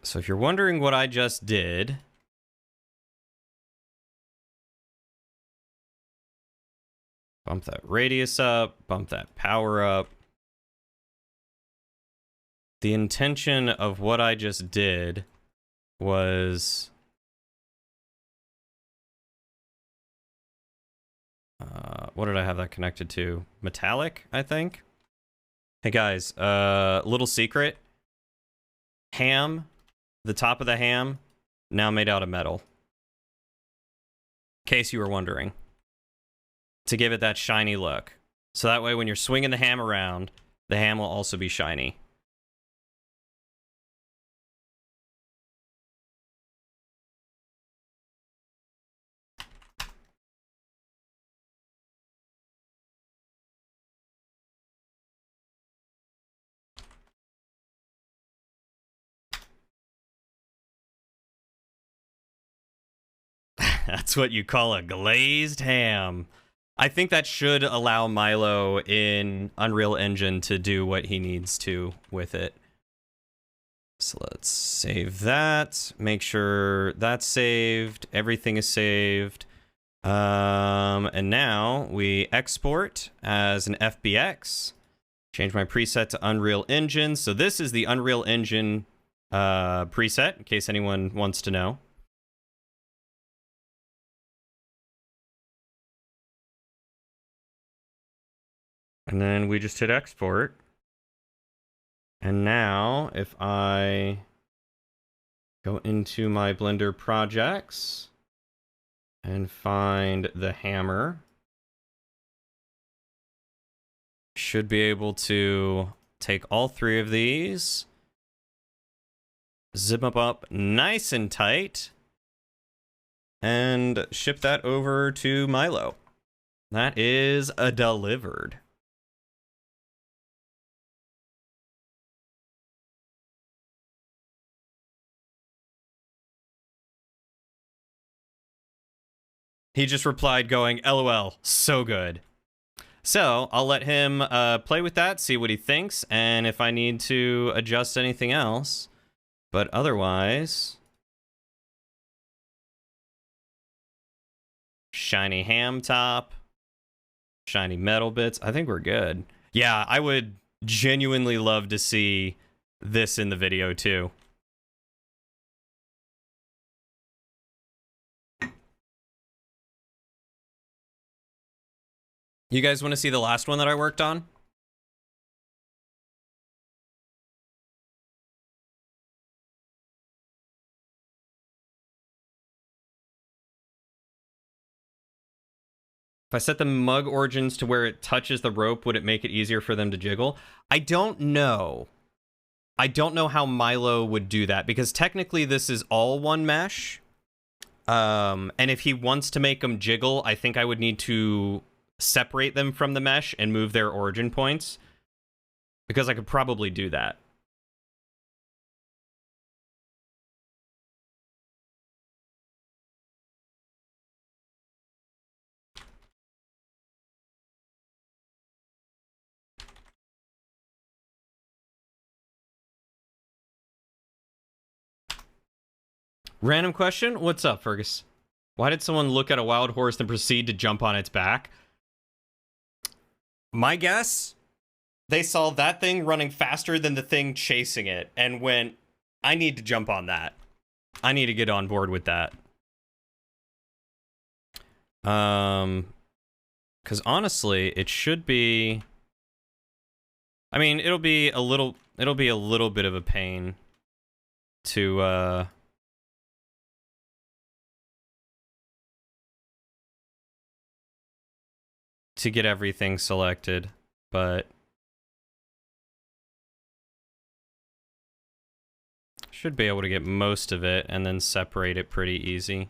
So if you're wondering what I just did, bump that radius up, bump that power up. The intention of what I just did was what did I have that connected to? Metallic, I think. Hey guys, little secret. Ham, the top of the ham, now made out of metal. In case you were wondering. To give it that shiny look. So that way when you're swinging the ham around, the ham will also be shiny. That's what you call a glazed ham. I think that should allow Milo in Unreal Engine to do what he needs to with it. So let's save that. Make sure that's saved. Everything is saved. And now we export as an FBX. Change my preset to Unreal Engine. So this is the Unreal Engine preset, in case anyone wants to know. And then we just hit export. And now if I go into my Blender projects and find the hammer, should be able to take all three of these, zip them up nice and tight, and ship that over to Milo. That is delivered. He just replied going, LOL, so good. So I'll let him play with that, see what he thinks, and if I need to adjust anything else. But otherwise, shiny ham top, shiny metal bits. I think we're good. Yeah, I would genuinely love to see this in the video too. You guys want to see the last one that I worked on? If I set the mug origins to where it touches the rope, would it make it easier for them to jiggle? I don't know. I don't know how Milo would do that, because technically this is all one mesh. And if he wants to make them jiggle, I think I would need to separate them from the mesh and move their origin points, because I could probably do that. Random question. What's up, Fergus? Why did someone look at a wild horse and proceed to jump on its back? My guess, they saw that thing running faster than the thing chasing it and went, I need to jump on that. I need to get on board with that. Because honestly, it should be... I mean, it'll be a little bit of a pain to, to get everything selected, but should be able to get most of it and then separate it pretty easy.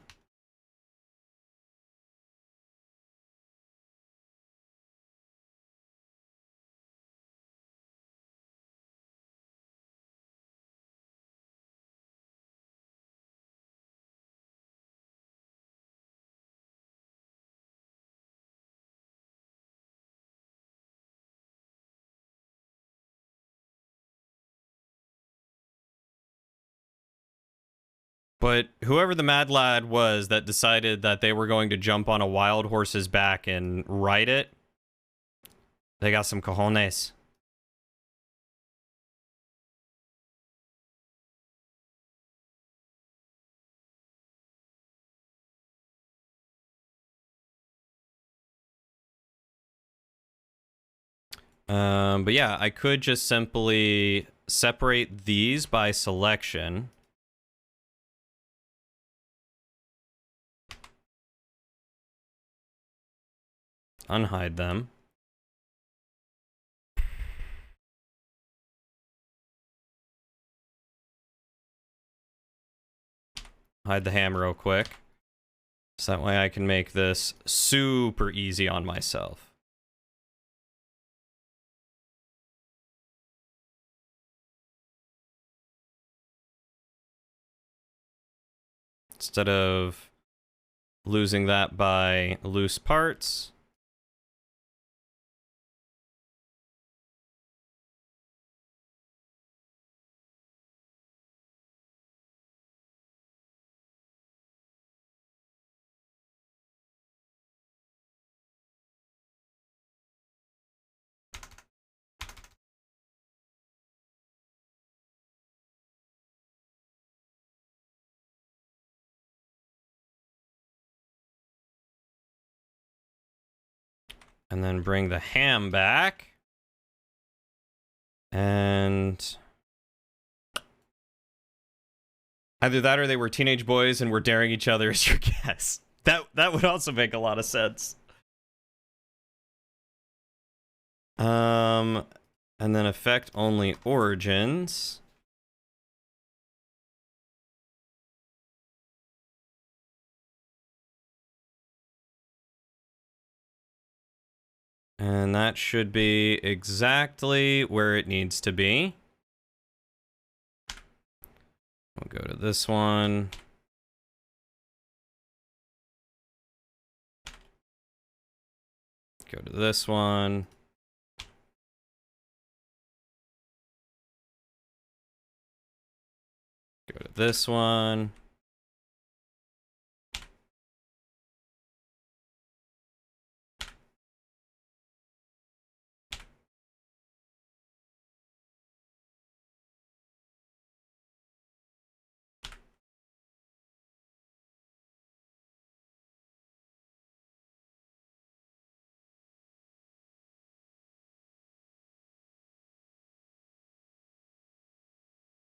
But whoever the mad lad was that decided that they were going to jump on a wild horse's back and ride it, they got some cojones. But yeah, I could just simply separate these by selection. Unhide them. Hide the ham real quick. So that way I can make this super easy on myself. Instead of losing that by loose parts. And then bring the ham back. And either that or they were teenage boys and were daring each other as your guess. That would also make a lot of sense. And then affect only origins. And that should be exactly where it needs to be. We'll go to this one. Go to this one. Go to this one.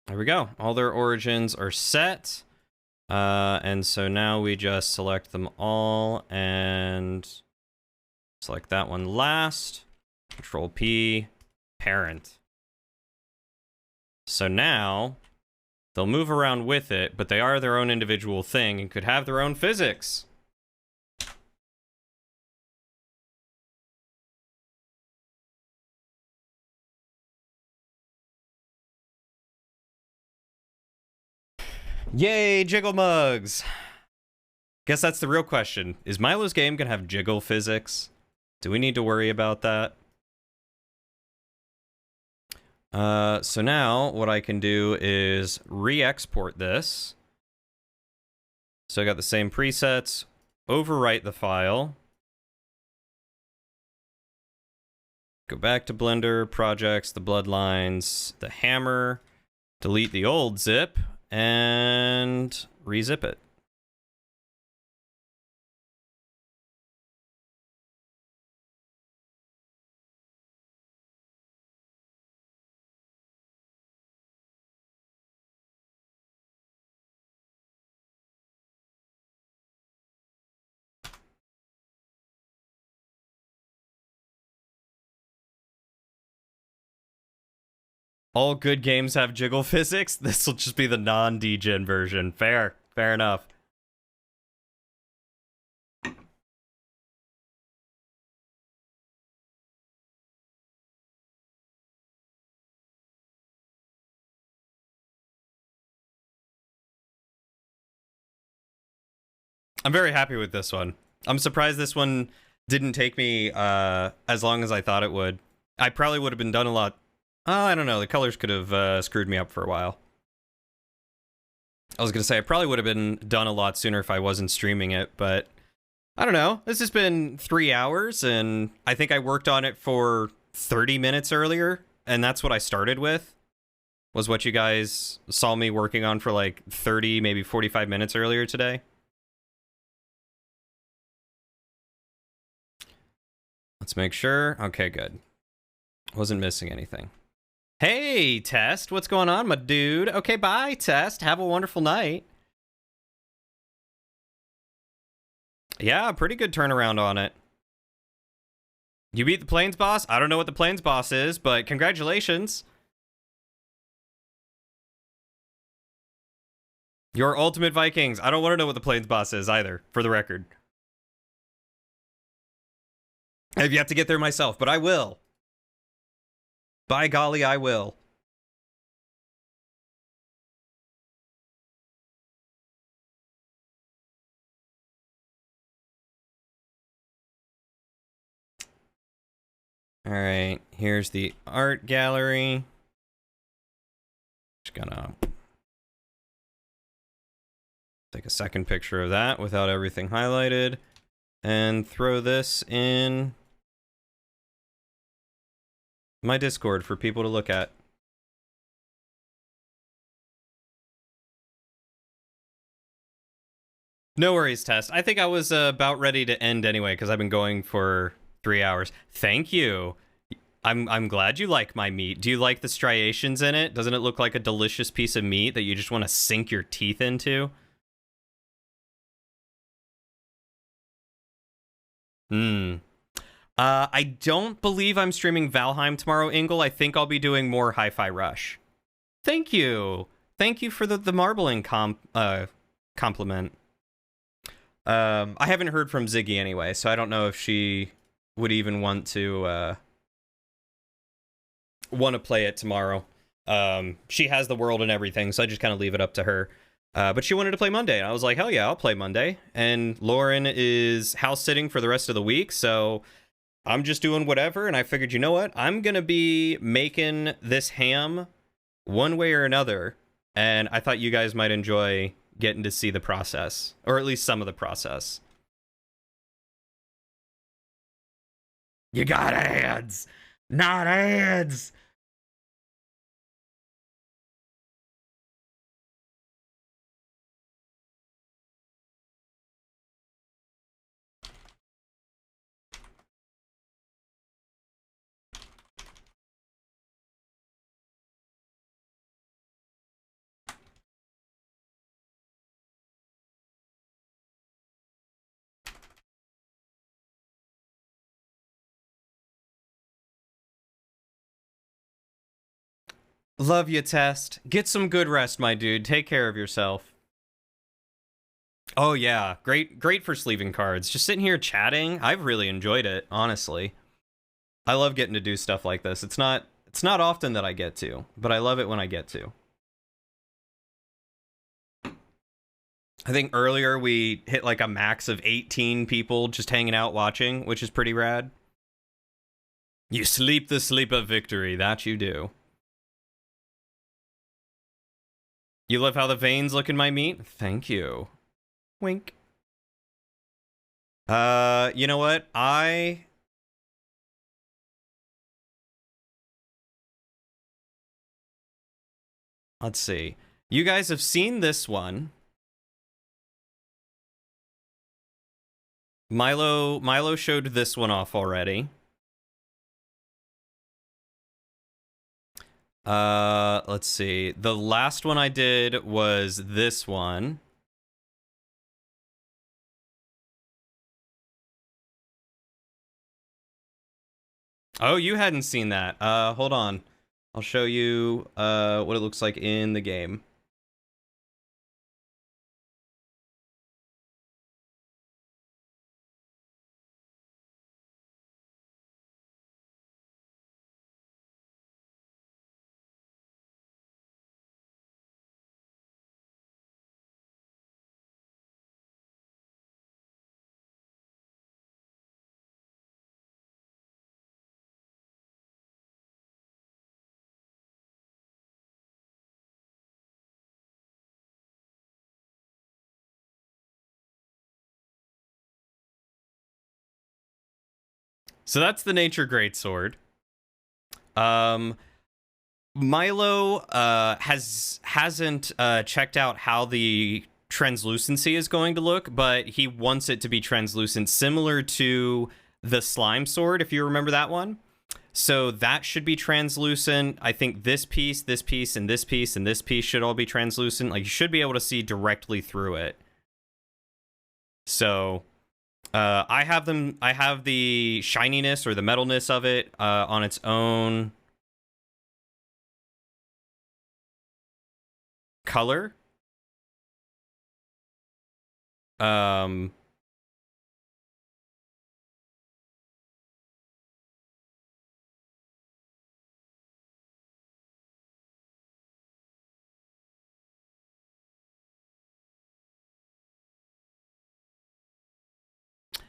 There we go. All their origins are set. And so now we just select them all and select that one last. Control P, parent. So now they'll move around with it, but they are their own individual thing and could have their own physics. Yay, jiggle mugs! Guess that's the real question. Is Milo's game gonna have jiggle physics? Do we need to worry about that? So now what I can do is re-export this. So I got the same presets, overwrite the file, go back to Blender, projects, the Bloodlines, the Ham-mer, delete the old zip, and re-zip it. All good games have jiggle physics. This will just be the non-degen version. Fair enough. I'm very happy with this one. I'm surprised this one didn't take me as long as I thought it would. I probably would have been done a lot. I don't know. The colors could have screwed me up for a while. I was going to say I probably would have been done a lot sooner if I wasn't streaming it, but I don't know. This has been 3 hours, and I think I worked on it for 30 minutes earlier, and that's what I started with, was what you guys saw me working on for like 30, maybe 45 minutes earlier today. Let's make sure. Okay, good. Wasn't missing anything. Hey, Test. What's going on, my dude? Okay, bye, Test. Have a wonderful night. Yeah, pretty good turnaround on it. You beat the Plains boss? I don't know what the Plains boss is, but congratulations. Your ultimate Vikings. I don't want to know what the Plains boss is either, for the record. I've yet to get there myself, but I will. By golly, I will. All right, here's the art gallery. Just gonna take a second picture of that without everything highlighted and throw this in my Discord for people to look at. No worries, Test. I think I was about ready to end anyway because I've been going for 3 hours. Thank you. I'm glad you like my meat. Do you like the striations in it? Doesn't it look like a delicious piece of meat that you just want to sink your teeth into? I don't believe I'm streaming Valheim tomorrow, Ingle. I think I'll be doing more Hi-Fi Rush. Thank you. Thank you for the marbling compliment. I haven't heard from Ziggy anyway, so I don't know if she would even want to play it tomorrow. She has the world and everything, so I just kind of leave it up to her. But she wanted to play Monday, and I was like, hell yeah, I'll play Monday. And Lauren is house sitting for the rest of the week, so I'm just doing whatever, and I figured, you know what? I'm going to be making this ham one way or another, and I thought you guys might enjoy getting to see the process, or at least some of the process. You got ads! Not ads! Love you, Test. Get some good rest, my dude. Take care of yourself. Oh yeah, great for sleeving cards. Just sitting here chatting, I've really enjoyed it, honestly. I love getting to do stuff like this. It's not often that I get to, but I love it when I get to. I think earlier we hit like a max of 18 people just hanging out watching, which is pretty rad. You sleep the sleep of victory, that you do. You love how the veins look in my meat? Thank you. Wink. You know what? Let's see. You guys have seen this one. Milo showed this one off already. Let's see. The last one I did was this one. Oh, you hadn't seen that. Hold on. I'll show you what it looks like in the game. So that's the Nature Greatsword. Milo hasn't checked out how the translucency is going to look, but he wants it to be translucent, similar to the slime sword, if you remember that one. So that should be translucent. I think this piece, and this piece, and this piece should all be translucent. Like, you should be able to see directly through it. So I have the shininess or the metalness of it on its own color.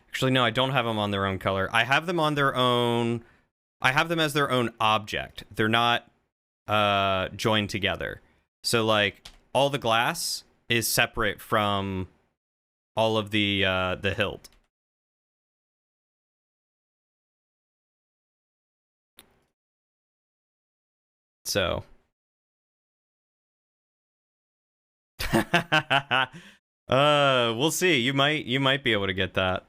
Actually, no, I don't have them on their own color. I have them on their own. I have them as their own object. They're not joined together. So, like, all the glass is separate from all of the hilt. So. We'll see. You might be able to get that.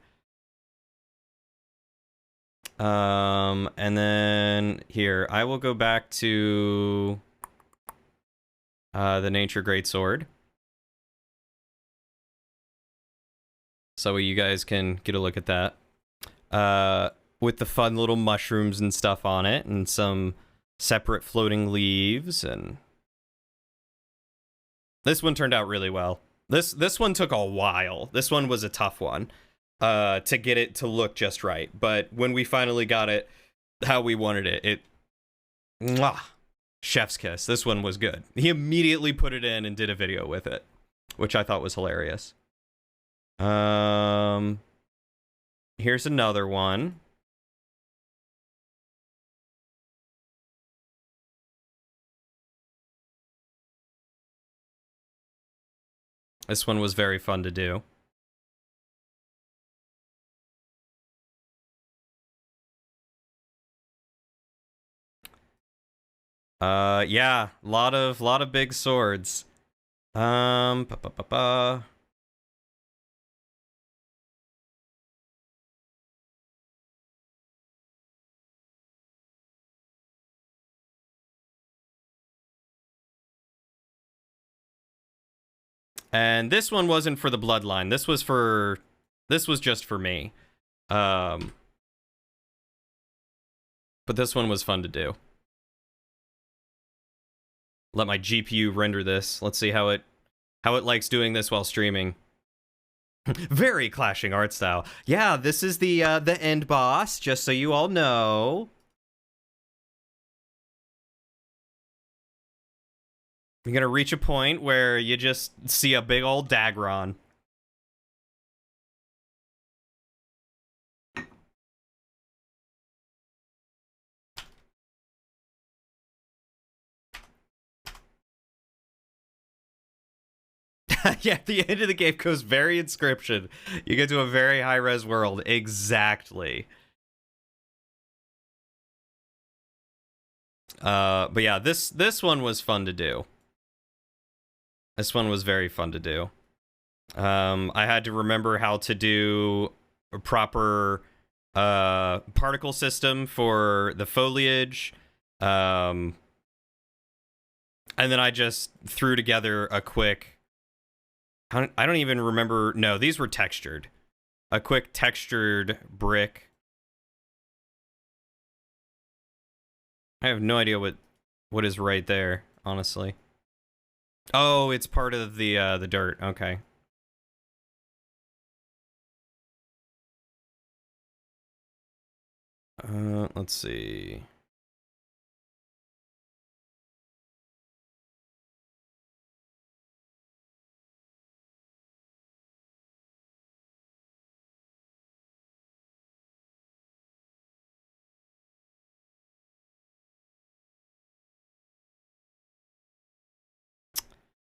And then here, I will go back to the Nature Greatsword. So you guys can get a look at that. With the fun little mushrooms and stuff on it, and some separate floating leaves, and this one turned out really well. This one took a while. This one was a tough one to get it to look just right. But when we finally got it how we wanted it, mwah, chef's kiss. This one was good. He immediately put it in and did a video with it, which I thought was hilarious. Here's another one. This one was very fun to do. Yeah, lot of big swords. Pa, pa, pa, pa. And this one wasn't for the bloodline. This was just for me. But this one was fun to do. let my GPU render this. Let's see how it likes doing this while streaming. Very clashing art style. Yeah, this is the end boss, just so you all know. You're gonna reach a point where you just see a big old Dagron. Yeah, the end of the game goes very Inscription. You get to a very high-res world. Exactly. But yeah, this one was fun to do. This one was very fun to do. I had to remember how to do a proper particle system for the foliage. And then I just threw together a quick... I don't even remember... No, these were textured. A quick textured brick. I have no idea what is right there, honestly. Oh, it's part of the dirt. Okay. Let's see.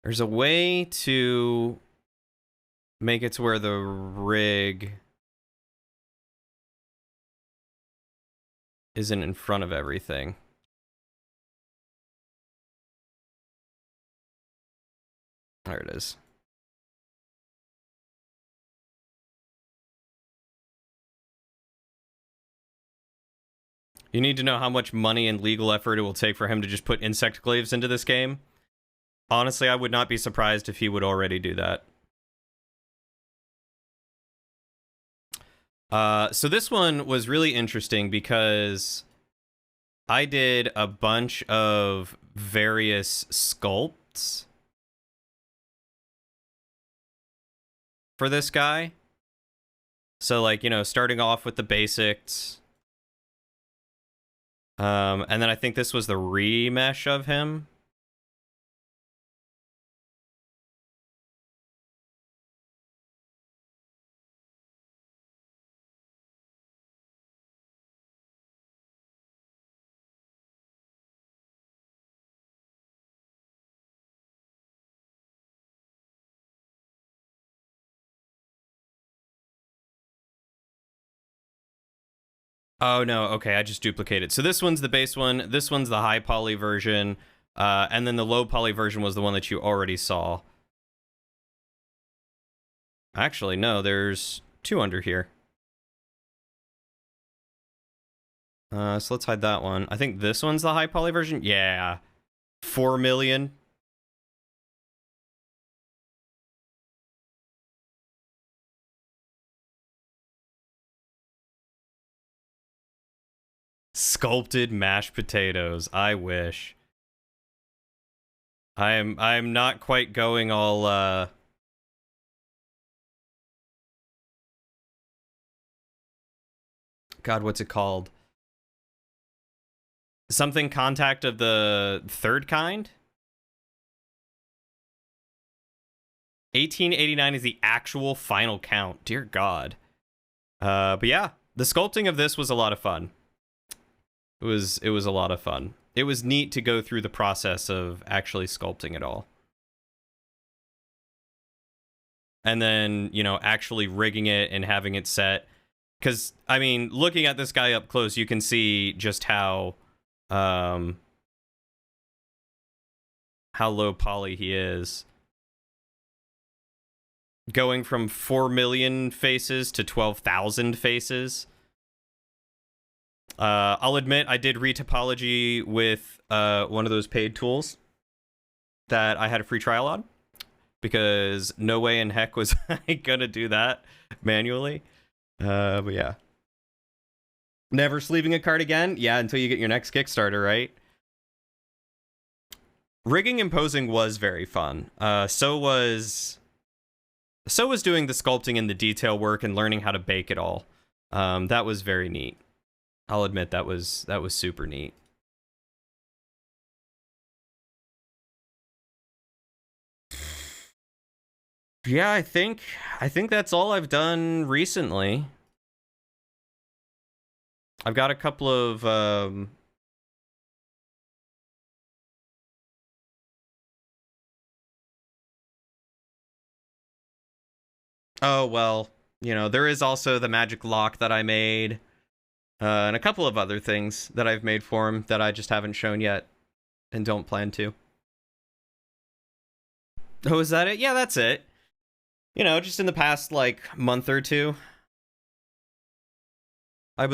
There's a way to make it to where the rig isn't in front of everything. There it is. You need to know how much money and legal effort it will take for him to just put insect glaives into this game. Honestly, I would not be surprised if he would already do that. So this one was really interesting because I did a bunch of various sculpts for this guy. So, like, you know, starting off with the basics. And then I think this was the remesh of him. Oh, no, okay, I just duplicated. So this one's the base one, this one's the high poly version, and then the low poly version was the one that you already saw. Actually, no, there's two under here. So let's hide that one. I think this one's the high poly version? Yeah. 4 million. Sculpted mashed potatoes. I wish. I'm not quite going all God, what's it called? Something contact of the third kind? 1889 is the actual final count. Dear God. But yeah, the sculpting of this was a lot of fun. It was a lot of fun. It was neat to go through the process of actually sculpting it all. And then, you know, actually rigging it and having it set. Because, I mean, looking at this guy up close, you can see just how low poly he is. Going from 4 million faces to 12,000 faces. I'll admit I did retopology with one of those paid tools that I had a free trial on, because no way in heck was I gonna do that manually. But yeah. Never sleeving a card again? Yeah, until you get your next Kickstarter, right? rigging and posing was very fun. So was doing the sculpting and the detail work and learning how to bake it all. That was very neat. I'll admit that was super neat. Yeah, I think that's all I've done recently. I've got a couple of oh, well, you know, there is also the magic lock that I made, and a couple of other things that I've made for him that I just haven't shown yet and don't plan to. Oh, is that it? Yeah, that's it. You know, just in the past, like, month or two, I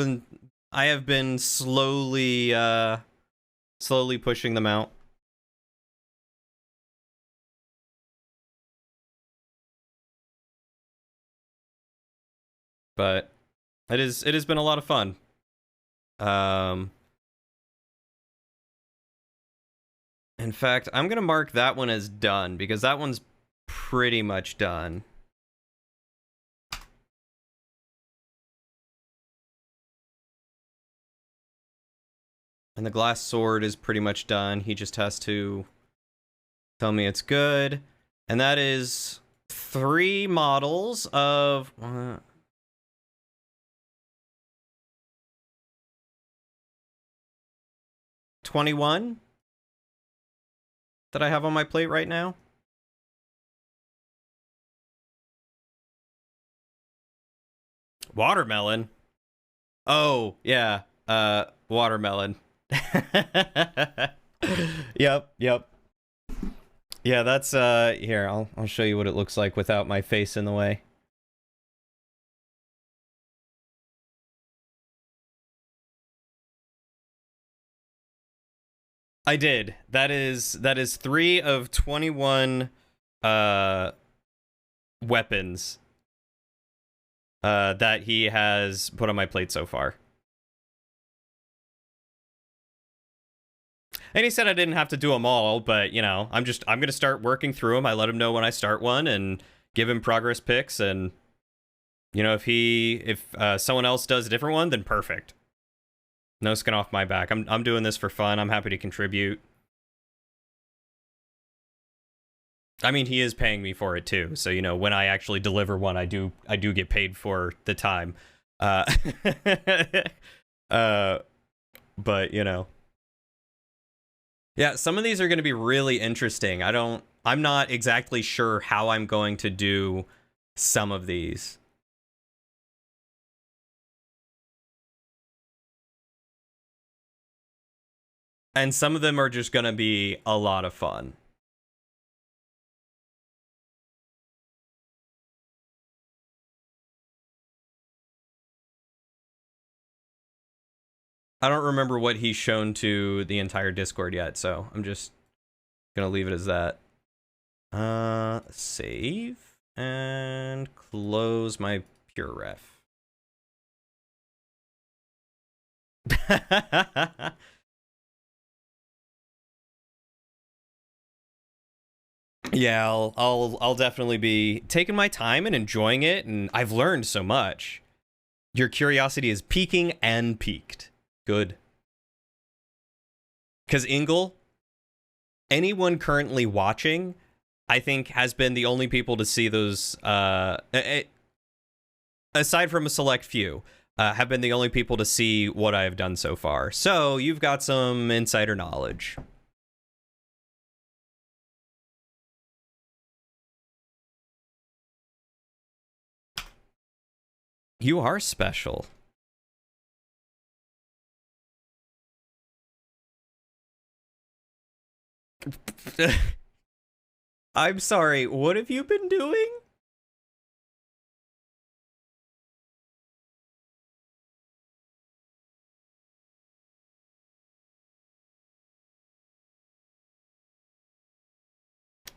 have been slowly pushing them out. But it has been a lot of fun. In fact, I'm gonna mark that one as done because that one's pretty much done. And the glass sword is pretty much done. He just has to tell me it's good. And that is 3 models of 21 that I have on my plate right now. Watermelon. Oh, yeah. Watermelon. Yep. Yeah, that's here, I'll show you what it looks like without my face in the way. I did. That is 3 of 21 weapons that he has put on my plate so far. And he said I didn't have to do them all, but, you know, I'm going to start working through them. I let him know when I start one and give him progress pics. And, you know, if someone else does a different one, then perfect. No skin off my back. I'm doing this for fun. I'm happy to contribute. I mean, he is paying me for it too. So, you know, when I actually deliver one, I do get paid for the time. But, you know. Yeah, some of these are going to be really interesting. I'm not exactly sure how I'm going to do some of these. And some of them are just going to be a lot of fun. I don't remember what he's shown to the entire Discord yet, so I'm just gonna leave it as that. Save and close my pure ref. Yeah, I'll definitely be taking my time and enjoying it, and I've learned so much. Your curiosity is peaking and peaked. Good. Because Ingle, anyone currently watching, I think, has been the only people to see those, aside from a select few, have been the only people to see what I have done so far. So you've got some insider knowledge. You are special. I'm sorry, what have you been doing?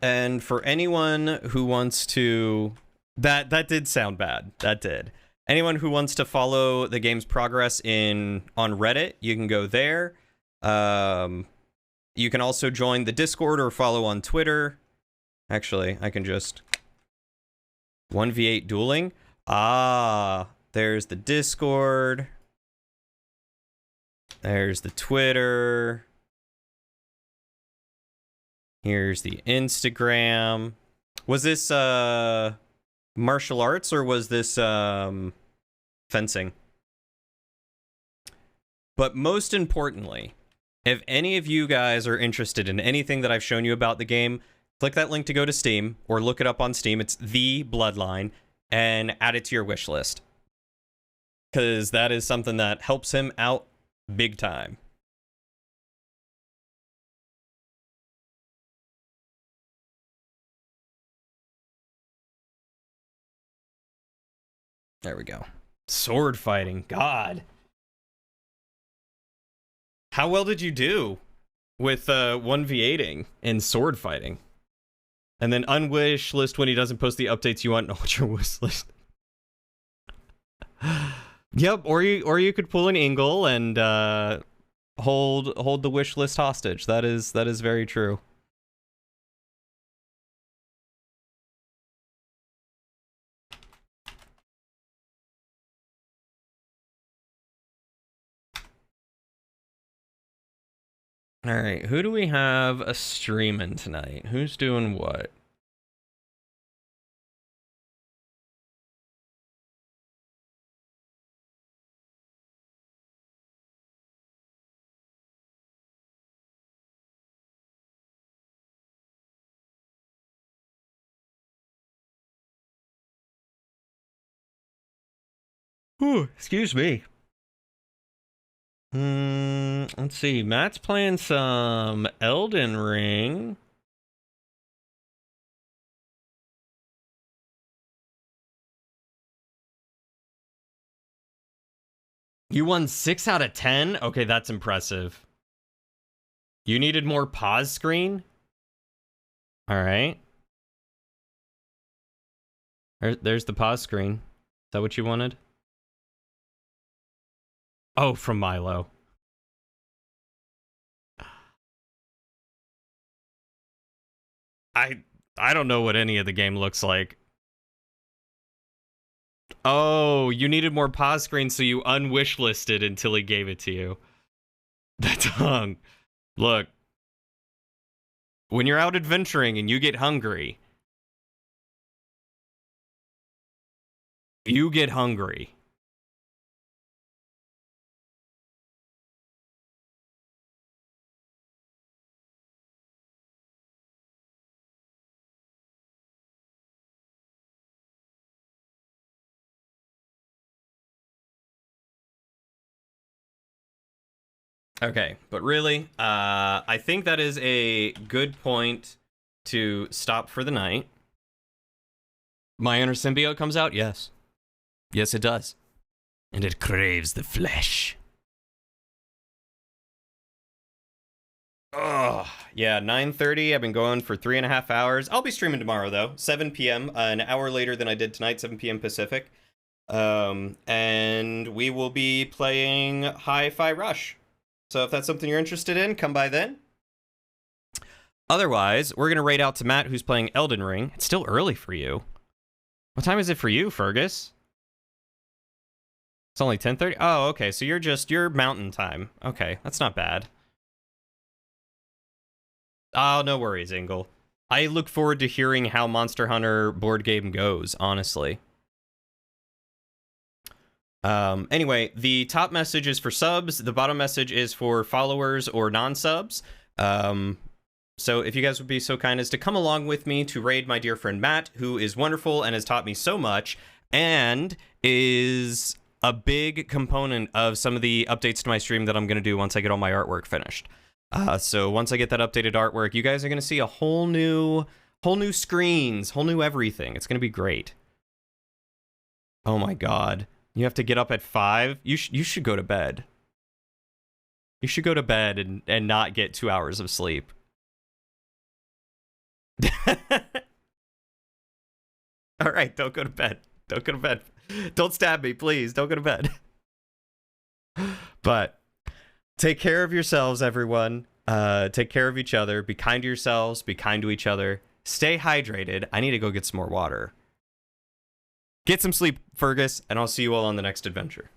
And for anyone who wants to... That did sound bad. That did. Anyone who wants to follow the game's progress on Reddit, you can go there. You You can also join the Discord or follow on Twitter. Actually, I can just 1v8 dueling. Ah, there's the Discord. There's the Twitter. Here's the Instagram. Was this martial arts or was this fencing? But most importantly, if any of you guys are interested in anything that I've shown you about the game, click that link to go to Steam or look it up on Steam. It's The Bloodline and add it to your wish list. Because that is something that helps him out big time. There we go. Sword fighting. God. How well did you do with 1v8ing and sword fighting? And then unwish list when he doesn't post the updates you want. No, what's your wish list? Yep, or you could pull an Ingle and hold the wish list hostage. That is very true. All right, who do we have a streaming tonight? Who's doing what? Ooh, excuse me. Let's see. Matt's playing some Elden Ring. You won 6 out of 10? Okay, that's impressive. You needed more pause screen? All right. There's the pause screen. Is that what you wanted? Oh, from Milo. I don't know what any of the game looks like. Oh, you needed more pause screen, so you unwishlisted until he gave it to you. That's hung. Look. When you're out adventuring and you get hungry, you get hungry. Okay, but really, I think that is a good point to stop for the night. My inner symbiote comes out? Yes. Yes, it does. And it craves the flesh. Oh, yeah, 9:30. I've been going for 3.5 hours. I'll be streaming tomorrow, though. 7 p.m., an hour later than I did tonight, 7 p.m. Pacific. And we will be playing Hi-Fi Rush. So if that's something you're interested in, come by then. Otherwise, we're going to raid out to Matt, who's playing Elden Ring. It's still early for you. What time is it for you, Fergus? It's only 10:30? Oh, okay, so you're mountain time. Okay, that's not bad. Oh, no worries, Ingle. I look forward to hearing how Monster Hunter board game goes, honestly. Anyway, the top message is for subs. The bottom message is for followers or non-subs. So if you guys would be so kind as to come along with me to raid my dear friend Matt, who is wonderful and has taught me so much, and is a big component of some of the updates to my stream that I'm going to do once I get all my artwork finished. So once I get that updated artwork, you guys are going to see a whole new screens, whole new everything. It's going to be great. Oh my god. You have to get up at 5? You should go to bed. You should go to bed and not get 2 hours of sleep. All right, don't go to bed. Don't go to bed. Don't stab me, please. Don't go to bed. But take care of yourselves, everyone. Take care of each other. Be kind to yourselves. Be kind to each other. Stay hydrated. I need to go get some more water. Get some sleep, Fergus, and I'll see you all on the next adventure.